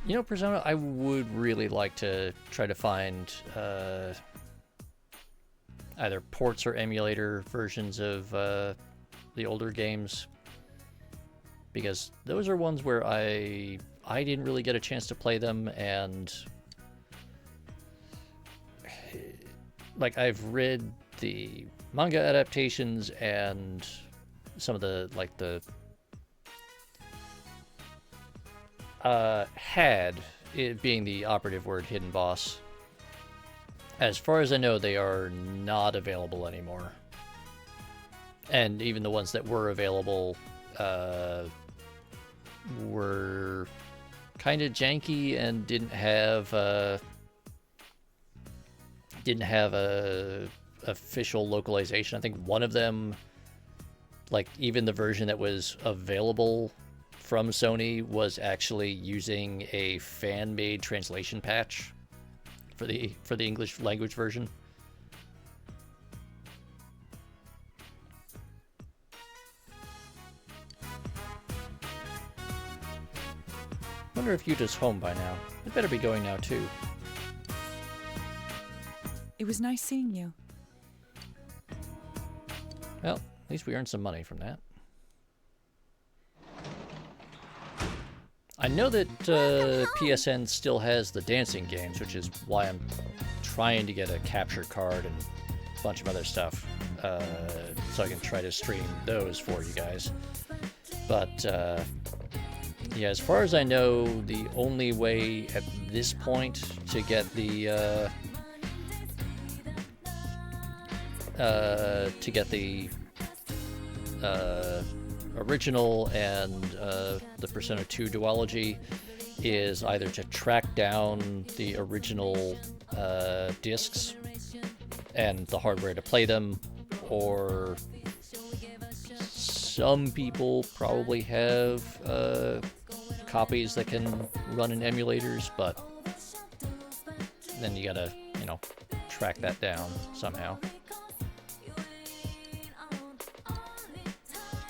You know, Persona, I would really like to try to find either ports or emulator versions of the older games, because those are ones where I didn't really get a chance to play them, and like I've read the manga adaptations and some of the had, it being the operative word, Hidden Boss. As far as I know, they are not available anymore. And even the ones that were available were kind of janky and didn't have didn't have a official localization. I think one of them, like even the version that was available from Sony, was actually using a fan-made translation patch for the English language version. Wonder if Yuta's home by now. It better be going now too. It was nice seeing you. Well, at least we earned some money from that. I know that PSN still has the dancing games, which is why I'm trying to get a capture card and a bunch of other stuff, so I can try to stream those for you guys. But yeah, as far as I know, the only way at this point to get the original and the Persona 2 duology is either to track down the original discs and the hardware to play them, or some people probably have copies that can run in emulators, but then you gotta, you know, track that down somehow.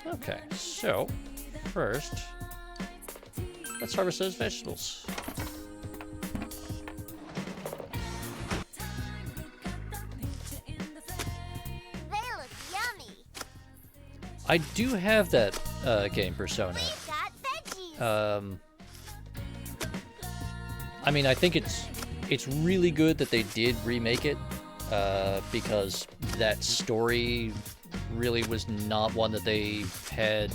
Okay, so first, let's harvest those vegetables. They look yummy. I do have that game, Persona. I mean, I think it's really good that they did remake it, because that story really was not one that they had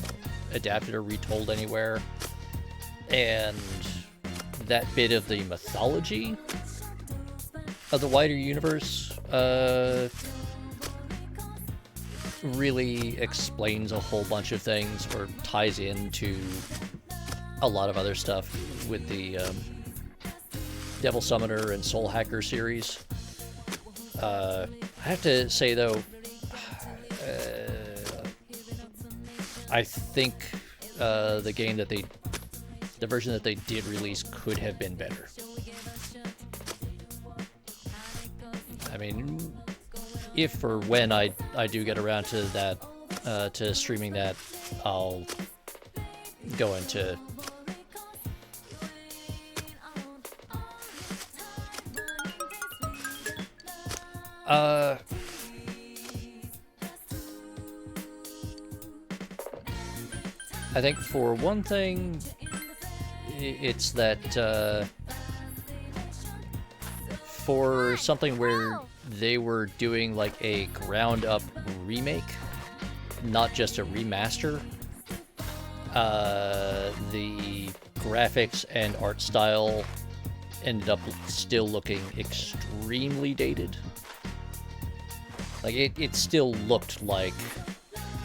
adapted or retold anywhere, and that bit of the mythology of the wider universe really explains a whole bunch of things, or ties into a lot of other stuff with the Devil Summoner and Soul Hacker series. I have to say though, I think the version that they did release could have been better. I mean, if or when I do get around to that, to streaming that, I'll go into I think for one thing, it's that for something where they were doing like a ground-up remake, not just a remaster, the graphics and art style ended up still looking extremely dated. Like, it still looked like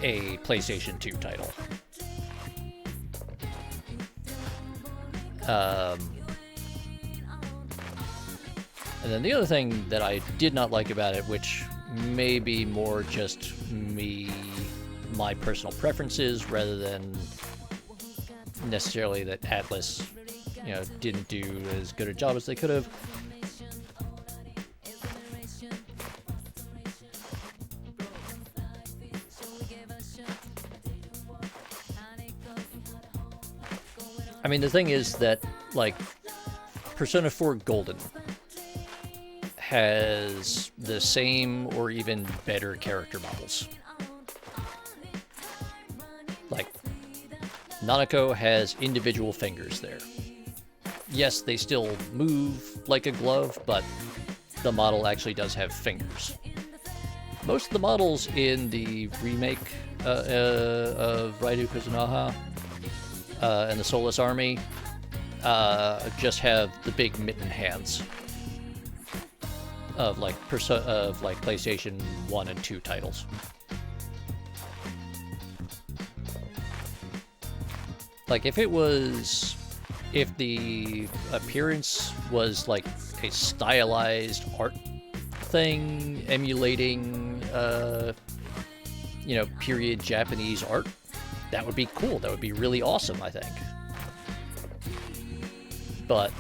a PlayStation 2 title. And then the other thing that I did not like about it, which may be more just my personal preferences rather than necessarily that Atlus, you know, didn't do as good a job as they could have. I mean, the thing is that, like, Persona 4 Golden has the same or even better character models. Like, Nanako has individual fingers there. Yes, they still move like a glove, but the model actually does have fingers. Most of the models in the remake of Raidu Kuzunoha and the Soulless Army just have the big mitten hands of like PlayStation 1 and 2 titles. Like, if the appearance was like a stylized art thing emulating, you know, period Japanese art, that would be cool. That would be really awesome, I think. But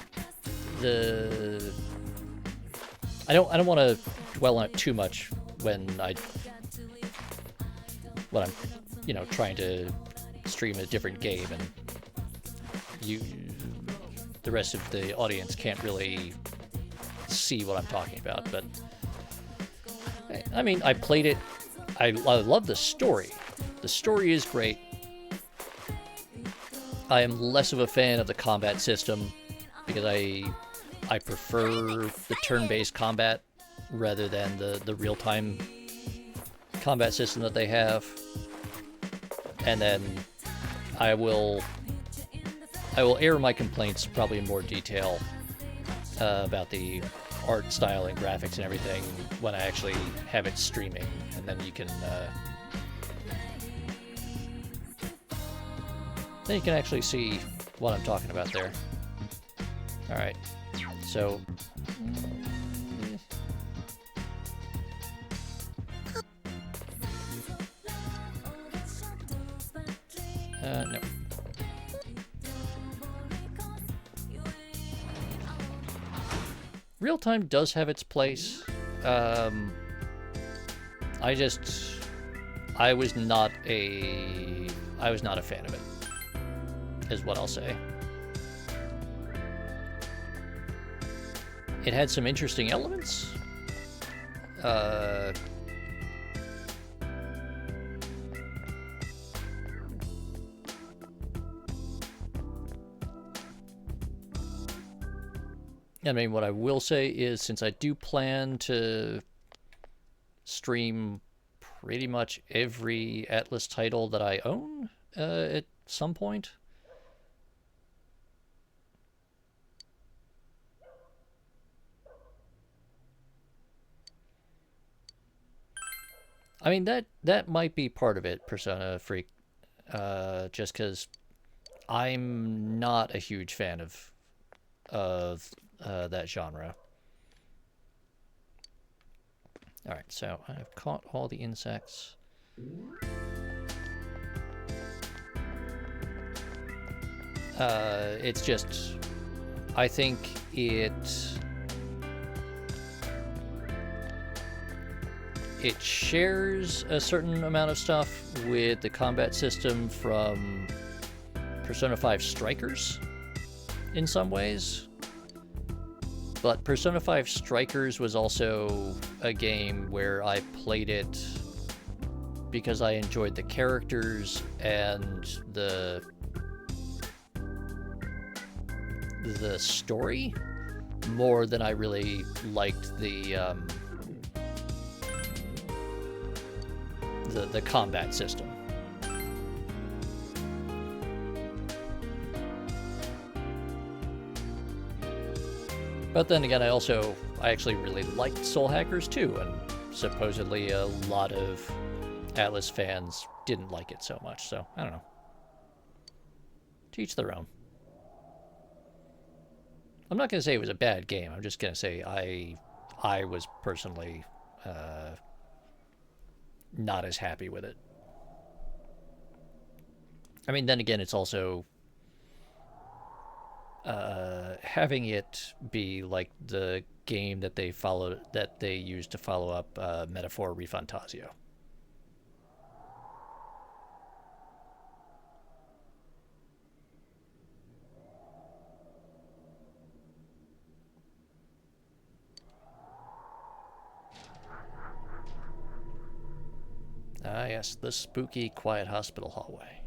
I don't want to dwell on it too much when I'm, you know, trying to stream a different game and the rest of the audience can't really see what I'm talking about. But I mean, I played it. I love the story. The story is great. I am less of a fan of the combat system because I prefer the turn-based combat rather than the real-time combat system that they have. And then I will air my complaints probably in more detail about the art style and graphics and everything when I actually have it streaming, and then you can actually see what I'm talking about there. All right, so no. Real time does have its place. I was not a fan of it, is what I'll say. It had some interesting elements. I mean, what I will say is, since I do plan to stream pretty much every Atlus title that I own at some point, I mean, that might be part of it, Persona Freak, just because I'm not a huge fan of that genre. All right, so I've caught all the insects. It's just, I think it shares a certain amount of stuff with the combat system from Persona 5 Strikers in some ways. But Persona 5 Strikers was also a game where I played it because I enjoyed the characters and the story more than I really liked the combat system. But then again, I actually really liked Soul Hackers too, and supposedly a lot of Atlus fans didn't like it so much, so I don't know. To each their own. I'm not going to say it was a bad game, I'm just going to say I was personally not as happy with it. I mean, then again, it's also having it be like the game that they used to follow up Metaphor ReFantazio. Ah, yes, the spooky, quiet hospital hallway.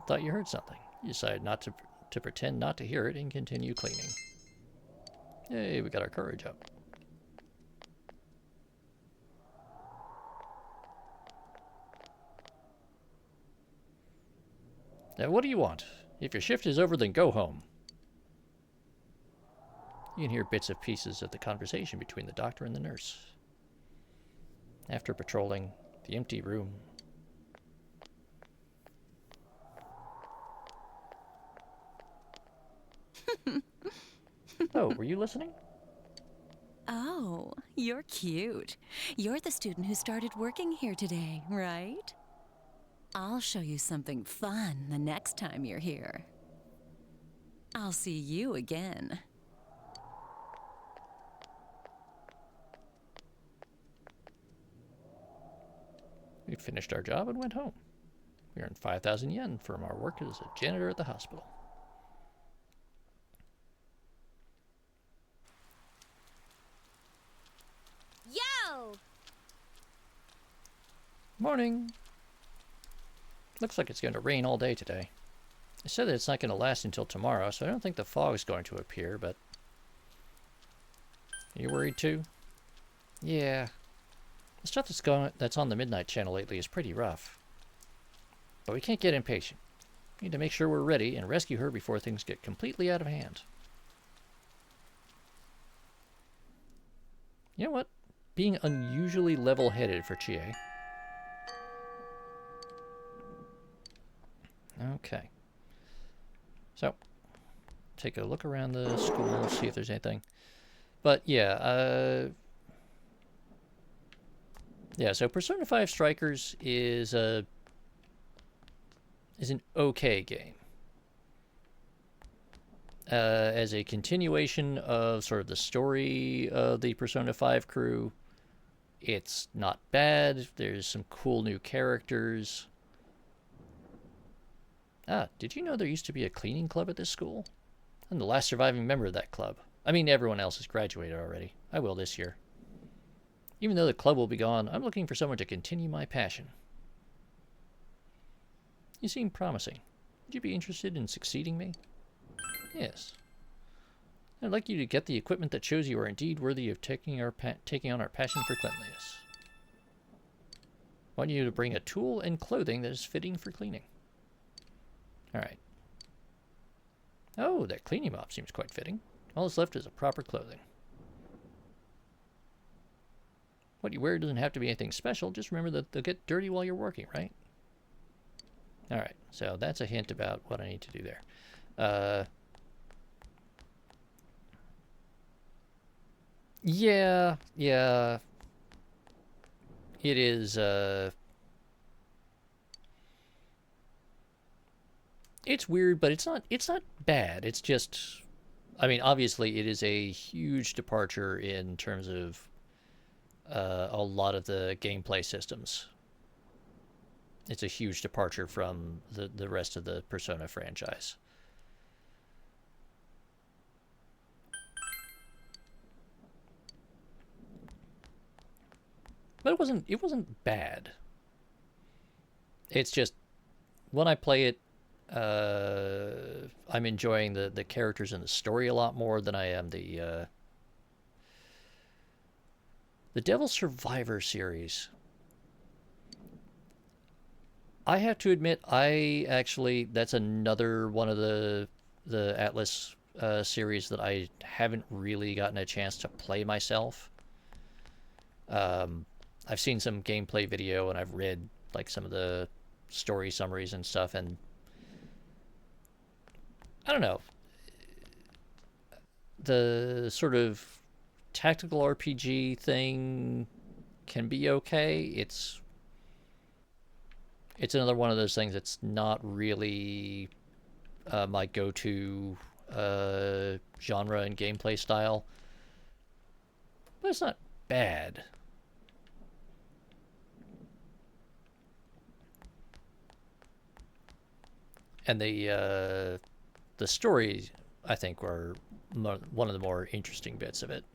Thought you heard something. You decided not to pretend not to hear it and continue cleaning. Hey, we got our courage up. Now, what do you want? If your shift is over, then go home. You can hear bits and pieces of the conversation between the doctor and the nurse. After patrolling the empty room, oh, were you listening? Oh, you're cute. You're the student who started working here today, right? I'll show you something fun the next time you're here. I'll see you again. We finished our job and went home. We earned 5,000 yen from our work as a janitor at the hospital. Yo! Morning. Looks like it's going to rain all day today. It said that it's not going to last until tomorrow, so I don't think the fog's going to appear, but... Are you worried too? Yeah. The stuff that's on the Midnight channel lately is pretty rough. But we can't get impatient. We need to make sure we're ready and rescue her before things get completely out of hand. You know what? Being unusually level-headed for Chie. Okay. So, take a look around the school, see if there's anything. But yeah, so Persona 5 Strikers is an okay game. As a continuation of sort of the story of the Persona 5 crew, it's not bad. There's some cool new characters. Ah, did you know there used to be a cleaning club at this school? I'm the last surviving member of that club. I mean, everyone else has graduated already. I will this year. Even though the club will be gone, I'm looking for someone to continue my passion. You seem promising. Would you be interested in succeeding me? Yes. I'd like you to get the equipment that shows you are indeed worthy of taking on our passion for cleanliness. I want you to bring a tool and clothing that is fitting for cleaning. Alright. Oh, that cleaning mop seems quite fitting. All that's left is a proper clothing. What you wear doesn't have to be anything special. Just remember that they'll get dirty while you're working, right? Alright, so that's a hint about what I need to do there. Yeah. It is, it's weird, but it's not bad. It's just, I mean, obviously it is a huge departure in terms of a lot of the gameplay systems. It's a huge departure from the rest of the Persona franchise. But it wasn't bad. It's just when I play it, I'm enjoying the characters and the story a lot more than I am the Devil Survivor series. I have to admit, that's another one of the Atlus series that I haven't really gotten a chance to play myself. I've seen some gameplay video and I've read like some of the story summaries and stuff, and I don't know. The sort of tactical RPG thing can be okay. It's another one of those things that's not really my go-to genre and gameplay style. But it's not bad. And the stories, I think, were one of the more interesting bits of it.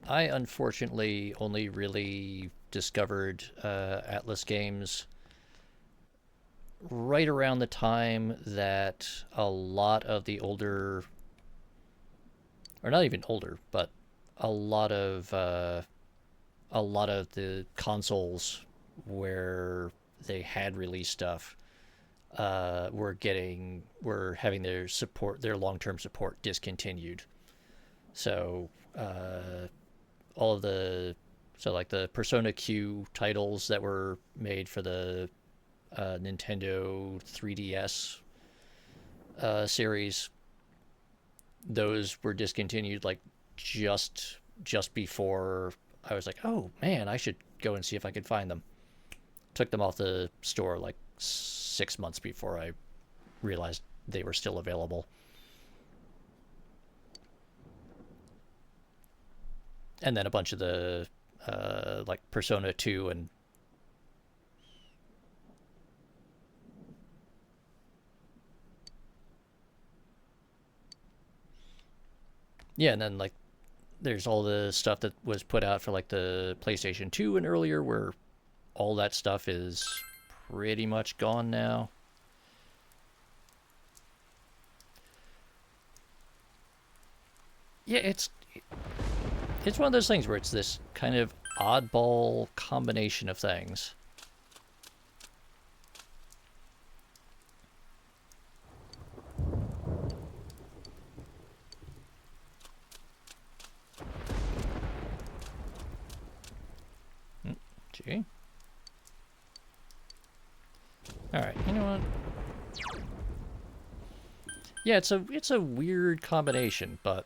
I unfortunately only really discovered Atlus games right around the time that a lot of the older, or not even older, but a lot of the consoles where they had released stuff were having their long-term support discontinued. So like the Persona Q titles that were made for the Nintendo 3DS series, those were discontinued like just before I was like, oh man, I should go and see if I could find them. Took them off the store like 6 months before I realized they were still available. And then a bunch of the like Persona 2 and yeah, and then like there's all the stuff that was put out for like the PlayStation 2 and earlier, where all that stuff is pretty much gone now. Yeah, it's one of those things where it's this kind of oddball combination of things. Gee. Alright, you know what? Yeah, it's a weird combination, but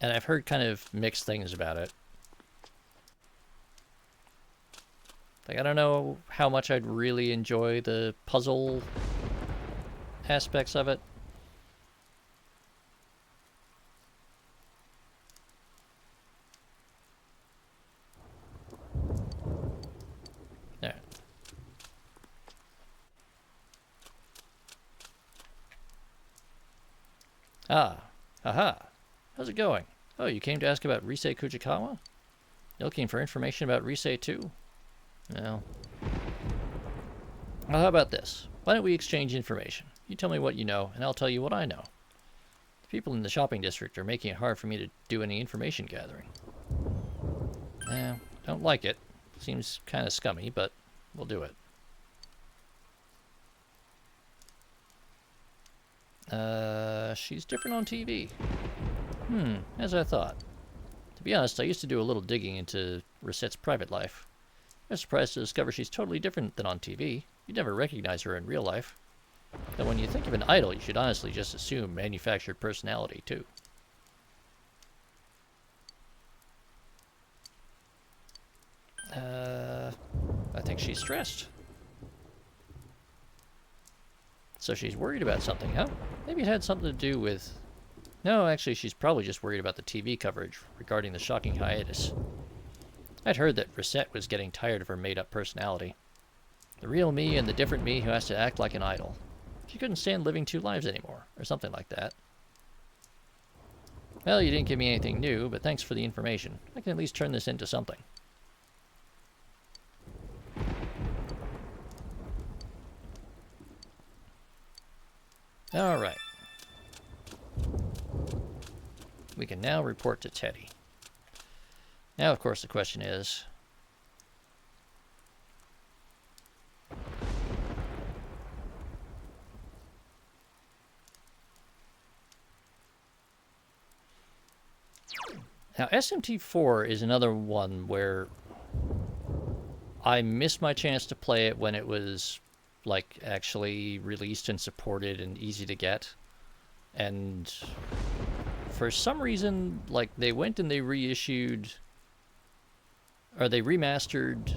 and I've heard kind of mixed things about it. Like, I don't know how much I'd really enjoy the puzzle aspects of it. There. Ah, aha. How's it going? Oh, you came to ask about Rise Kujikawa? You looking for information about Rise too? Well, how about this? Why don't we exchange information? You tell me what you know, and I'll tell you what I know. The people in the shopping district are making it hard for me to do any information gathering. Don't like it. Seems kind of scummy, but we'll do it. She's different on TV. As I thought. To be honest, I used to do a little digging into Rosette's private life. I was surprised to discover she's totally different than on TV. You'd never recognize her in real life. Though when you think of an idol, you should honestly just assume manufactured personality, too. I think she's stressed. So she's worried about something, huh? Maybe it had something to do with... No, actually, she's probably just worried about the TV coverage regarding the shocking hiatus. I'd heard that Rosette was getting tired of her made-up personality. The real me and the different me who has to act like an idol. She couldn't stand living two lives anymore, or something like that. Well, you didn't give me anything new, but thanks for the information. I can at least turn this into something. Alright. We can now report to Teddy. Now, of course, the question is... Now, SMT4 is another one where I missed my chance to play it when it was, like, actually released and supported and easy to get. And for some reason, like, they went and they reissued... or they remastered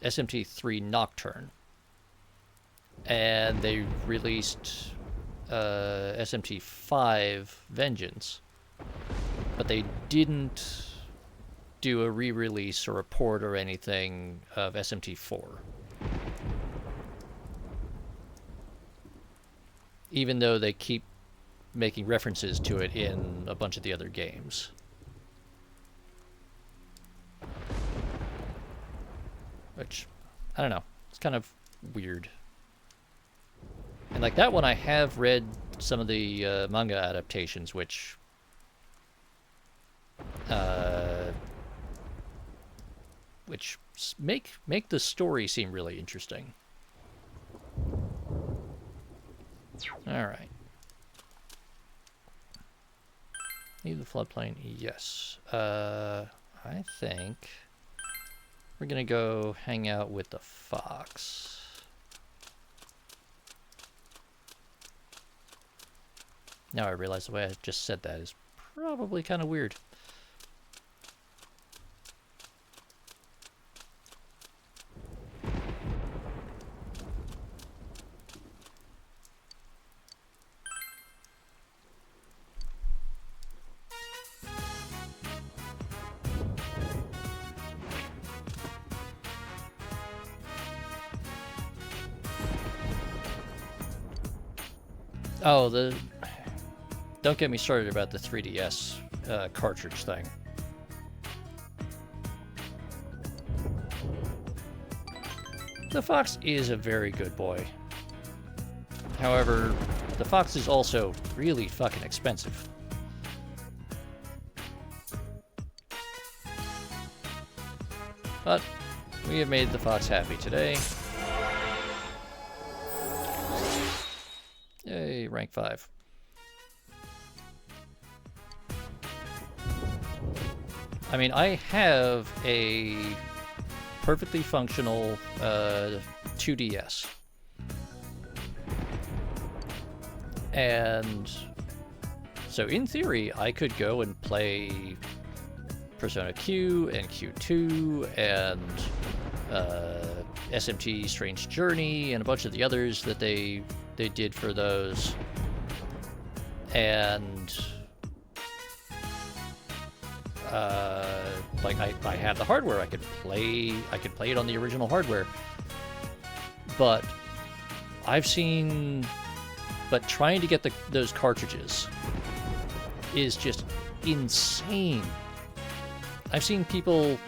SMT3 Nocturne. And they released SMT5 Vengeance. But they didn't do a re-release or a port or anything of SMT4. Even though they keep making references to it in a bunch of the other games. Which, I don't know, it's kind of weird. And like that one, I have read some of the manga adaptations, which make the story seem really interesting. All right. Leave the floodplain. Yes. I think we're gonna go hang out with the fox. Now I realize the way I just said that is probably kind of weird. Oh, don't get me started about the 3DS cartridge thing. The fox is a very good boy. However, the fox is also really fucking expensive. But we have made the fox happy today. Yay, rank 5. I mean, I have a perfectly functional 2DS. And so in theory, I could go and play Persona Q and Q2 and SMT Strange Journey and a bunch of the others that they did for those. And like I have the hardware, I could play it on the original hardware. But trying to get those cartridges is just insane. I've seen people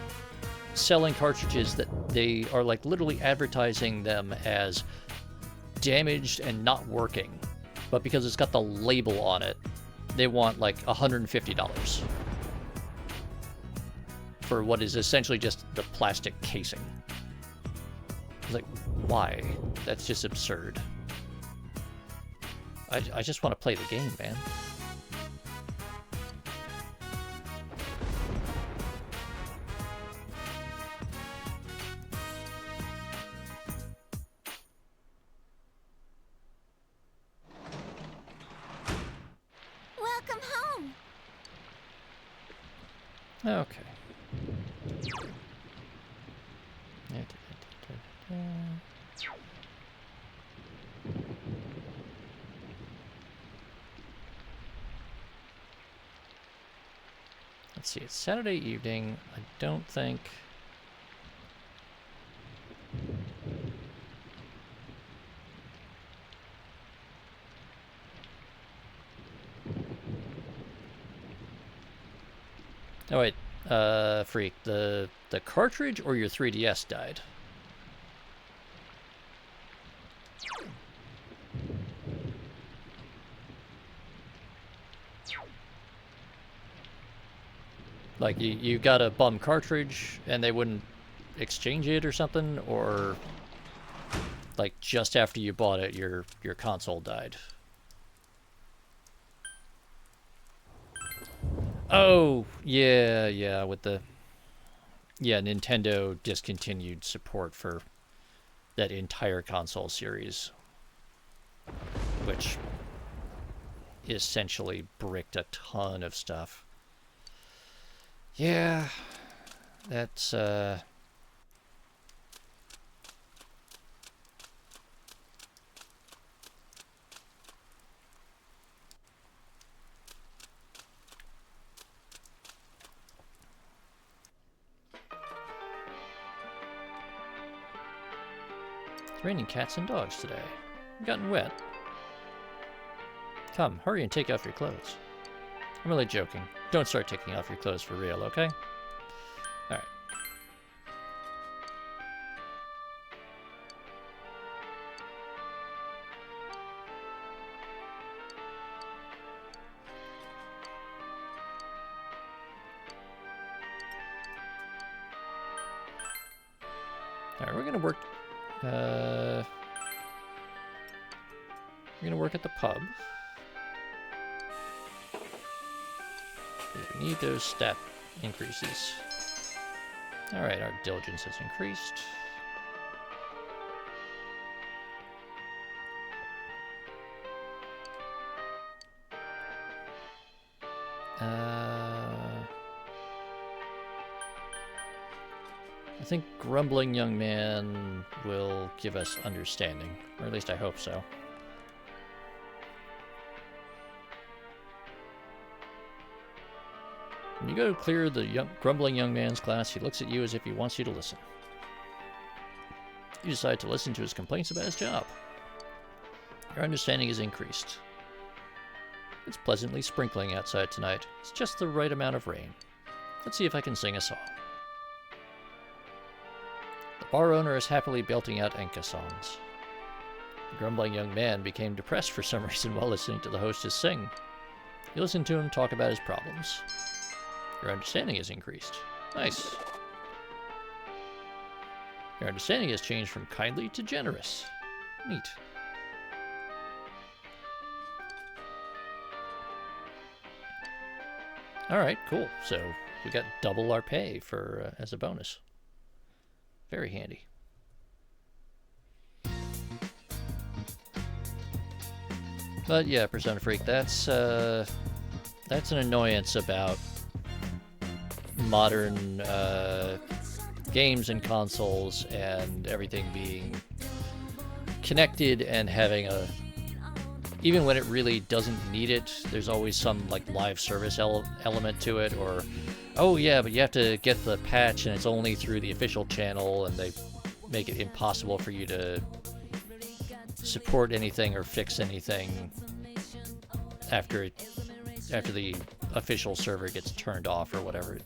selling cartridges that they are like literally advertising them as damaged and not working, but because it's got the label on it, they want like $150 for what is essentially just the plastic casing. It's like, why? That's just absurd. I just want to play the game, man. Welcome home. Okay. Let's see, it's Saturday evening. I don't think... Oh wait, Freak, the cartridge or your 3DS died? Like, you got a bum cartridge and they wouldn't exchange it or something? Or, like, just after you bought it, your console died? Oh, yeah, with the... Yeah, Nintendo discontinued support for that entire console series. Which essentially bricked a ton of stuff. Yeah, that's, It's raining cats and dogs today. I've gotten wet. Come, hurry and take off your clothes. I'm really joking. Don't start taking off your clothes for real, okay? Alright. Alright, we're gonna work... we're gonna work at the pub. We need those stat increases. Alright, our diligence has increased. I think Grumbling Young Man will give us understanding, or at least I hope so. When you go to clear the Grumbling Young Man's class, he looks at you as if he wants you to listen. You decide to listen to his complaints about his job. Your understanding is increased. It's pleasantly sprinkling outside tonight. It's just the right amount of rain. Let's see if I can sing a song. The bar owner is happily belting out enka songs. The Grumbling Young Man became depressed for some reason while listening to the hostess sing. You listen to him talk about his problems. Your understanding is increased. Nice. Your understanding has changed from kindly to generous. Neat. Alright, cool. So we got double our pay for as a bonus. Very handy. But yeah, Persona Freak, that's an annoyance about modern games and consoles and everything being connected and having a... Even when it really doesn't need it, there's always some like live service element to it, or, oh yeah, but you have to get the patch and it's only through the official channel, and they make it impossible for you to support anything or fix anything after the official server gets turned off or whatever. It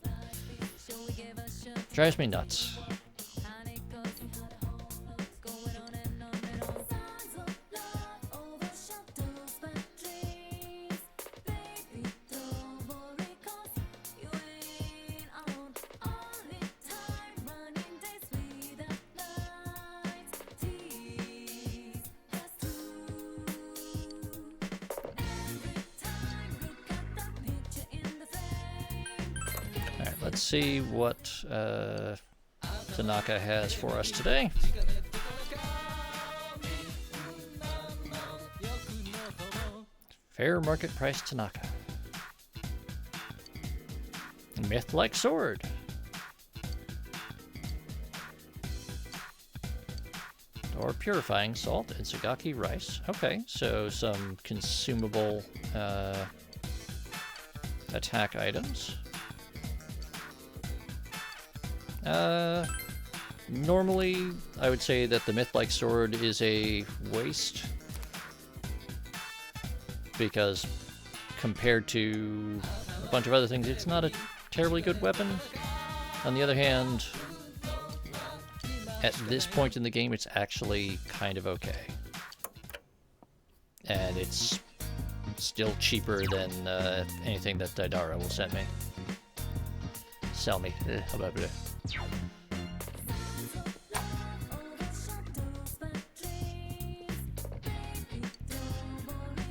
drives me nuts. Let's see what Tanaka has for us today. Fair market price Tanaka. Myth-like sword. Or purifying salt and sagaki rice. Okay, so some consumable attack items. Normally, I would say that the Myth-like sword is a waste, because compared to a bunch of other things, it's not a terribly good weapon. On the other hand, at this point in the game, it's actually kind of okay. And it's still cheaper than anything that Daidara will send me. Sell me.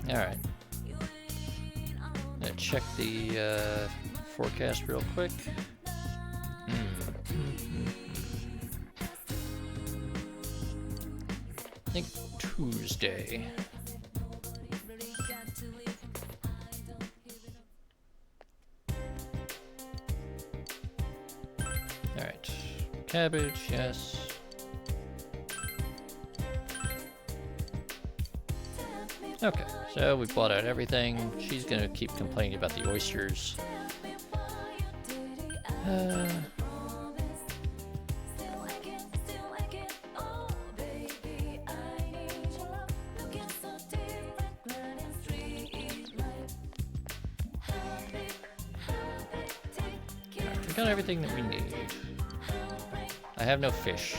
Alright. Gonna check the forecast real quick. I think Tuesday. Alright. Cabbage, yes. Okay, so we bought out everything. She's gonna keep complaining about the oysters. We got everything that we need. I have no fish.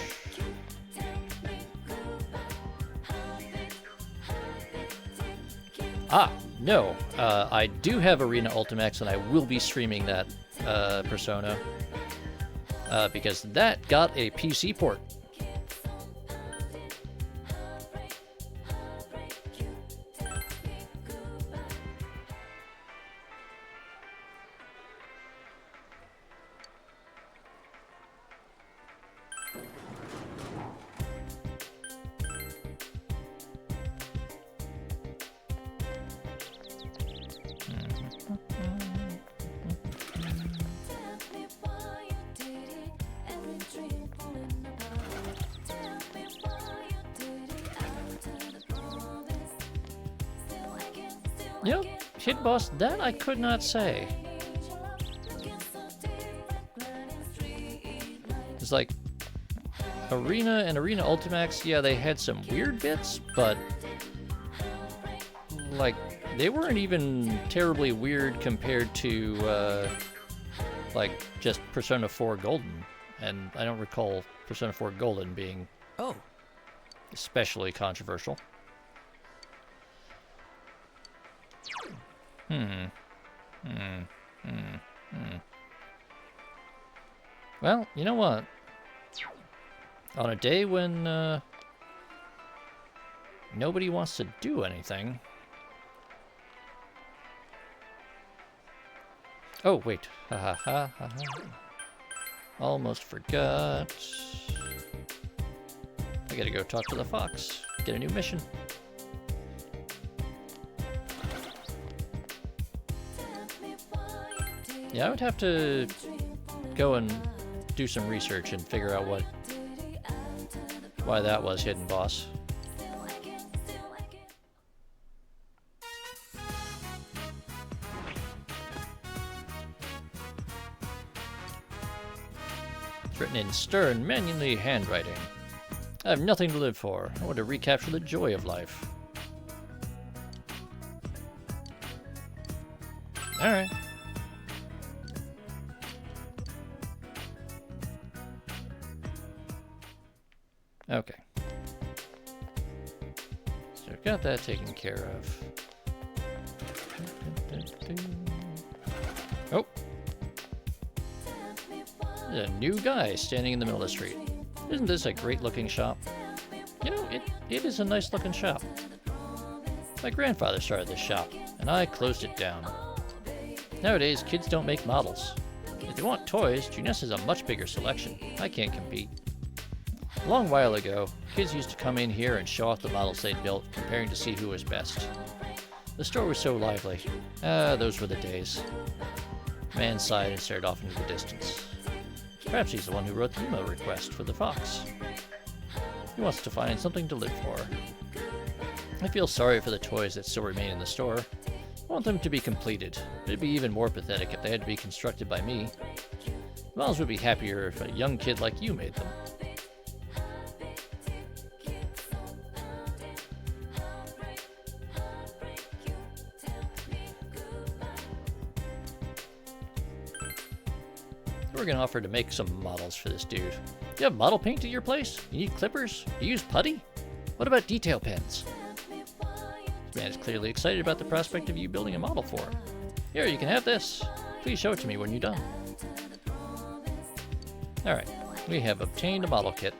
Ah, no. I do have Arena Ultimax, and I will be streaming that Persona. Because that got a PC port. You know, Hidden Boss, that I could not say. It's like Arena and Arena Ultimax, yeah, they had some weird bits, but like they weren't even terribly weird compared to like just Persona 4 Golden, and I don't recall Persona 4 Golden being especially controversial. Well, you know what? On a day when nobody wants to do anything. Oh, wait. Ha ha ha ha ha. Almost forgot. I gotta go talk to the fox. Get a new mission. Yeah, I would have to go and do some research and figure out why that was Hidden Boss. It's written in stern, manly handwriting. I have nothing to live for. I want to recapture the joy of life. Alright. Okay. So we've got that taken care of. Oh! There's a new guy standing in the middle of the street. Isn't this a great looking shop? You know, it is a nice looking shop. My grandfather started this shop, and I closed it down. Nowadays, kids don't make models. If they want toys, Juness has a much bigger selection. I can't compete. A long while ago, kids used to come in here and show off the models they'd built, comparing to see who was best. The store was so lively. Those were the days. The man sighed and stared off into the distance. Perhaps he's the one who wrote the email request for the fox. He wants to find something to live for. I feel sorry for the toys that still remain in the store. I want them to be completed. It'd be even more pathetic if they had to be constructed by me. The models would be happier if a young kid like you made them. We're gonna offer to make some models for this dude. You have model paint at your place? You need clippers? Do you use putty? What about detail pens? This man is clearly excited about the prospect of you building a model for him. Here, you can have this. Please show it to me when you're done. Alright, we have obtained a model kit.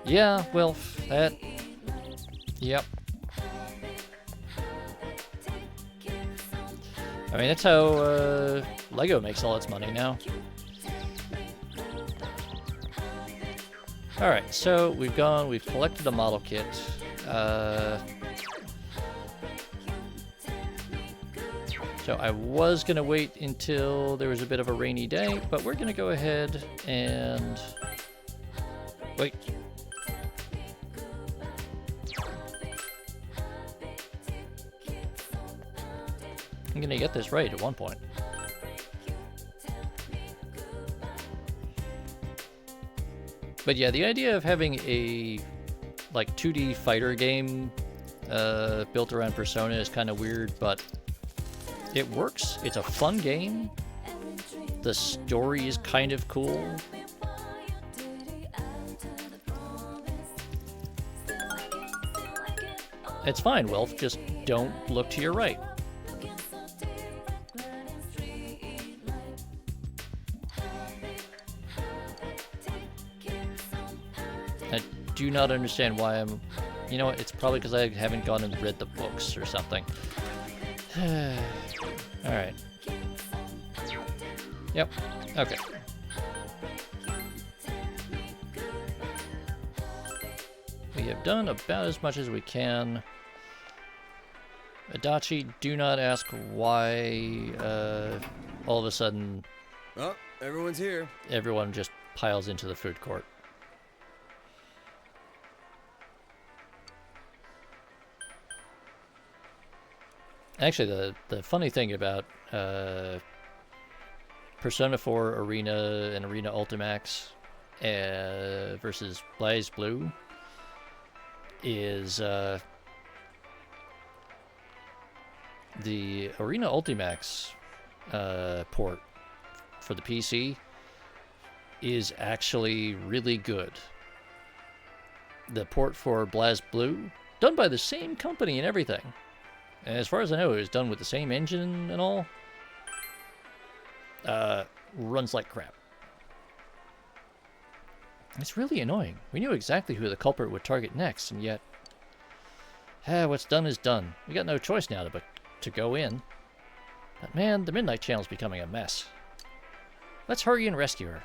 Yeah, well, that... Yep. I mean, that's how Lego makes all its money now. Alright, so we've collected a model kit. So I was going to wait until there was a bit of a rainy day, but we're going to go ahead and... Wait. I'm going to get this right at one point. But yeah, the idea of having a like 2D fighter game built around Persona is kind of weird, but it works. It's a fun game. The story is kind of cool. It's fine, Wilf. Just don't look to your right. I do not understand why I'm... You know what? It's probably because I haven't gone and read the books or something. Alright. Yep. Okay. We have done about as much as we can. Adachi, do not ask why all of a sudden... Oh, everyone's here. Everyone just piles into the food court. Actually, the funny thing about Persona 4 Arena and Arena Ultimax versus Blaze Blue is the Arena Ultimax port for the PC is actually really good. The port for BlazBlue, done by the same company and everything, and as far as I know, it was done with the same engine and all, runs like crap. It's really annoying. We knew exactly who the culprit would target next, and yet, what's done is done. We got no choice now but to go in. But man, the Midnight Channel's becoming a mess. Let's hurry and rescue her.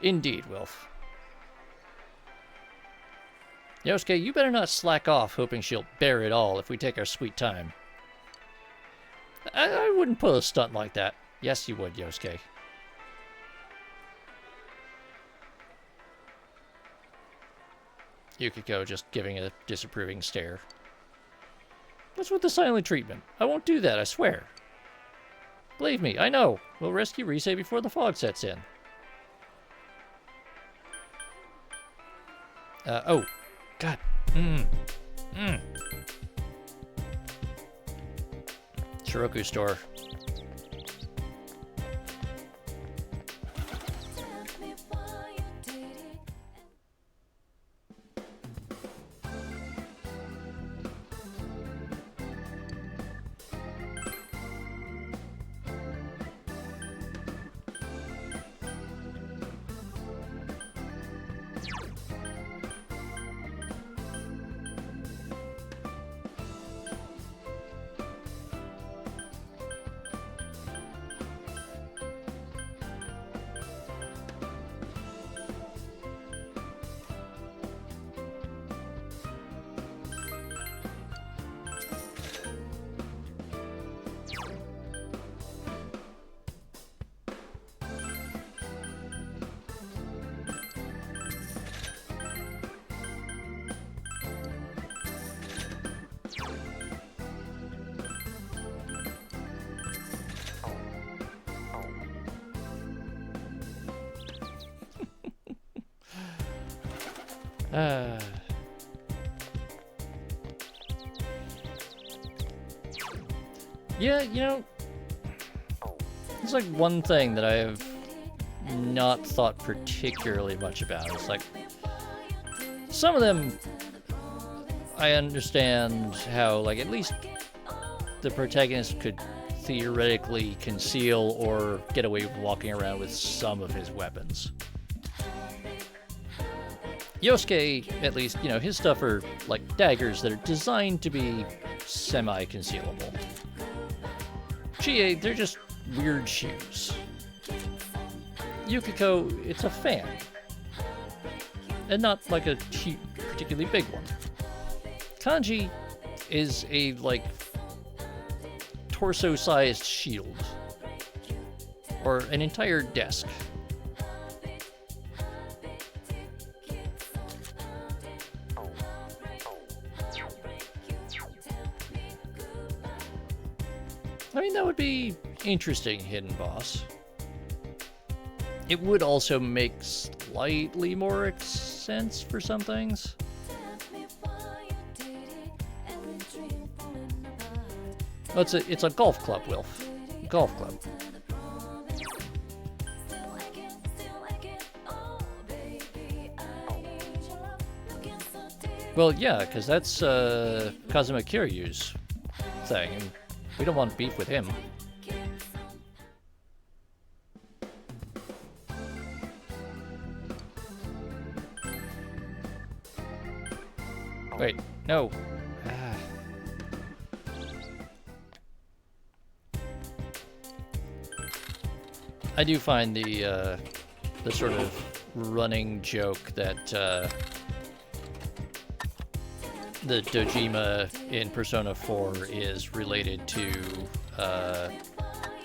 Indeed, Wilf. Yosuke, you better not slack off hoping she'll bear it all if we take our sweet time. I wouldn't pull a stunt like that. Yes, you would, Yosuke. Yukiko just giving a disapproving stare. What's with the silent treatment? I won't do that, I swear. Believe me, I know. We'll rescue Rise before the fog sets in. Oh. God. Shiroku store. Yeah, you know, it's like one thing that I have not thought particularly much about. It's like, some of them, I understand how, like, at least the protagonist could theoretically conceal or get away with walking around with some of his weapons. Yosuke, at least, you know, his stuff are like daggers that are designed to be semi-concealable. Chie, they're just weird shoes. Yukiko, it's a fan. And not like a particularly big one. Kanji is a, like, torso-sized shield. Or an entire desk. I mean, that would be interesting, Hidden Boss. It would also make slightly more sense for some things. Oh, it's a golf club, Wilf. Golf club. Well, yeah, because that's Kazuma Kiryu's thing, and we don't want beef with him. Wait, no. I do find the sort of running joke that the Dojima in Persona 4 is related to the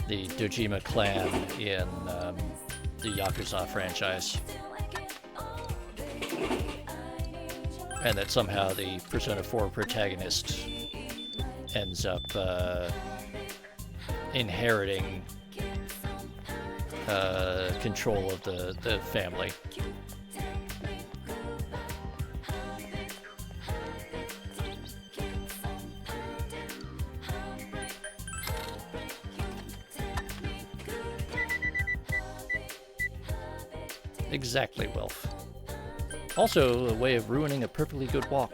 Dojima clan in the Yakuza franchise. and that somehow the Persona 4 protagonist ends up inheriting control of the family. Exactly, Wilf. Also, a way of ruining a perfectly good walk.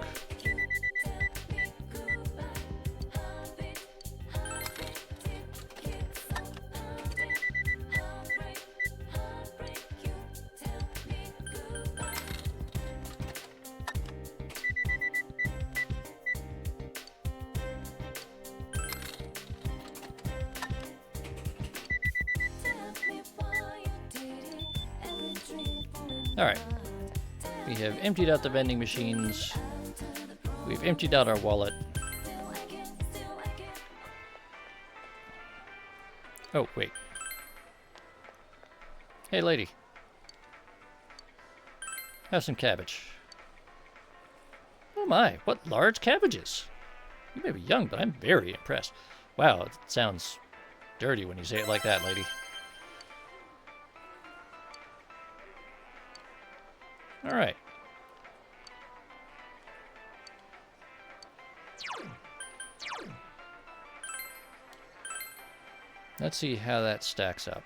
Alright. We have emptied out the vending machines. We've emptied out our wallet. Oh, wait. Hey, lady. Have some cabbage. Oh my, what large cabbages. You may be young, but I'm very impressed. Wow, it sounds dirty when you say it like that, lady. Alright. Let's see how that stacks up.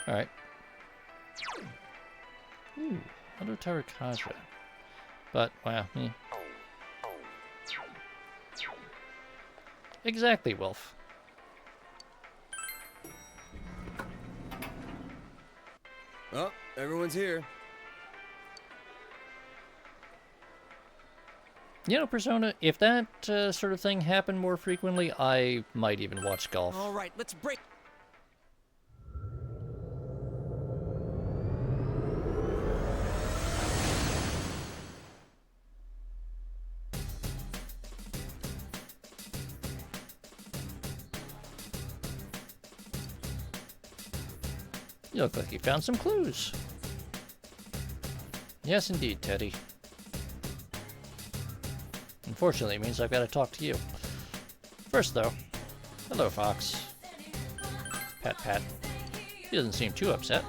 Alright. Ooh, Auto Tower Kaja. But, wow. Exactly, Wolf. Oh, everyone's here. You know, Persona, if that sort of thing happened more frequently, I might even watch golf. All right, let's break. You look like you found some clues. Yes, indeed, Teddy. Unfortunately, it means I've got to talk to you. First, though, hello, Fox. Pat, pat. He doesn't seem too upset.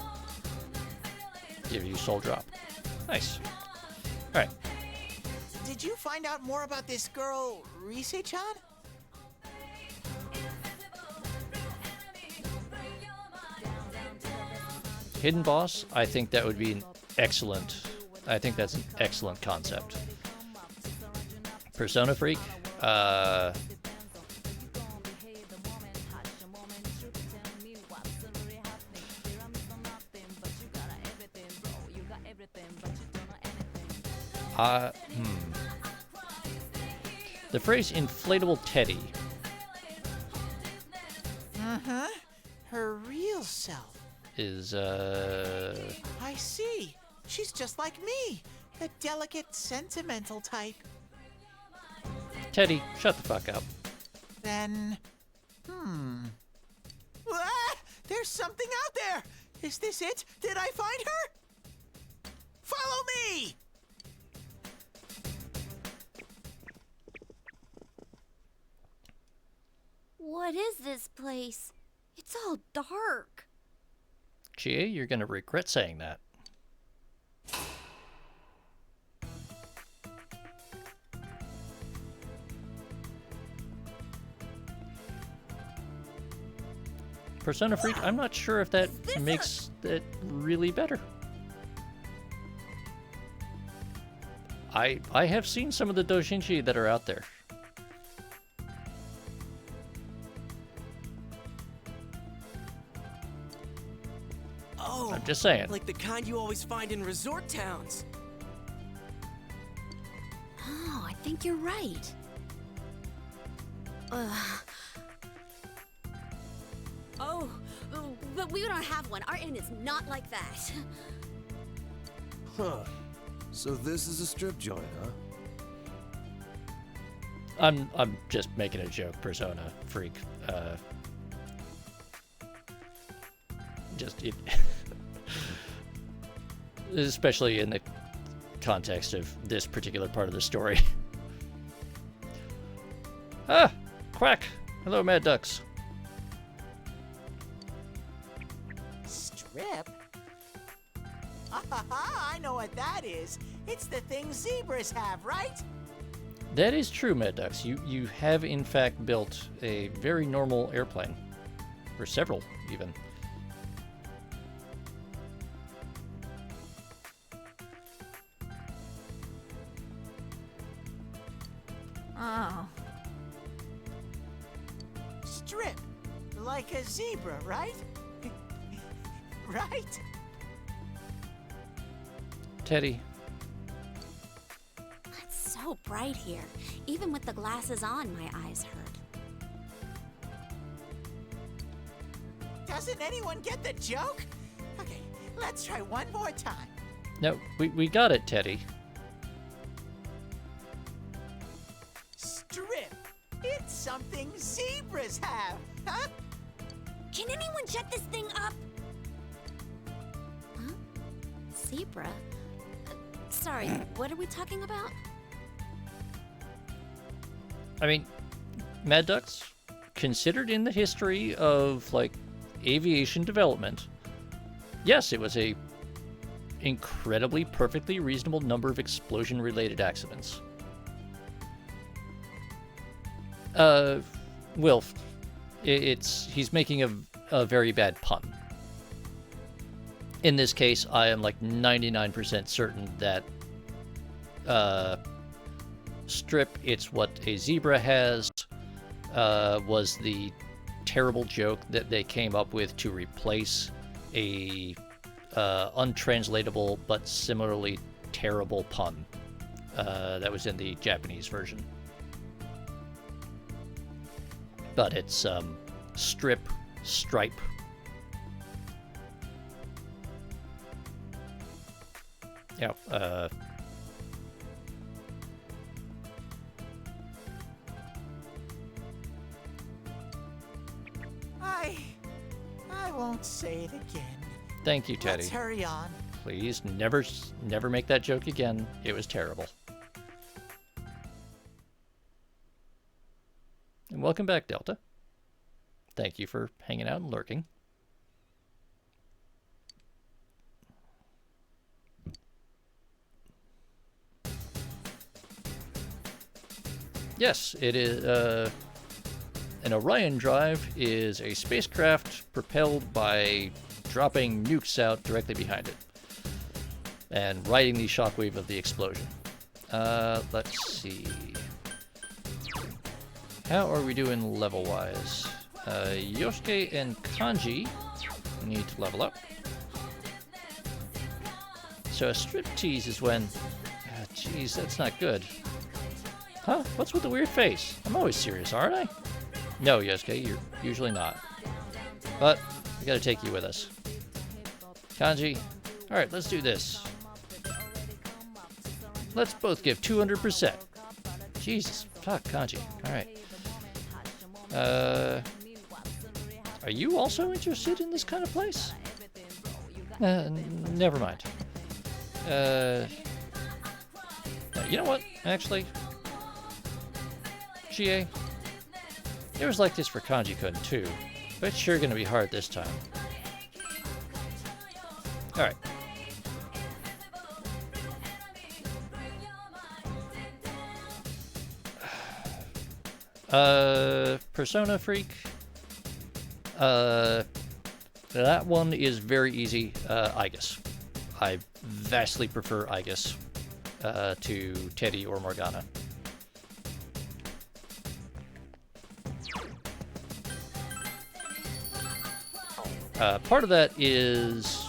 Give you soul drop. Nice. Alright. Did you find out more about this girl, Rise-chan? Hidden boss, I think that would be an excellent... I think that's an excellent concept. Persona Freak, the phrase inflatable Teddy. Uh-huh. Her real self. Is, I see. She's just like me. The delicate, sentimental type. Teddy, shut the fuck up. Then... Ah! There's something out there! Is this it? Did I find her? Follow me! What is this place? It's all dark. Chie, you're gonna regret saying that. Persona Freak, I'm not sure if that makes it really better. I have seen some of the doujinshi that are out there. Oh, I'm just saying. Like the kind you always find in resort towns. Oh, I think you're right. Oh, but we don't have one. Our inn is not like that. Huh. So this is a strip joint, huh? I'm just making a joke, Persona Freak. Just it, especially in the context of this particular part of the story. Ah! Quack! Hello, Mad Ducks. Strip? I know what that is. It's the thing zebras have, right? That is true, Mad Ducks. You have, in fact, built a very normal airplane. Or several, even. Oh. Strip. Like a zebra, right? Right? Teddy. It's so bright here. Even with the glasses on, my eyes hurt. Doesn't anyone get the joke? Okay, let's try one more time. No, we got it, Teddy. Strip. It's something zebras have, huh? Can anyone shut this thing up? Huh? Zebra? Sorry, what are we talking about? I mean, Mad Ducks, considered in the history of, like, aviation development, yes, it was a incredibly perfectly reasonable number of explosion-related accidents. Wilf, he's making a very bad pun. In this case, I am like 99% certain that Strip, it's what a zebra has, was the terrible joke that they came up with to replace a untranslatable but similarly terrible pun that was in the Japanese version. But it's strip, stripe. Yeah, I won't say it again. Thank you, Teddy. Let's hurry on. Please, never make that joke again. It was terrible. And welcome back, Delta. Thank you for hanging out and lurking. Yes, it is. An Orion drive is a spacecraft propelled by dropping nukes out directly behind it and riding the shockwave of the explosion. Let's see. How are we doing level-wise? Yosuke and Kanji need to level up. So a striptease is when... Jeez, that's not good. Huh? What's with the weird face? I'm always serious, aren't I? No, Yosuke, you're usually not. But we gotta take you with us. Kanji, alright, let's do this. Let's both give 200%. Jesus, fuck, Kanji. Alright. Are you also interested in this kind of place? Never mind. You know what, actually? GA, it was like this for Kanji-kun too, but it's sure gonna be hard this time. Alright. Persona Freak. That one is very easy. Aegis. I vastly prefer Aegis to Teddy or Morgana. Part of that is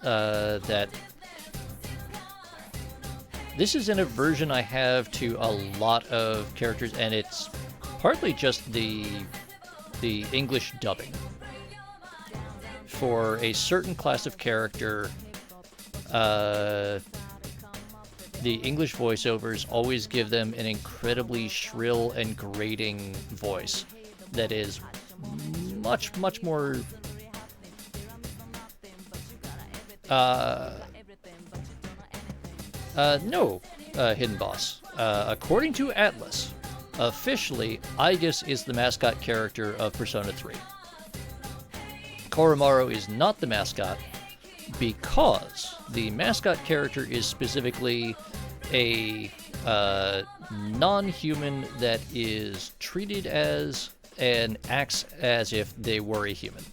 that this is an aversion I have to a lot of characters, and it's partly just the English dubbing. For a certain class of character, the English voiceovers always give them an incredibly shrill and grating voice that is much more No, Hidden Boss. According to Atlus, officially, Aigis is the mascot character of Persona 3. Koromaru is not the mascot because the mascot character is specifically a non-human that is treated as and acts as if they were a human,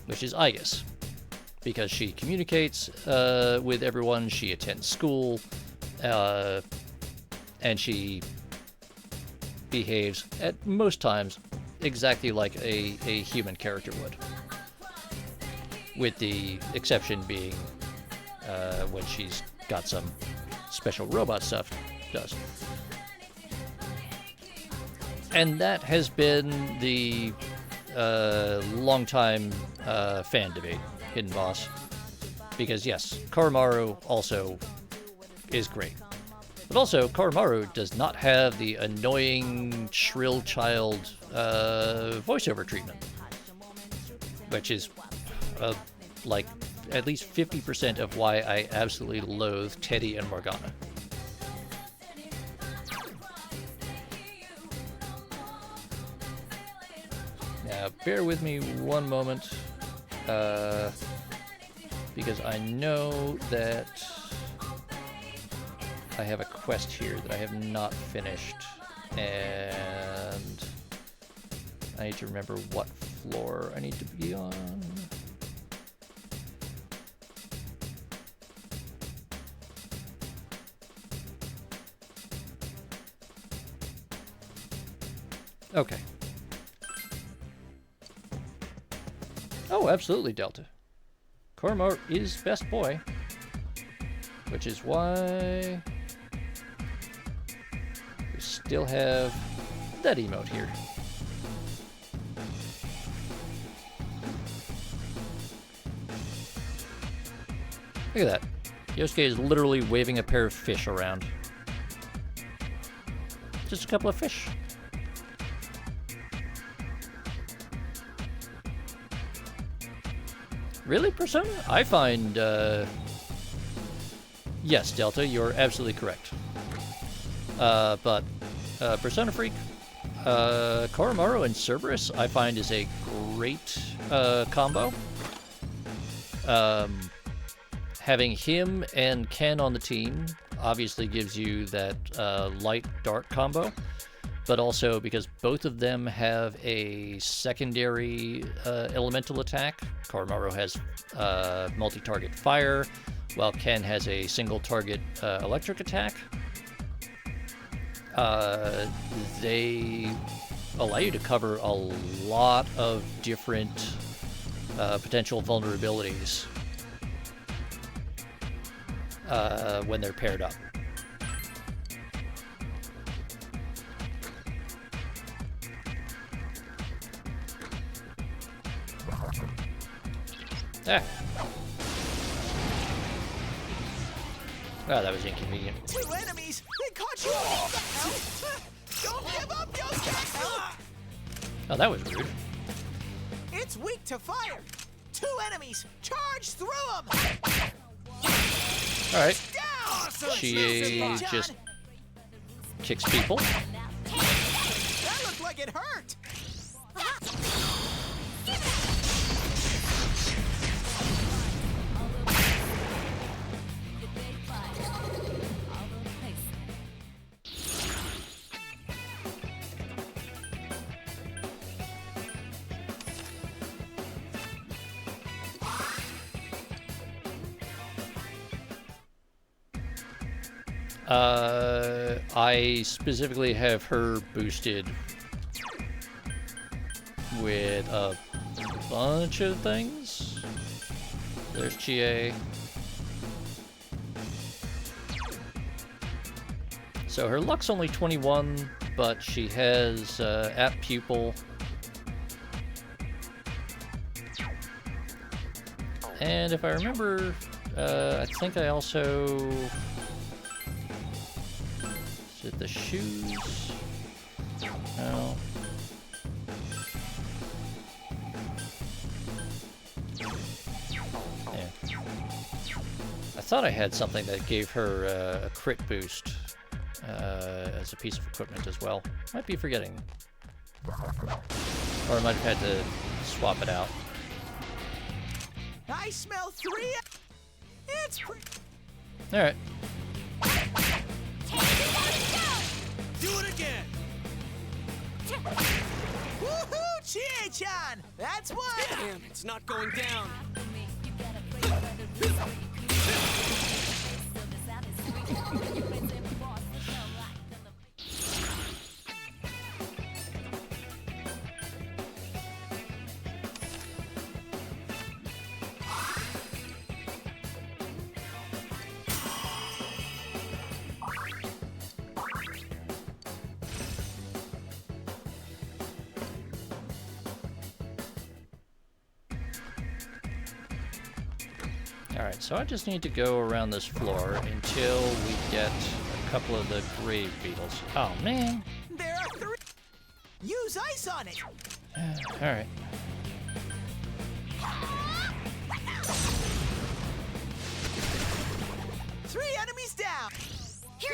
which is Aigis. Because she communicates with everyone, she attends school, and she behaves, at most times, exactly like a human character would. With the exception being when she's got some special robot stuff does. And that has been the long-time fan debate. Hidden Boss, because yes, Koromaru also is great, but also Koromaru does not have the annoying shrill child voiceover treatment, which is like at least 50% of why I absolutely loathe Teddy and Morgana. Now bear with me one moment. Because I know that I have a quest here that I have not finished, and I need to remember what floor I need to be on. Okay. Oh, absolutely, Delta. Koromaru is best boy, which is why we still have that emote here. Look at that. Yosuke is literally waving a pair of fish around. Just a couple of fish. Really, Persona? I find, yes, Delta, you're absolutely correct. But Persona Freak, Koromaru and Cerberus, I find is a great combo. Having him and Ken on the team obviously gives you that light-dark combo. But also because both of them have a secondary elemental attack. Koromaru has multi-target fire, while Ken has a single-target electric attack. They allow you to cover a lot of different potential vulnerabilities when they're paired up. Ah. Oh, that was inconvenient. 2 enemies! They caught you! Don't give up, Yosuke! Oh, that was rude. It's weak to fire! 2 enemies! Charge through them! Alright. Awesome. She just kicks people. That looked like it hurt! I specifically have her boosted with a bunch of things. There's Chie. So her luck's only 21, but she has Apt Pupil. And if I remember, I think I also... Is it the shoes? No. Yeah. I thought I had something that gave her a crit boost as a piece of equipment as well. Might be forgetting. Or I might have had to swap it out. I smell 3. It's Alright. Do it again. Woohoo, Chie-chan! That's one. Damn, it's not going down. Alright, so I just need to go around this floor until we get a couple of the grave beetles. Oh, man. There are 3. Use ice on it. Alright. 3 enemies down. Here.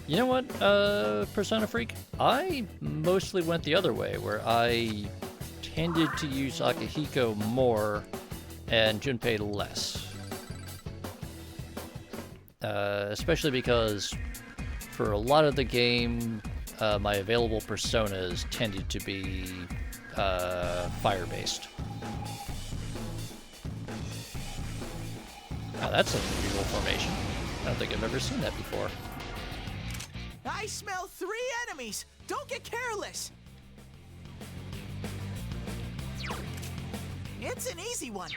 You know what, Persona Freak? I mostly went the other way, where I tended to use Akihiko more and Junpei less. Especially because for a lot of the game, my available personas tended to be fire-based. Now that's an unusual formation. I don't think I've ever seen that before. I smell 3 enemies. Don't get careless. It's an easy one.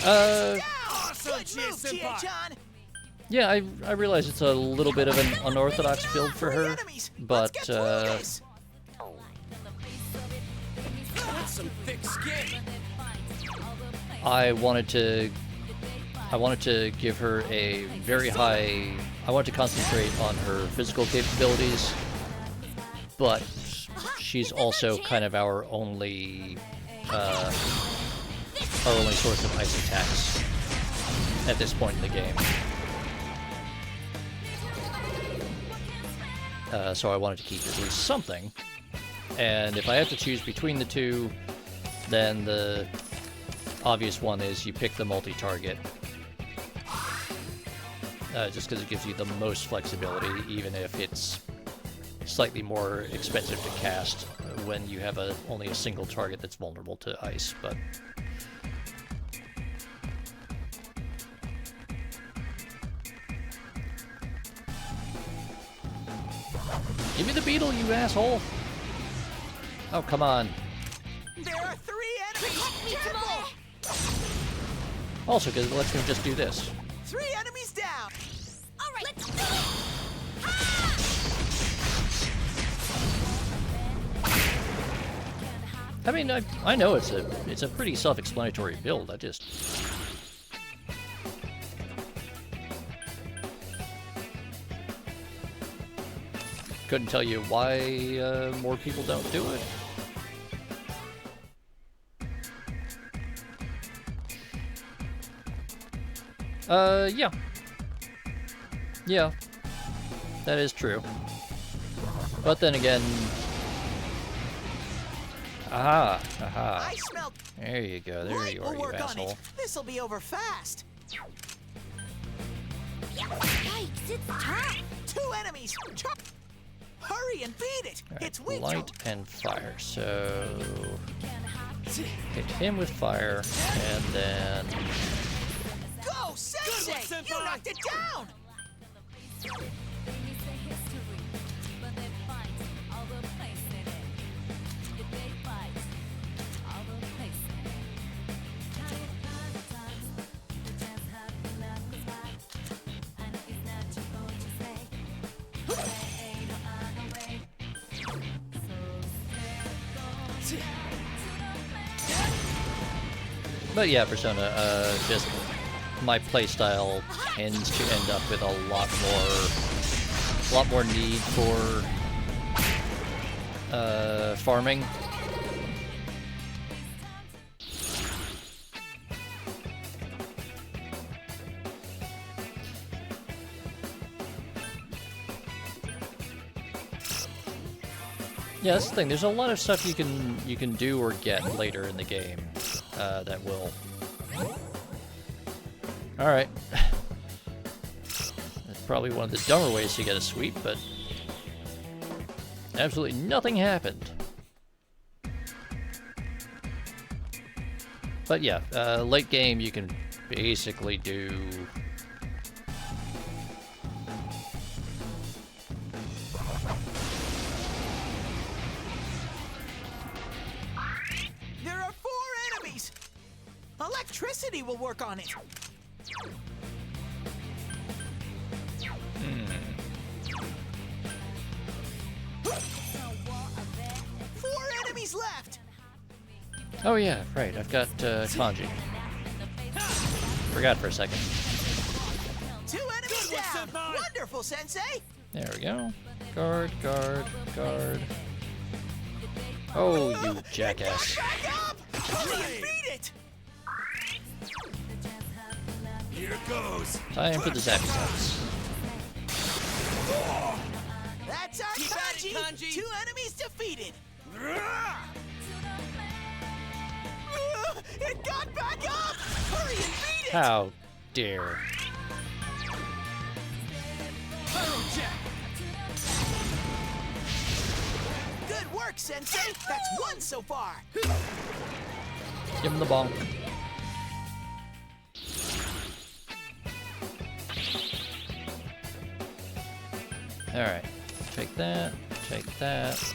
Good move, Chie-chan. Yeah, I realize it's a little bit of an unorthodox build for her, but That's some thick skin. I wanted to give her a very high... I wanted to concentrate on her physical capabilities, but she's also kind of our only source of ice attacks at this point in the game. So I wanted to keep at least something, and if I have to choose between the two, then the obvious one is you pick the multi-target. Just because it gives you the most flexibility, even if it's slightly more expensive to cast when you have only a single target that's vulnerable to ice. But give me the beetle, you asshole! Oh, come on. There are 3 enemies. Careful! Also, because it lets me just do this. 3 enemies down. All right, let's do it. I mean, I know it's a pretty self-explanatory build. I just couldn't tell you why more people don't do it. Yeah. Yeah. That is true. But then again... Aha! Aha. I smell... There you go. There you are, you asshole. This'll be over fast. Yikes, it's tough. 2 enemies. Hurry and beat it. Right, It's weak. light and fire. So hit him with fire, and then Go, Sensei! You knocked it down. But yeah, Persona, just my playstyle tends to end up with a lot more need for farming. Yeah, that's the thing. There's a lot of stuff you can do or get later in the game that will. All right. That's probably one of the dumber ways to get a sweep, but absolutely nothing happened. But yeah, late game you can basically do. There are 4 enemies! Electricity will work on it! 4 enemies left! Oh yeah, right, I've got kanji. Forgot for a second. 2 enemies down! Wonderful, Sensei! There we go. Guard, guard, guard. Oh, you jackass. Back up! Hurry and beat it! Here goes. Time for the zappy zaps. That's our kanji! 2 enemies defeated! It got back up! Hurry and beat it! How dare. Good work, Sensei! That's 1 so far! Give him the bonk. Alright, take that, take that.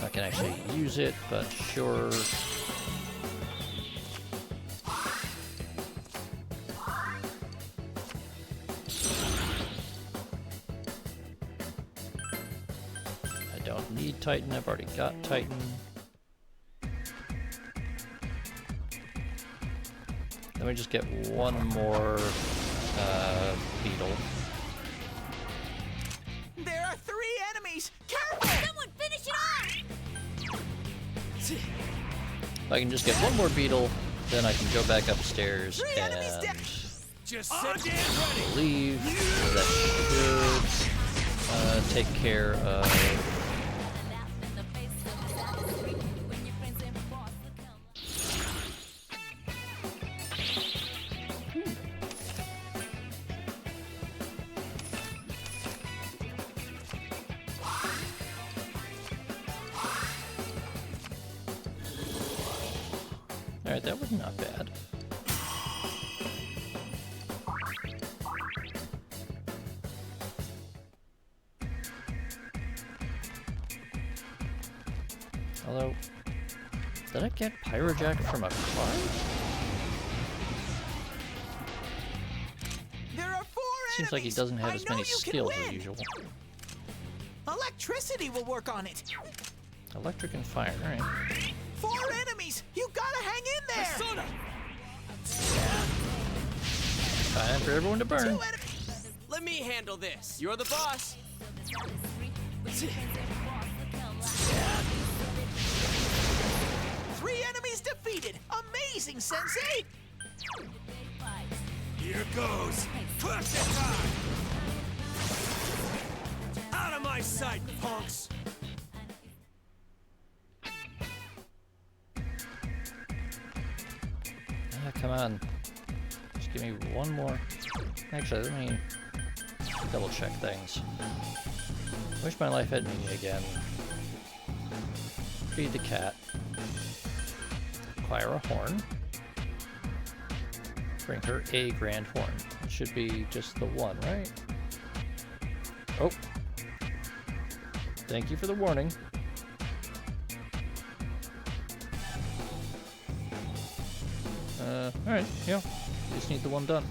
I can actually use it, but sure. I don't need Titan, I've already got Titan. Let me just get one more beetle. There are 3 enemies! Careful! Someone finish it off! If I can just get one more beetle, then I can go back upstairs and Just leave. That should take care of. Alright, that was not bad. Although, did I get Pyrojack from a card? There are 4 Seems like he doesn't have as many skills as usual. Electricity will work on it! Electric and fire, alright. 4 enemies! You gotta hang in there! Time for everyone to burn. Let me handle this. You're the boss. 3 enemies defeated! Amazing, Sensei! Here goes. Push it time. Out of my sight, punks. Come on. Just give me one more. Actually, let me double check things. Wish my life had meaning again. Feed the cat. Acquire a horn. Bring her a grand horn. It should be just the one, right? Oh. Thank you for the warning. Alright, yeah. Just need the one done.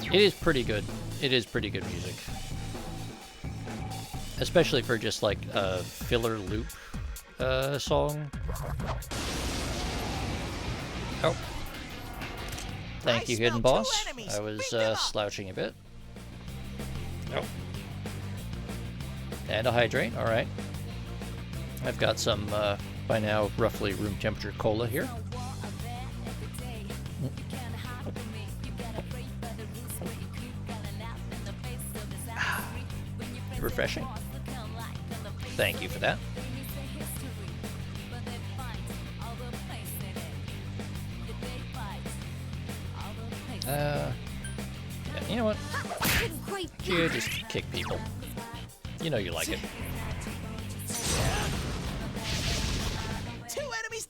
It is pretty good. It is pretty good music. Especially for just like a filler loop song. Oh. Thank you, Hidden Boss. I was slouching a bit. Oh. And a hydrate, alright. I've got some, by now, roughly room temperature cola here. Refreshing. Thank you for that. Yeah, you know what? Yeah, just kick people. You know you like it. Two enemies.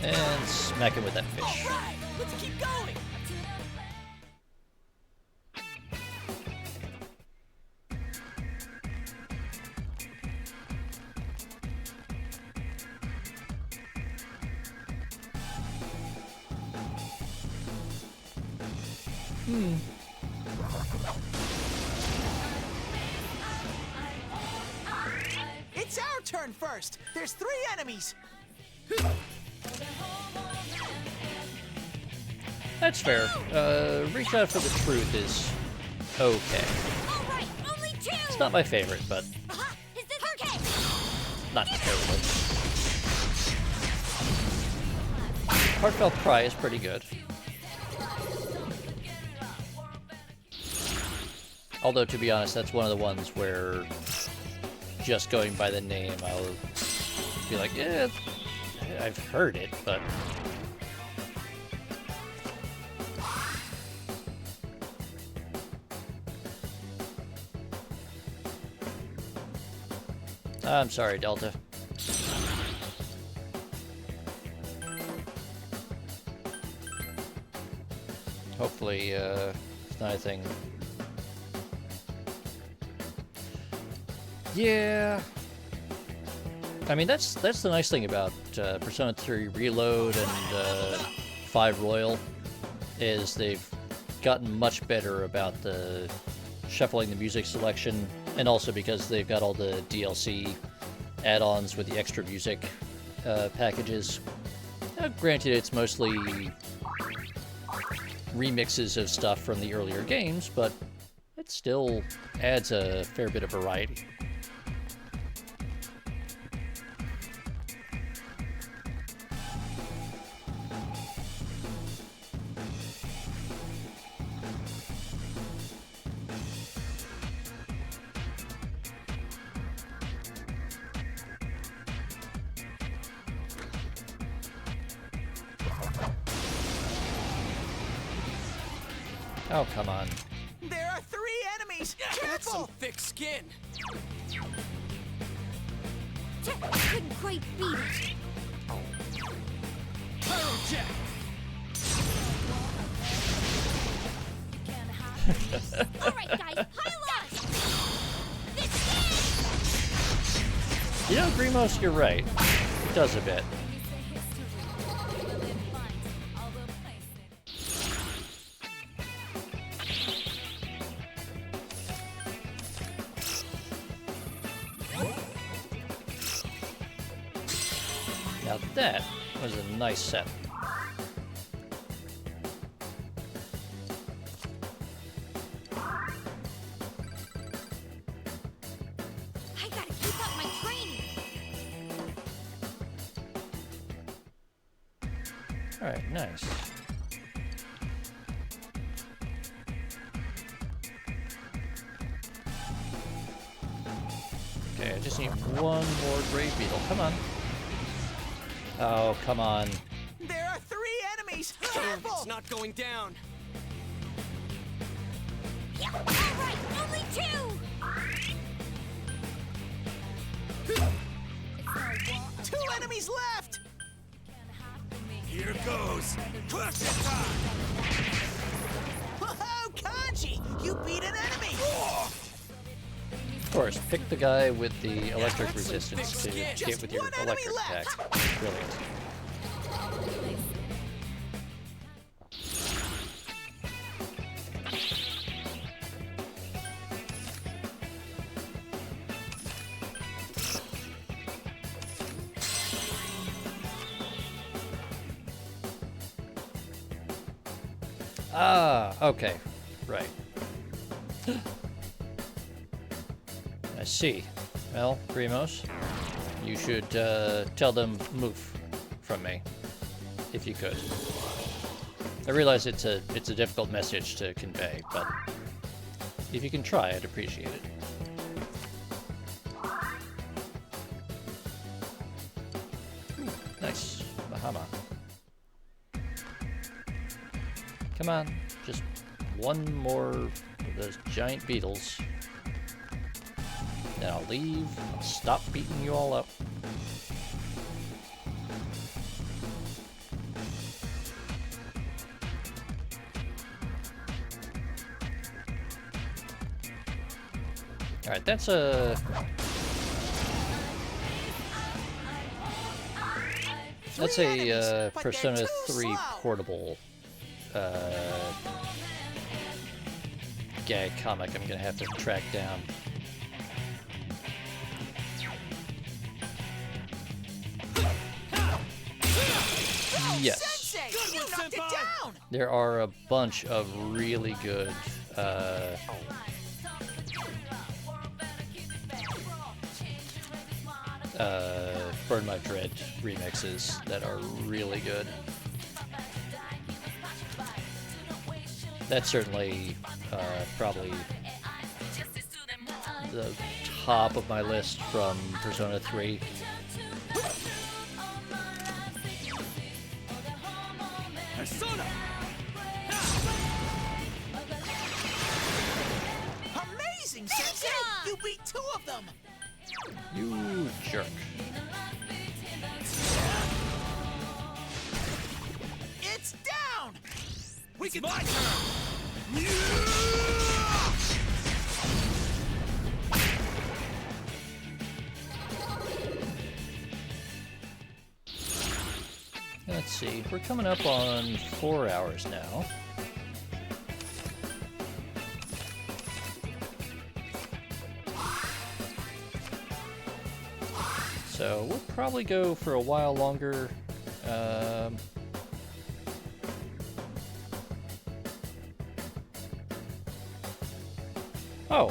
And smack him with that fish. Right, let's keep going. It's our turn first. There's 3 enemies. That's fair. Reach Out for the Truth is okay. Alright, only 2! It's not my favorite, but Is this okay? not terrible. Heartfelt Cry is pretty good. Although, to be honest, that's one of the ones where just going by the name, I'll be like, yeah, I've heard it, but... I'm sorry, Delta. Hopefully, it's not a thing. Yeah. I mean, that's the nice thing about Persona 3 Reload and 5 Royal, is they've gotten much better about the shuffling the music selection, and also because they've got all the DLC add-ons with the extra music packages. Granted, it's mostly remixes of stuff from the earlier games, but it still adds a fair bit of variety. Oh, come on. There are 3 enemies. That's Careful! some thick skin. Couldn't quite beat it. Pyrojet. Alright, guys, pile on! You know, Grimos, you're right. It does a bit. Now that was a nice set. I gotta keep up my training. Alright, nice. Okay, I just need one more Grave Beetle. Come on. Oh, come on. There are 3 enemies. Damn, Careful! it's not going down. Alright, only 2! 2 enemies left. Here goes. Crush it time. Whoa, Kanji! You beat an enemy. Of course, pick the guy with the electric resistance to hit with your electric attack. Brilliant. Ah, okay. Right. I see. Well, Grimos, you should tell them move from me, if you could. I realize it's a difficult message to convey, but if you can try, I'd appreciate it. Nice, Bahama. Come on, just one more of those giant beetles. Then I'll leave. I'll stop beating you all up. Alright, that's a... That's a Persona 3 portable gag comic I'm gonna have to track down. Yes. There are a bunch of really good Burn My Dread remixes that are really good. That's certainly probably the top of my list from Persona 3. Persona! Amazing, Sensei! You beat 2 of them! You jerk. It's down! We can... my turn! Let's see, we're coming up on 4 hours now. So we'll probably go for a while longer. Oh,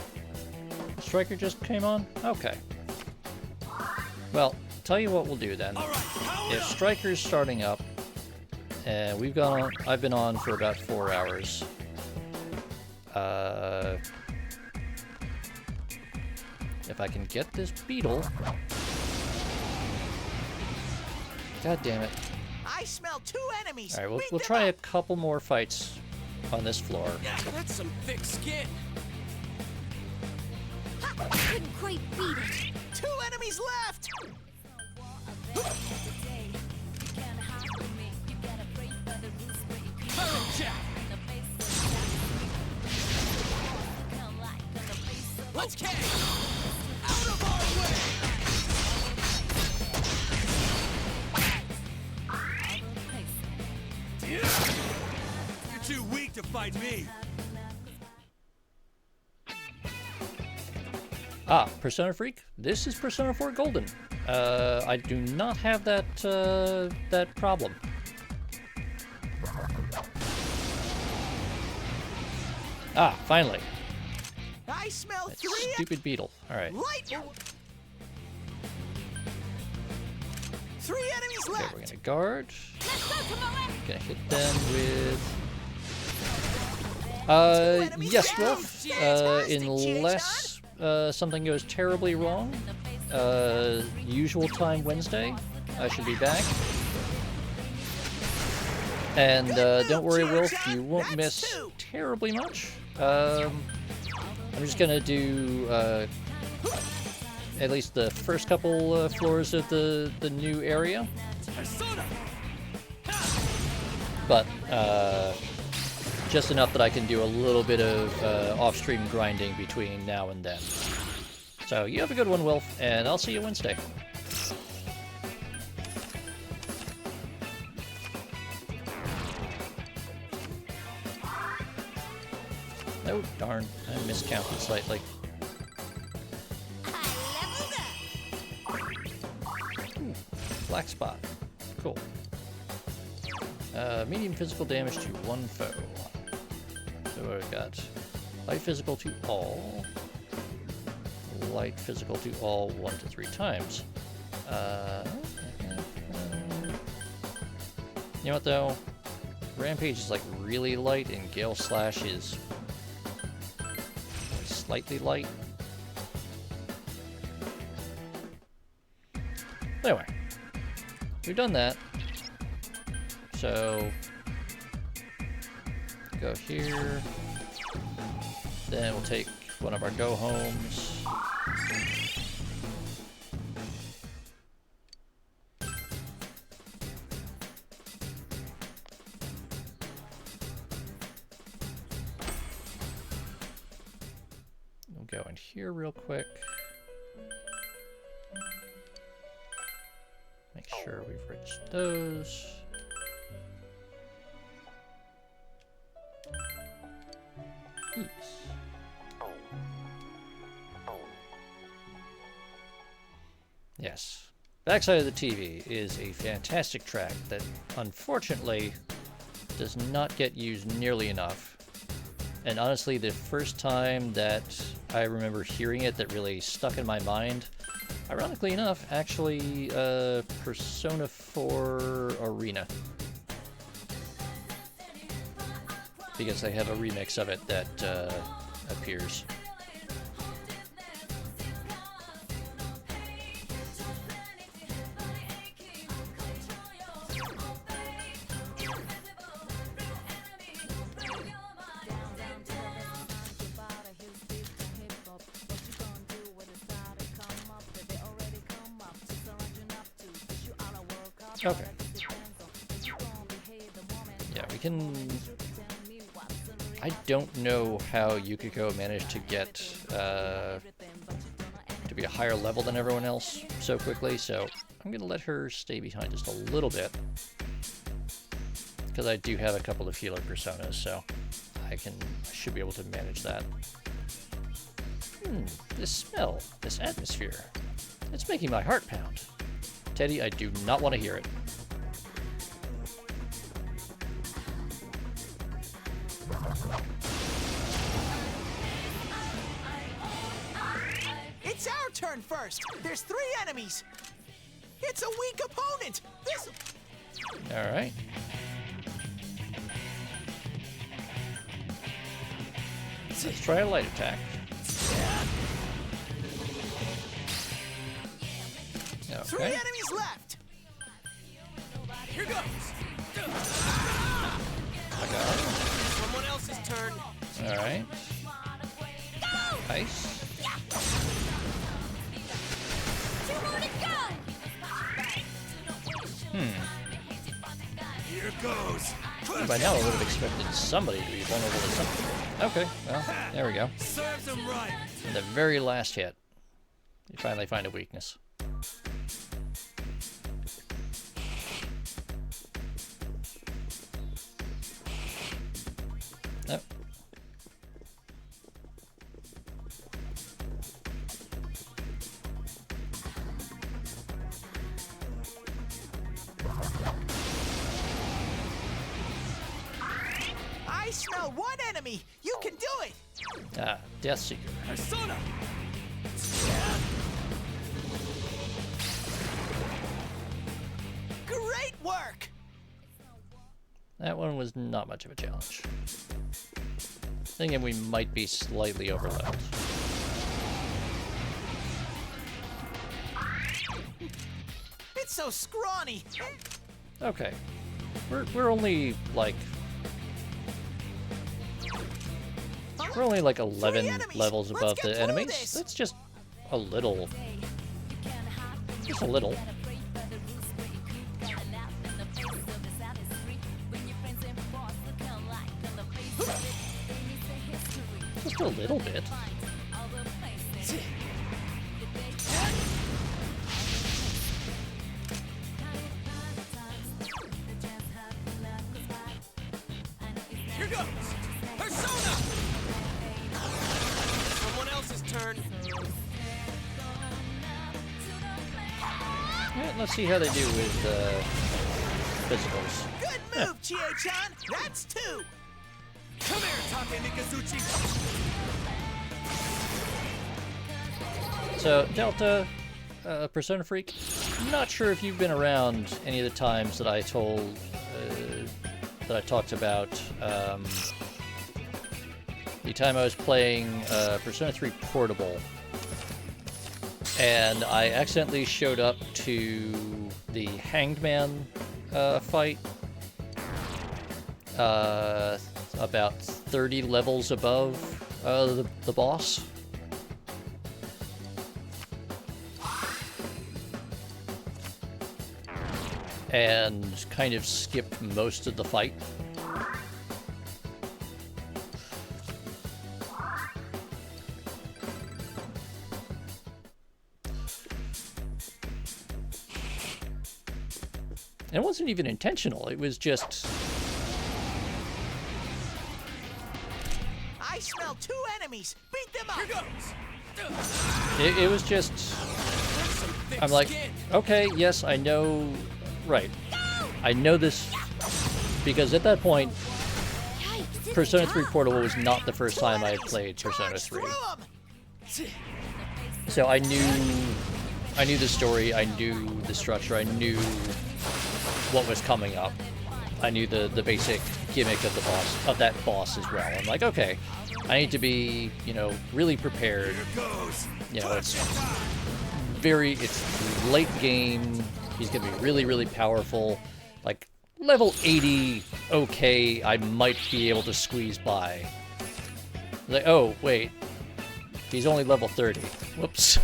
Striker just came on? Okay. Well, tell you what we'll do then. If Striker's starting up, and we've gone on, I've been on for about 4 hours. If I can get this beetle. God damn it. I smell 2 enemies. All right, we'll try a couple more fights on this floor. That's some thick skin. I couldn't quite beat it. 2 enemies left. Let's get out of our way! You're too weak to fight me. Ah, Persona Freak. This is Persona 4 Golden. I do not have that that problem. Ah, finally. I smell That 3 stupid beetle. All right. light. 3 enemies Okay, left. we're gonna guard. Gonna hit them with. Yes, Wolf. Unless something goes terribly wrong, usual time Wednesday, I should be back. And don't worry, Wolf, you won't miss terribly much. I'm just gonna do at least the first couple floors of the new area. But just enough that I can do a little bit of off-stream grinding between now and then. So you have a good one, Wolf, and I'll see you Wednesday. Oh, darn. I miscounted slightly. Ooh, black spot. Cool. Medium physical damage to 1 foe. So we've got light physical to all, light physical to all 1 to 3 times. You know what though? Rampage is like really light and Gale Slash is slightly light. Anyway, we've done that. So go here. Then we'll take one of our go homes. We'll go in here real quick. Make sure we've reached those. Yes. Yes. Backside of the TV is a fantastic track that unfortunately does not get used nearly enough. And honestly, the first time that I remember hearing it that really stuck in my mind, ironically enough, actually Persona 4 Arena. Because they have a remix of it that appears. Okay. Yeah, we can... I don't know how Yukiko managed to get to be a higher level than everyone else so quickly, so I'm going to let her stay behind just a little bit. Because I do have a couple of healer personas, so I should be able to manage that. This smell, this atmosphere, it's making my heart pound. Teddy, I do not want to hear it. It's our turn first. There's 3 enemies. It's a weak opponent. This. All right. Let's try a light attack. Okay. 3 enemies left. Here goes. I got it. Someone else's turn. All right. Nice. 2 more to go. Here goes. By now, I would have expected somebody to be vulnerable to something. Okay, well, there we go. Serves him right. In the very last hit, you finally find a weakness. Oh. I smell 1 enemy. You can do it. Ah, Death Seeker. Persona. Great work. That one was not much of a challenge. Thinking we might be slightly overleveled. It's so scrawny. Okay. We're only like... We're only like 11 levels above the enemies. That's just a little. Just a little. Just a little bit. Here goes. Persona. Someone else's turn. Yeah, let's see how they do with physicals. Good move, Chie-chan. That's 2. Come here, Take Mikazuchi! So, Delta, Persona Freak, not sure if you've been around any of the times that I talked about the time I was playing Persona 3 Portable, and I accidentally showed up to the Hanged Man fight about 30 levels above the boss. And kind of skipped most of the fight. And it wasn't even intentional, it was just... I smell 2 enemies! Beat them up! Here goes! It was just... I'm like, okay, yes, I know... Right. I know this because at that point, Persona 3 Portable was not the first time I had played Persona 3. So I knew the story, I knew the structure, I knew what was coming up. I knew the basic gimmick of the boss, of that boss as well. I'm like, okay, I need to be, you know, really prepared. You know, it's late game. He's gonna be really, really powerful. Like, level 80, okay, I might be able to squeeze by. Like, oh, wait. He's only level 30. Whoops.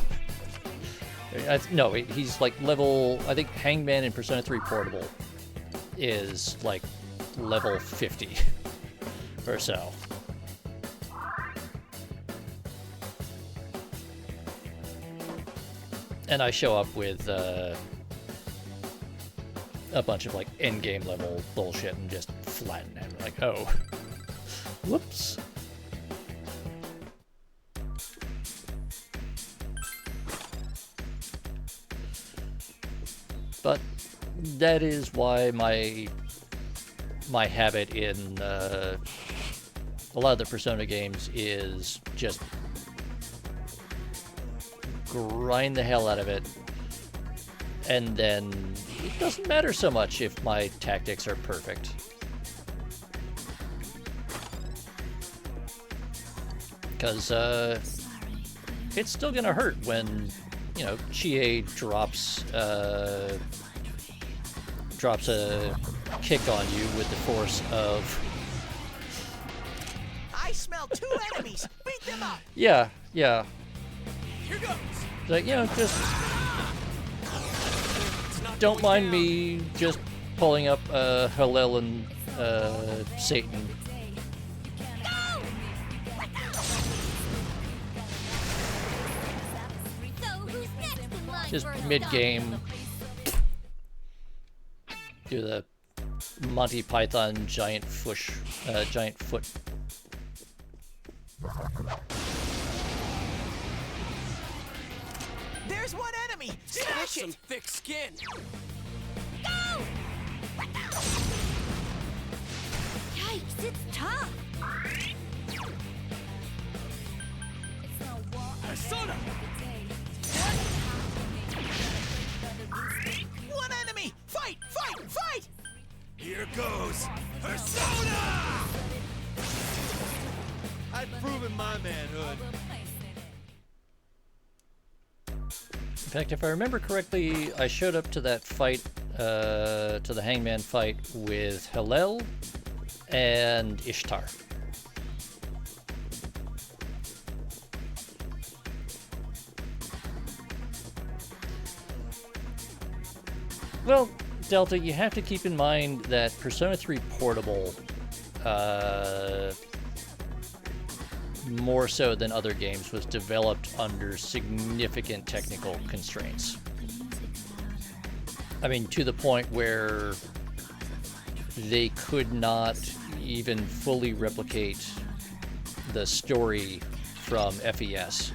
No, he's like level... I think Hangman in Persona 3 Portable is like level 50 or so. And I show up with a bunch of like endgame level bullshit and just flatten him. Like, oh, whoops. But that is why my habit in a lot of the Persona games is just grind the hell out of it, and then it doesn't matter so much if my tactics are perfect. Because it's still gonna hurt when, you know, Chie drops a kick on you with the force of... I smell 2 enemies! Beat them up! Yeah. Here goes! Like, you know, just don't mind me just pulling up Hillel and Satan. Just mid-game, do the Monty Python giant foot. There's one enemy! Smash it! Some thick skin! Go! Yikes, it's tough! Persona! One enemy! Fight! Fight! Fight! Here goes Persona! I've proven my manhood. In fact, if I remember correctly, I showed up to that fight, to the Hangman fight with Hillel and Ishtar. Well, Delta, you have to keep in mind that Persona 3 Portable, more so than other games, was developed under significant technical constraints. I mean, to the point where they could not even fully replicate the story from FES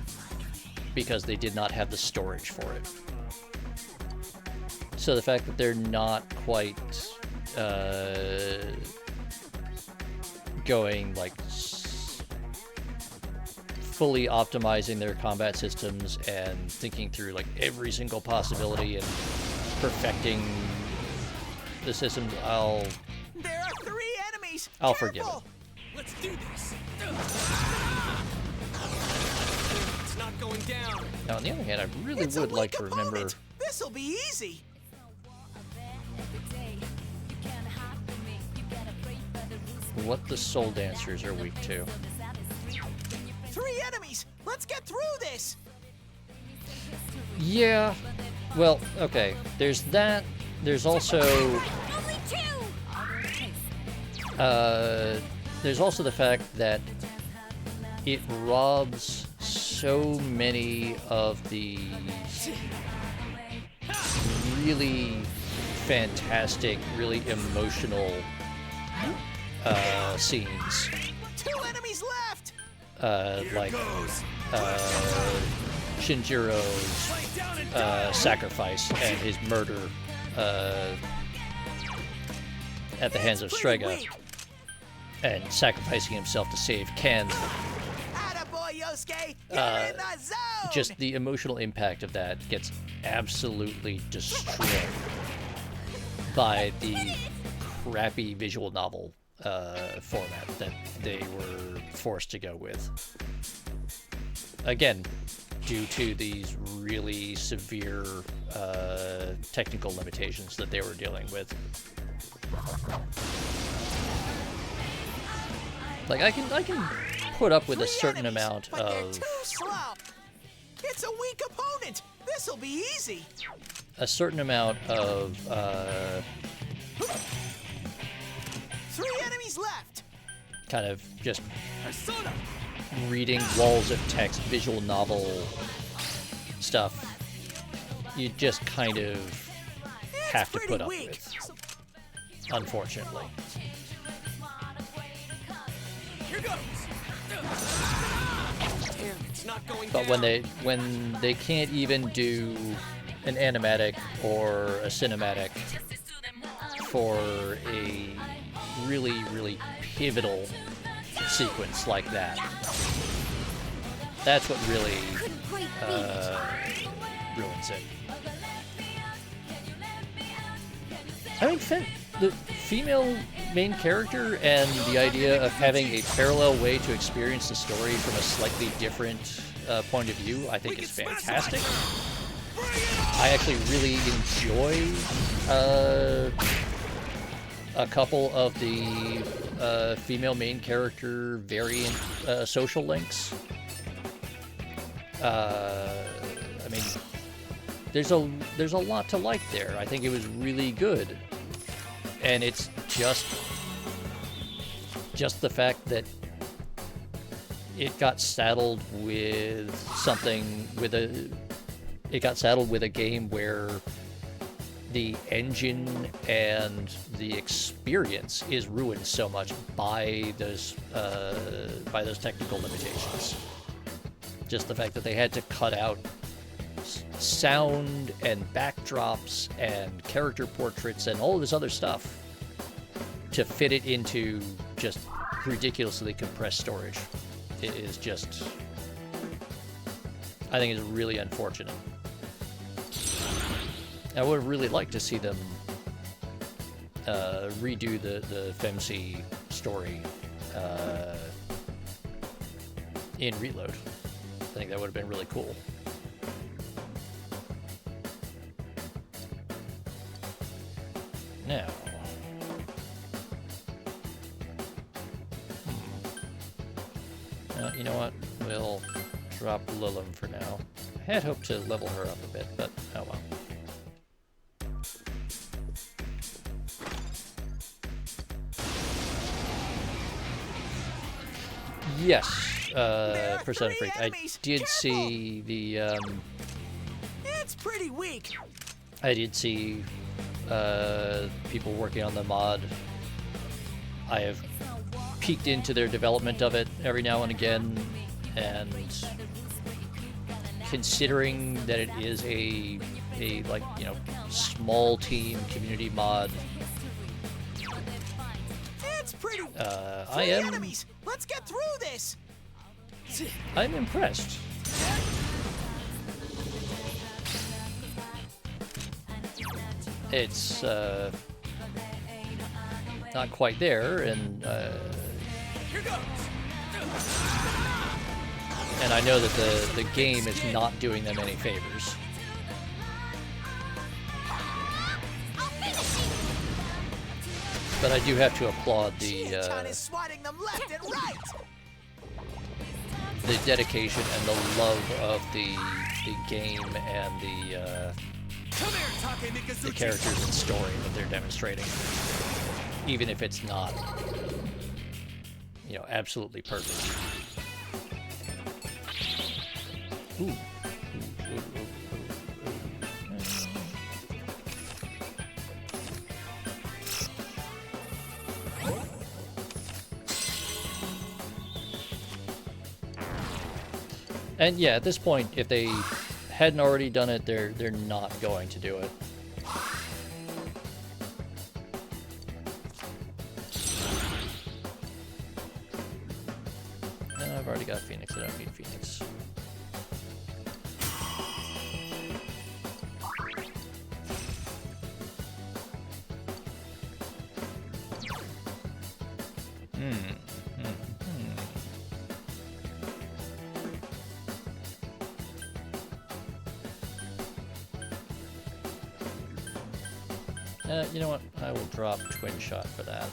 because they did not have the storage for it. So the fact that they're not quite going like fully optimizing their combat systems and thinking through like every single possibility and perfecting the system, There are 3 enemies. I'll forgive it. Let's do this. It's not going down. Now, on the other hand, I really would like to remember This'll be easy. what the Soul Dancers are weak to. 3 enemies. Let's get through this. Yeah, well, okay. There's that. There's also there's also the fact that it robs so many of the really fantastic, really emotional scenes. 2 enemies left. Like Shinjiro's sacrifice and his murder at the hands of Strega, and sacrificing himself to save Ken. Attaboy, Yosuke. You're in the zone. Just the emotional impact of that gets absolutely destroyed by the crappy visual novel format that they were forced to go with. Again, due to these really severe technical limitations that they were dealing with. Like, I can put up with a certain amount of... Too slow. It's a weak opponent. This'll be easy. A certain amount of... 3 enemies left. kind of just reading walls of text, visual novel stuff. You just kind of have to put up with, unfortunately. But when they can't even do an animatic or a cinematic for a really pivotal sequence like that, that's what really ruins it. I think the female main character and the idea of having a parallel way to experience the story from a slightly different point of view, I think is fantastic. I actually really enjoy a couple of the female main character variant social links. I mean, there's a lot to like there. I think it was really good. And it's just the fact that it got saddled with a game where the engine and the experience is ruined so much by those technical limitations. Just the fact that they had to cut out sound and backdrops and character portraits and all of this other stuff to fit it into just ridiculously compressed storage. It is just, I think it's really unfortunate. I would have really liked to see them redo the FemC story in Reload. I think that would have been really cool. Now, you know what? We'll drop Lilum for now. I had hoped to level her up a bit, but oh well. Yes, Persona Freak. I did see the. It's pretty weak. I did see people working on the mod. I have peeked into their development of it every now and again, and considering that it is a like, you know, small team community mod, It's I am. Enemies. Let's get through this. I'm impressed. It's not quite there, and I know that the game is not doing them any favors. But I do have to applaud the dedication and the love of the game and the characters and story that they're demonstrating, even if it's not, you know, absolutely perfect. Ooh. And yeah, at this point, if they hadn't already done it, they're not going to do it. No, I've already got Phoenix. I don't need Phoenix. You know what? I will drop Twin Shot for that.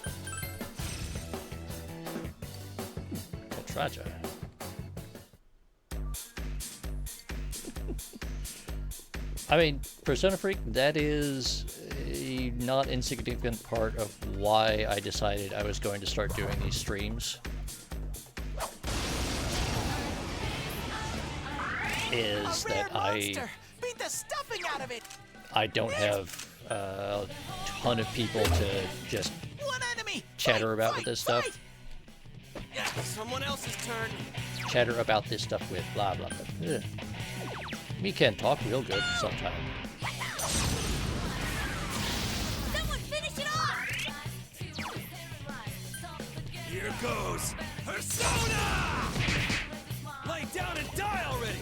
Katraja. I mean, Persona Freak, that is a not insignificant part of why I decided I was going to start doing these streams. Is that Beat the stuffing out of it. I don't have a ton of people to just chatter about with this stuff. Someone else's turn. Chatter about this stuff with blah blah blah. Ugh. Me can talk real good sometimes. Someone finish it off! Here goes Persona! Lay down and die already!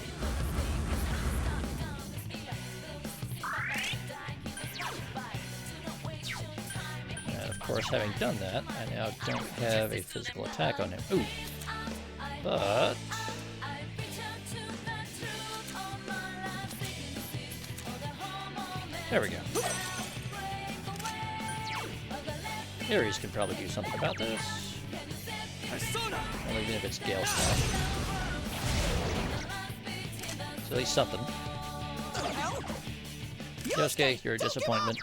Of course, having done that, I now don't have a physical attack on him. Ooh. But... there we go. Ares can probably do something about this. Well, even if it's Gale Slash. So at least something. Yosuke, you're a disappointment.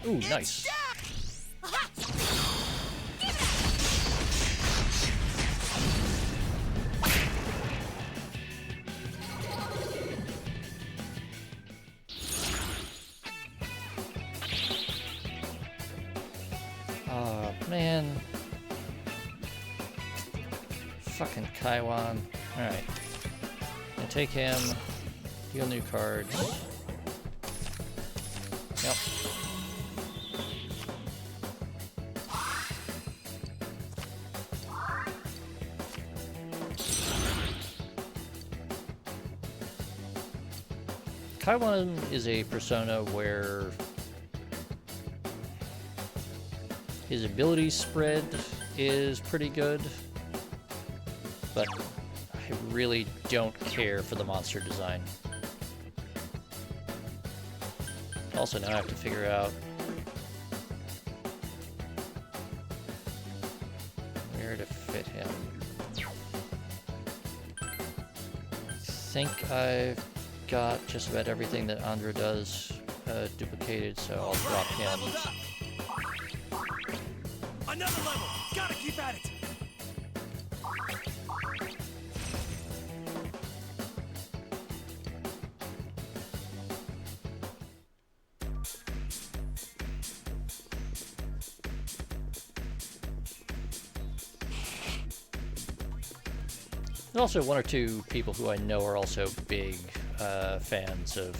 Ooh, nice. Oh, man. Fucking Kaiwan. Alright. And take him. Deal new cards. Yep. Kaiwan is a persona where his ability spread is pretty good, but I really don't care for the monster design. Also, now I have to figure out where to fit him. I think I've got just about everything that Andra does duplicated, so I'll drop him. Another level! Gotta keep at it! There's also one or two people who I know are also big fans of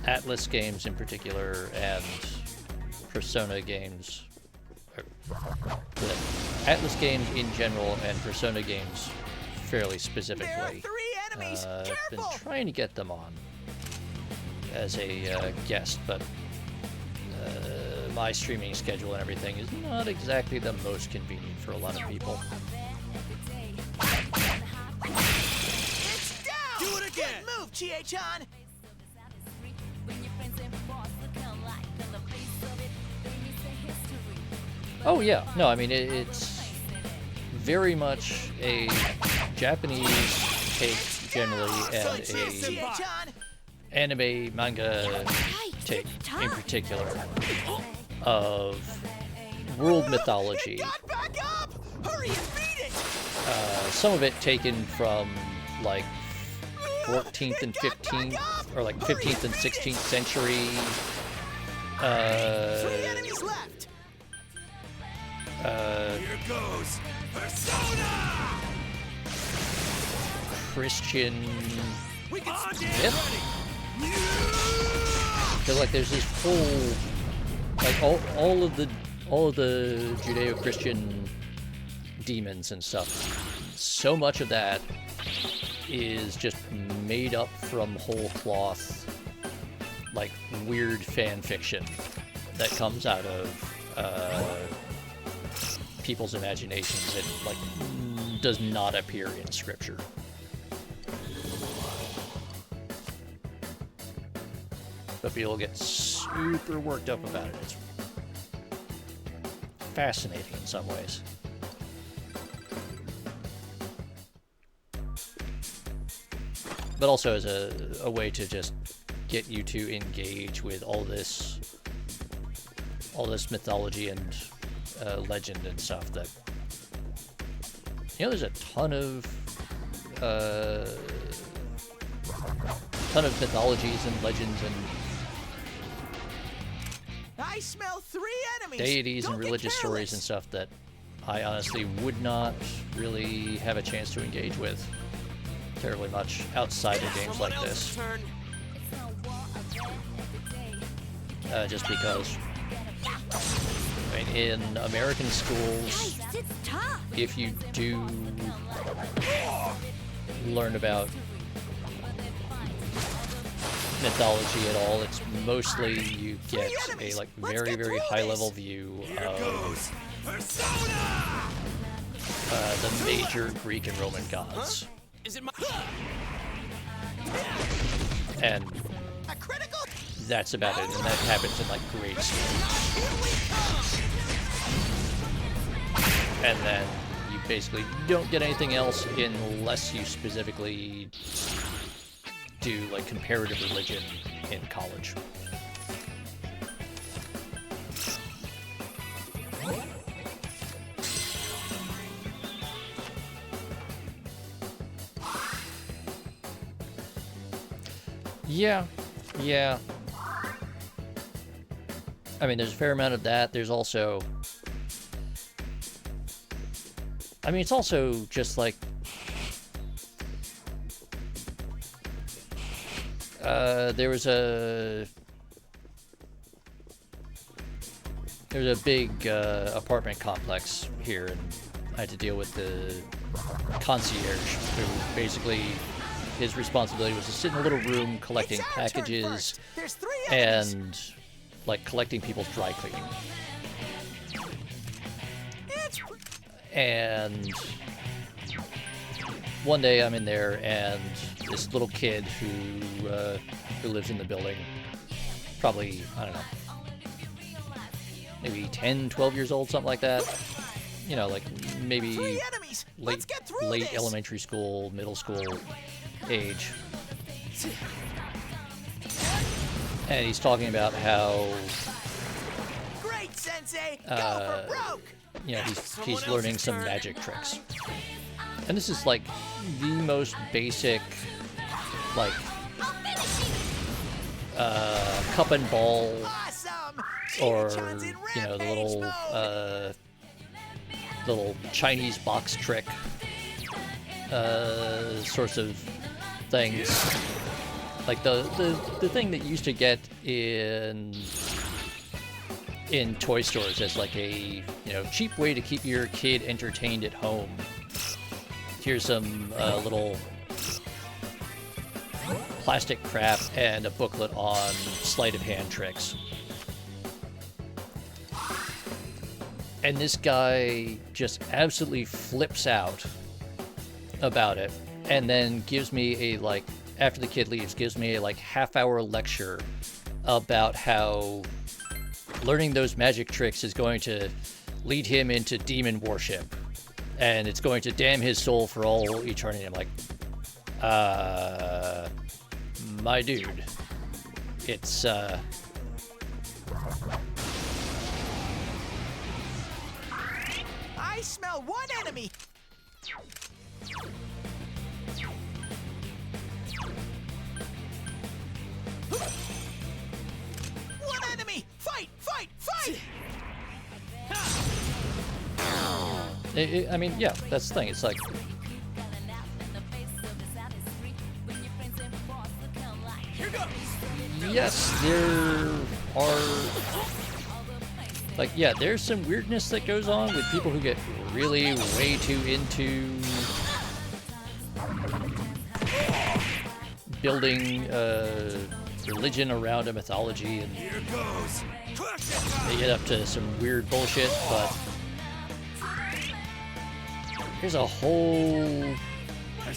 Atlus games in particular and Persona games, the Atlus games in general and Persona games fairly specifically. I've been trying to get them on as a guest, but my streaming schedule and everything is not exactly the most convenient for a lot of people. It's down! Do it again! Good move, Chie-chan! Oh yeah, no, I mean it's very much a Japanese take generally, and a anime manga take in particular of world mythology. Some of it taken from like 14th and 15th, or like 15th and 16th century Here goes Persona! Christian myth. Because like there's this whole, like all of the Judeo-Christian demons and stuff. So much of that is just made up from whole cloth, like weird fan fiction that comes out of people's imaginations and like does not appear in scripture. But people get super worked up about it. It's fascinating in some ways. But also as a way to just get you to engage with all this mythology and legend and stuff that, you know, there's a ton of mythologies and legends and I smell 3 enemies. deities and religious stories and stuff that I honestly would not really have a chance to engage with terribly much outside of games like this. Just because, I mean, in American schools, if you do learn about mythology at all, it's mostly you get a like very, very high level view of the major Greek and Roman gods. And that's about it, and that happens in like grade school. And then you basically don't get anything else unless you specifically do like comparative religion in college. Yeah. I mean, there's a fair amount of that. There's also, I mean, it's also just like, there was a big apartment complex here, and I had to deal with the concierge, who basically his responsibility was to sit in a little room collecting packages and like collecting people's dry cleaning. And one day I'm in there, and this little kid who lives in the building, probably, I don't know, maybe 10, 12 years old, something like that. You know, like maybe late elementary school, middle school age. And he's talking about how you know, he's learning some magic tricks. And this is like the most basic, like cup and ball, or you know, the little Chinese box trick sorts of things. like the thing that you used to get in toy stores as like a, you know, cheap way to keep your kid entertained at home. Here's some little plastic crap and a booklet on sleight of hand tricks. And this guy just absolutely flips out about it, and then gives me a, like, after the kid leaves, gives me a like half-hour lecture about how learning those magic tricks is going to lead him into demon worship, and it's going to damn his soul for all eternity. I'm like, my dude, it's, I smell one enemy! One enemy! Fight! Fight! Fight! I mean, yeah, that's the thing. It's like, yes, there are, like, yeah, there's some weirdness that goes on with people who get really way too into building religion around a mythology, and they get up to some weird bullshit, but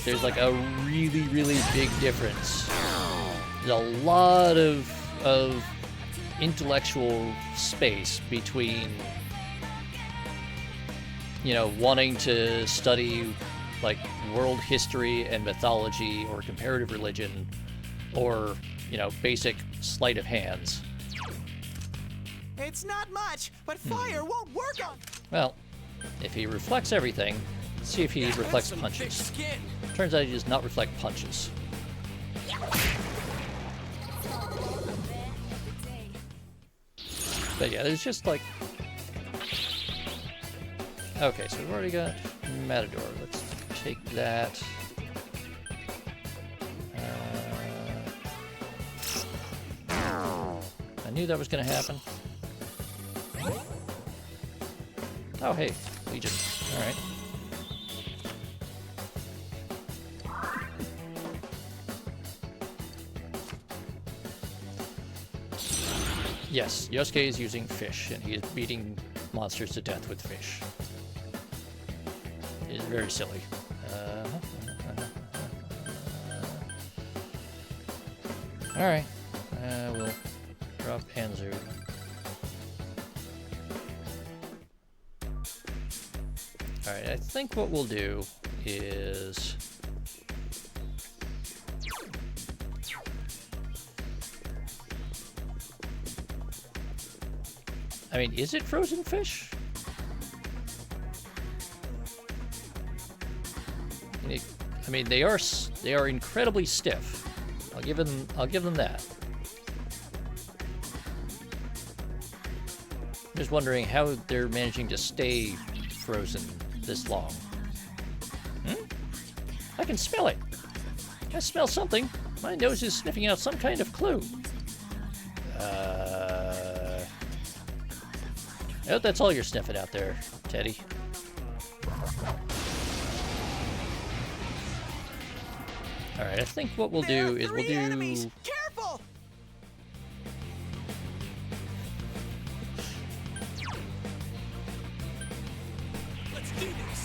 there's like a really, really big difference. There's a lot of intellectual space between, you know, wanting to study like world history and mythology or comparative religion, or, you know, basic sleight of hands. It's not much, but fire won't work on. Well, if he reflects everything, let's see if he reflects punches. Turns out he does not reflect punches. But yeah, there's just like... Okay, so we've already got Matador. Let's take that. I knew that was going to happen. Oh, hey, Legion. All right. Yes, Yosuke is using fish, and he is beating monsters to death with fish. It is very silly. Alright, we'll drop Anzu. Alright, I think what we'll do is... I mean, is it frozen fish? I mean, they are incredibly stiff. I'll give them that. I'm just wondering how they're managing to stay frozen this long. I can smell it. I smell something. My nose is sniffing out some kind of clue. I hope that's all you're sniffing out there, Teddy. Alright, I think what we'll do is we'll do... Enemies. Careful!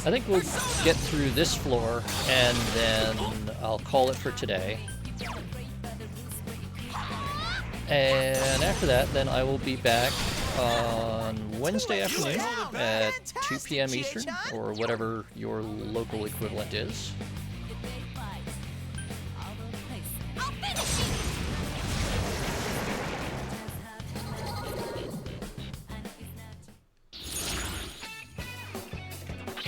I think we'll get through this floor, and then I'll call it for today. And after that, then I will be back on Wednesday afternoon at 2 p.m. Eastern, or whatever your local equivalent is.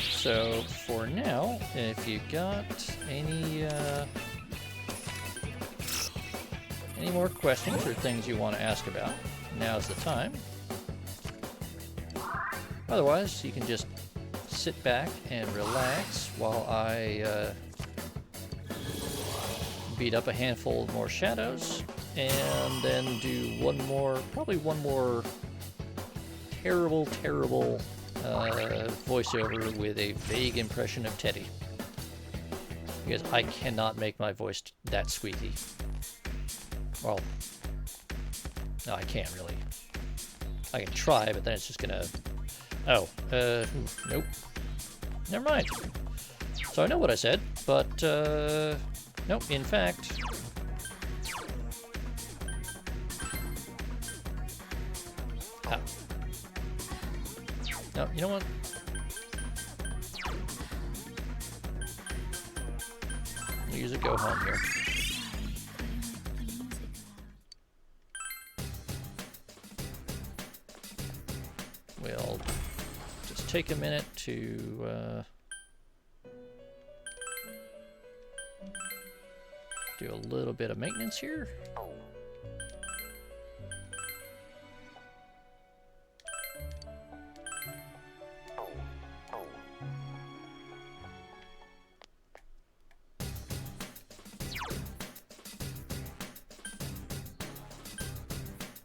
So for now, if you got any more questions or things you want to ask about, now's the time. Otherwise, you can just sit back and relax while I beat up a handful more shadows, and then do probably one more terrible voiceover with a vague impression of Teddy. Because I cannot make my voice that squeaky. Well, no, I can't really. I can try, but then it's just gonna... Oh, nope. Never mind. So I know what I said, but, nope, in fact... Oh. No, you know what? I'll use a go home here. We'll just take a minute to do a little bit of maintenance here.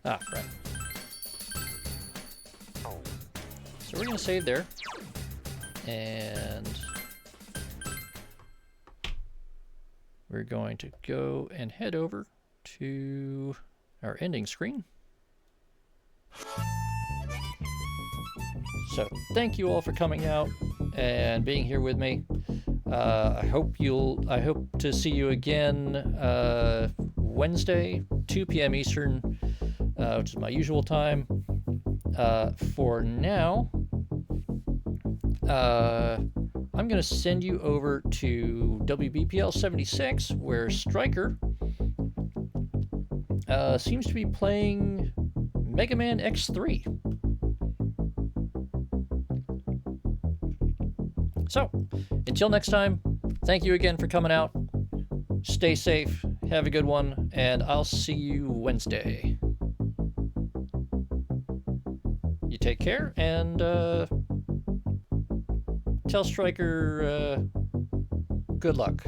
Ah, right. So we're going to save there. And we're going to go and head over to our ending screen. So thank you all for coming out and being here with me. I hope to see you again Wednesday, 2 p.m. Eastern, which is my usual time. For now, I'm going to send you over to WBPL 76, where Stryker seems to be playing Mega Man X3. So, until next time, thank you again for coming out. Stay safe, have a good one, and I'll see you Wednesday. You take care, and tell Stryker good luck.